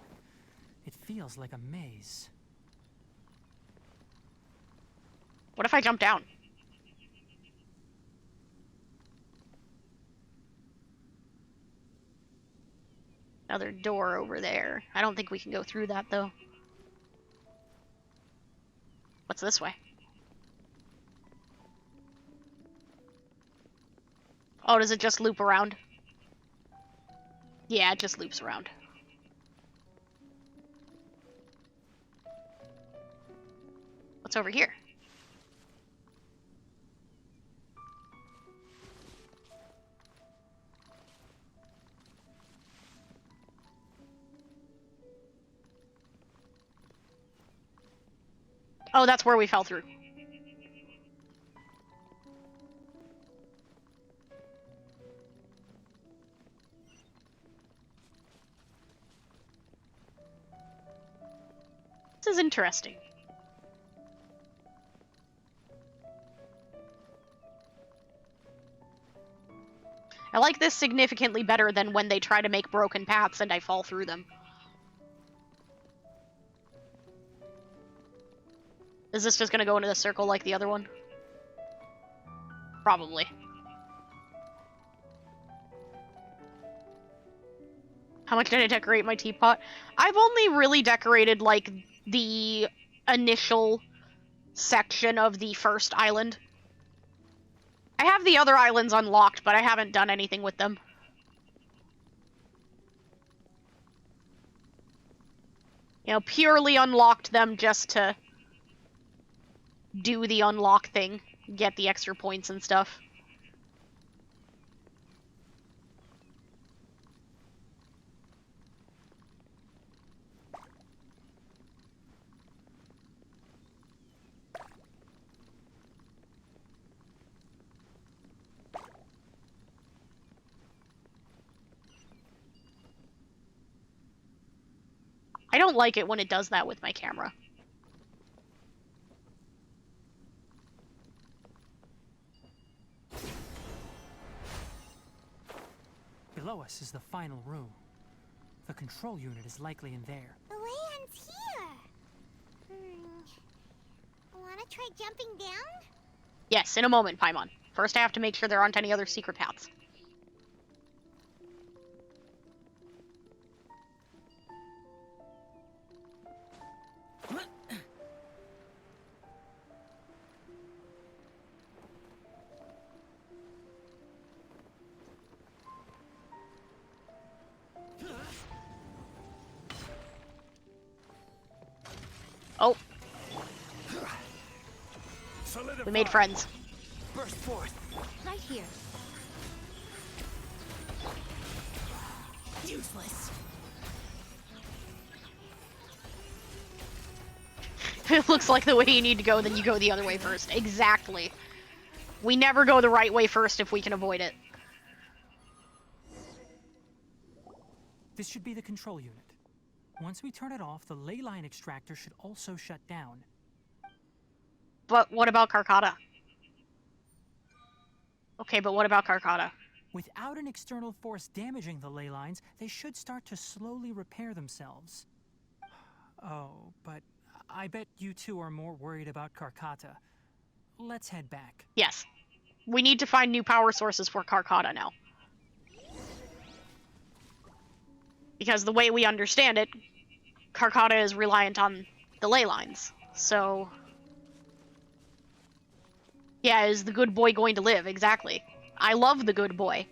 It feels like a maze.
What if I jump down? Another door over there. I don't think we can go through that, though. What's this way? Oh, does it just loop around? Yeah, it just loops around. What's over here? Oh, that's where we fell through. This is interesting. I like this significantly better than when they try to make broken paths and I fall through them. Is this just gonna go into the circle like the other one? Probably. How much did I decorate my teapot? I've only really decorated, like, the initial section of the first island. I have the other islands unlocked, but I haven't done anything with them. You know, purely unlocked them just to do the unlock thing, get the extra points and stuff. I don't like it when it does that with my camera.
Below below us is the final room. The control unit is likely in there.
The Leon's here. Wanna try jumping down?
Yes, in a moment, Paimon. First I have to make sure there aren't any other secret paths. Oh. We made friends.
Burst forth. Right here. Useless.
If it looks like the way you need to go, then you go the other way first. Exactly. We never go the right way first if we can avoid it.
This should be the control unit. Once we turn it off, the ley line extractor should also shut down.
But what about Karkata? Okay, but what about Karkata?
Without an external force damaging the ley lines, they should start to slowly repair themselves. Oh, but I bet you two are more worried about Karkata. Let's head back.
Yes. We need to find new power sources for Karkata now. Because the way we understand it, Karkata is reliant on the ley lines. So... yeah, is the good boy going to live? Exactly. I love the good boy.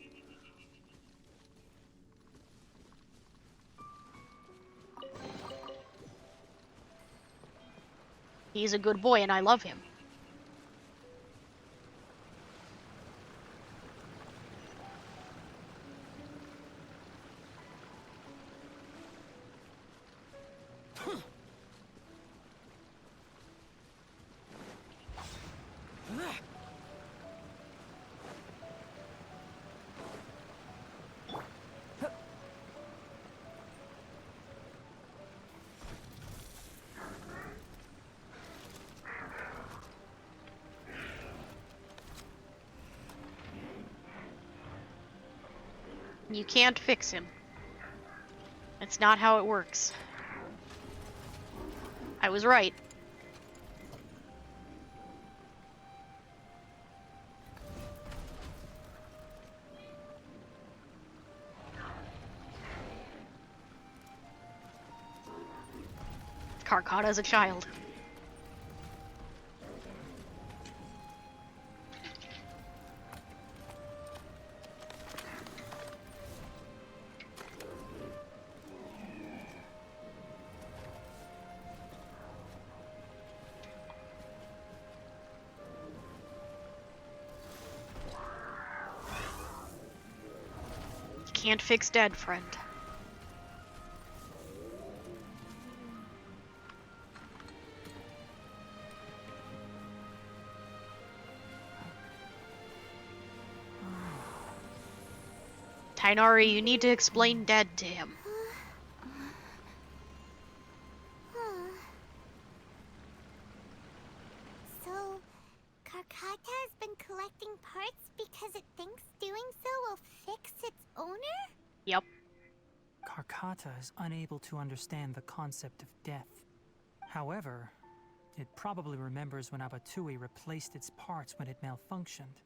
He's a good boy and I love him. You can't fix him. That's not how it works. I was right. Karkata as a child. Can't fix dead, friend. Tainari, you need to explain dead to him.
So, Karkata has been collecting parts because it thinks doing so will fix its owner?
Yep.
Karkata is unable to understand the concept of death. However, it probably remembers when Abatui replaced its parts when it malfunctioned,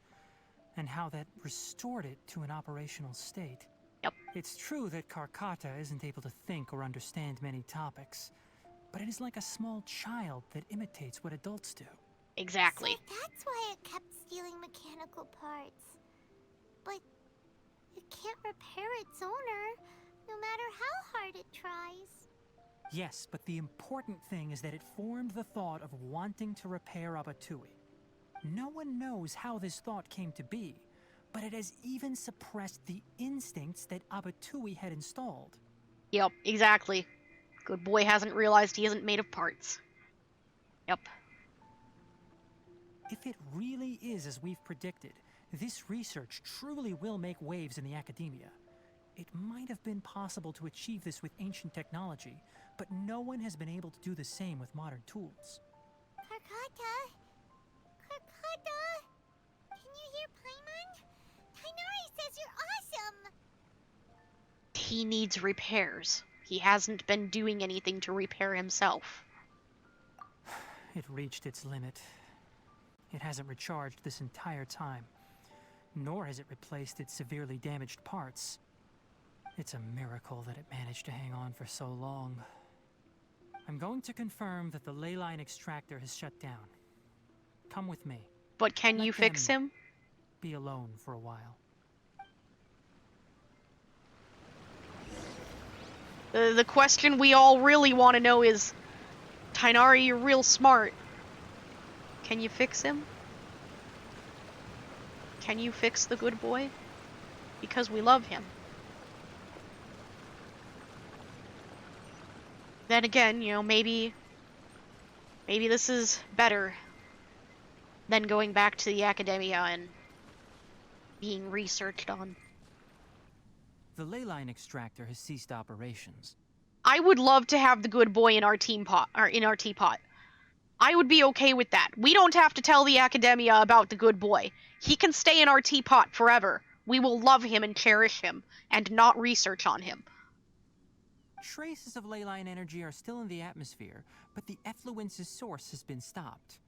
and how that restored it to an operational state.
Yep.
It's true that Karkata isn't able to think or understand many topics, but it is like a small child that imitates what adults do.
Exactly.
So that's why it kept stealing mechanical parts. But it can't repair its owner, no matter how hard it tries.
Yes, but the important thing is that it formed the thought of wanting to repair Abatui. No one knows how this thought came to be, but it has even suppressed the instincts that Abatui had installed.
Yep, exactly. Good boy hasn't realized he isn't made of parts. Yep.
If it really is as we've predicted, this research truly will make waves in the academia. It might have been possible to achieve this with ancient technology, but no one has been able to do the same with modern tools.
Karkata? Karkata? Can you hear Paimon? Tainari says you're awesome!
he needs repairs. He hasn't been doing anything to repair himself.
It reached its limit. It hasn't recharged this entire time, nor has it replaced its severely damaged parts. It's a miracle that it managed to hang on for so long. I'm going to confirm that the ley line extractor has shut down. Come with me.
But can you fix him?
Be alone for a while.
The question we all really want to know is, Tighnari, you're real smart. Can you fix him? Can you fix the good boy? Because we love him. Then again, you know, maybe this is better than going back to the academia and being researched on.
The ley line extractor has ceased operations.
I would love to have the good boy in our teapot. I would be okay with that. We don't have to tell the academia about the good boy. He can stay in our teapot forever. We will love him and cherish him, and not research on him.
Traces of ley line energy are still in the atmosphere, but the effluence's source has been stopped.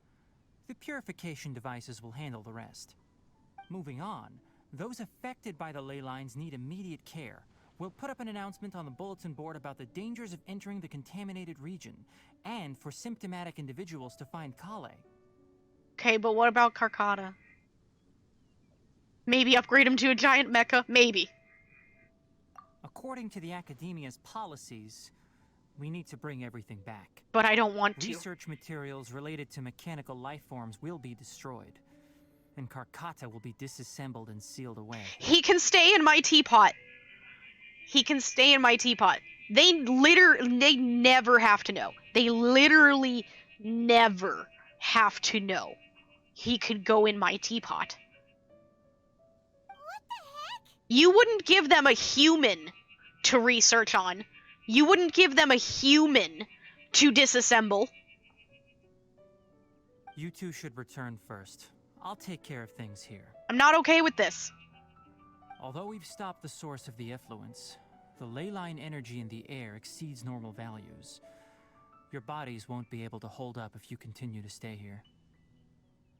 The purification devices will handle the rest. Moving on, those affected by the ley lines need immediate care. We'll put up an announcement on the bulletin board about the dangers of entering the contaminated region, and for symptomatic individuals to find Kale.
Okay, but what about Karkata? Maybe upgrade him to a giant mecha? Maybe.
According to the Academia's policies, we need to bring everything back.
But I don't want to.
Research materials related to mechanical life forms will be destroyed, and Karkata will be disassembled and sealed away.
He can stay in my teapot. He can stay in my teapot. They never have to know. They literally never have to know. He could go in my teapot.
What the heck?
You wouldn't give them a human to research on. You wouldn't give them a human to disassemble.
You two should return first. I'll take care of things here.
I'm not okay with this.
Although we've stopped the source of the effluence, the ley line energy in the air exceeds normal values. Your bodies won't be able to hold up if you continue to stay here.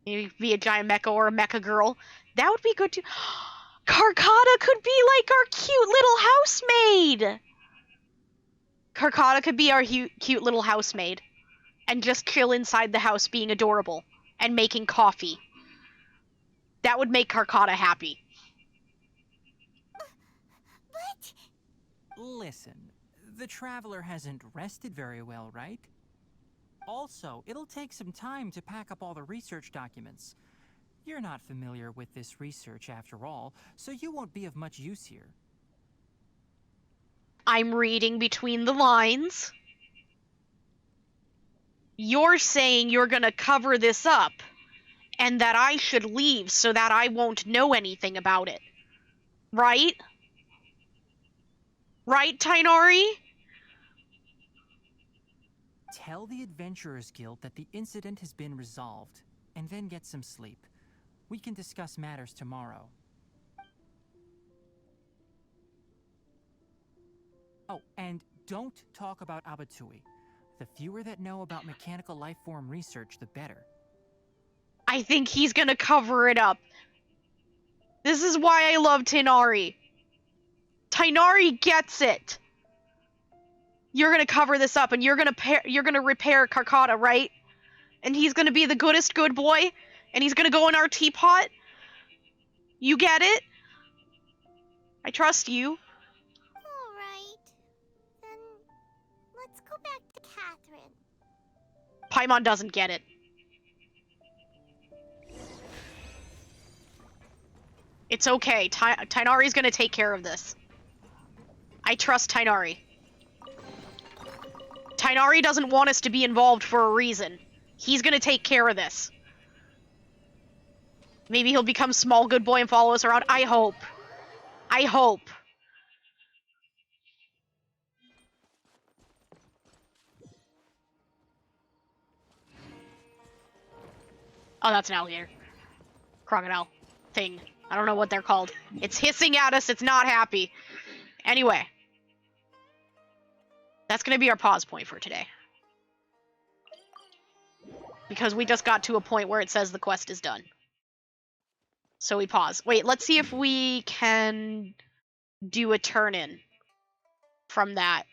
Maybe be a giant mecha or a mecha girl. That would be good too. Karkata could be like our cute little housemaid! Karkata could be our cute little housemaid. And just chill inside the house being adorable. And making coffee. That would make Karkata happy.
But...
Listen, the Traveler hasn't rested very well, right? Also, it'll take some time to pack up all the research documents. You're not familiar with this research after all, so you won't be of much use here.
I'm reading between the lines. You're saying you're gonna cover this up, and that I should leave so that I won't know anything about it. Right? Right, Tighnari?
Tell the Adventurers Guild that the incident has been resolved, and then get some sleep. We can discuss matters tomorrow. Oh, and don't talk about Abatui. The fewer that know about mechanical life form research, the better.
I think he's gonna cover it up. This is why I love Tighnari. Tighnari gets it. You're gonna cover this up, and you're gonna repair Karkata, right? And he's gonna be the goodest good boy, and he's gonna go in our teapot. You get it? I trust you.
Alright. Then let's go back to Catherine.
Paimon doesn't get it. It's okay. Tighnari's gonna take care of this. I trust Tighnari. Tighnari doesn't want us to be involved for a reason. He's gonna take care of this. Maybe he'll become small good boy and follow us around. I hope. I hope. Oh, that's an alligator. Crocodile. Thing. I don't know what they're called. It's hissing at us. It's not happy. Anyway. That's gonna be our pause point for today. Because we just got to a point where it says the quest is done. So we pause. Wait, let's see if we can do a turn-in from that.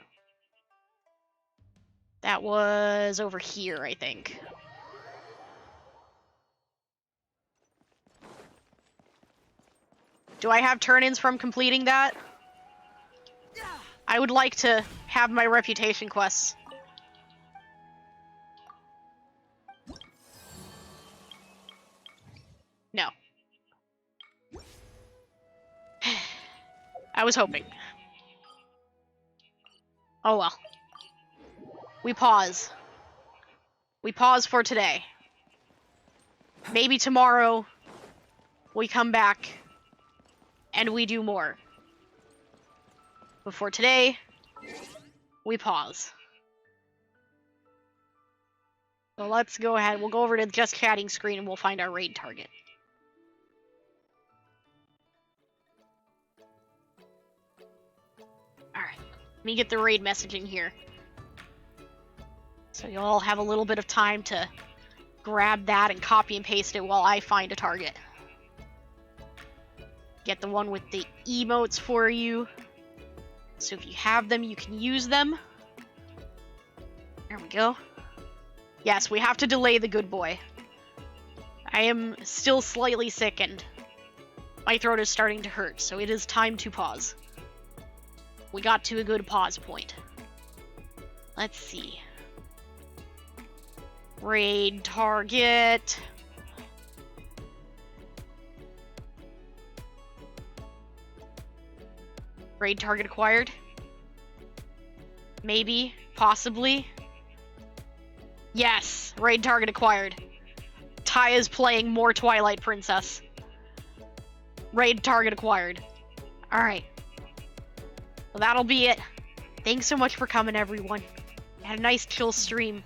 That was over here, I think. Do I have turn-ins from completing that? I would like to have my reputation quests. No. I was hoping. Oh well. We pause. We pause for today. Maybe tomorrow we come back and we do more. But for today, we pause. So let's go ahead. We'll go over to the just chatting screen and we'll find our raid target. Alright. Let me get the raid messaging here. So you'll all have a little bit of time to grab that and copy and paste it while I find a target. Get the one with the emotes for you. So if you have them, you can use them. There we go. Yes, we have to delay the good boy. I am still slightly sick and my throat is starting to hurt, so it is time to pause. We got to a good pause point. Let's see. Raid target. Raid target acquired. Maybe, possibly. Yes, raid target acquired. Ty is playing more Twilight Princess. Raid target acquired. Alright. Well, that'll be it. Thanks so much for coming, everyone. Had a nice chill stream.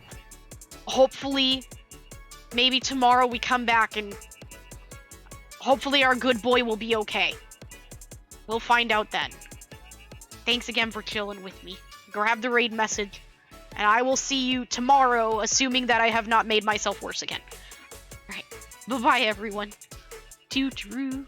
Hopefully, maybe tomorrow we come back and hopefully our good boy will be okay. We'll find out then. Thanks again for chilling with me. Grab the raid message, and I will see you tomorrow, assuming that I have not made myself worse again. Alright, bye-bye everyone. Toot-roo.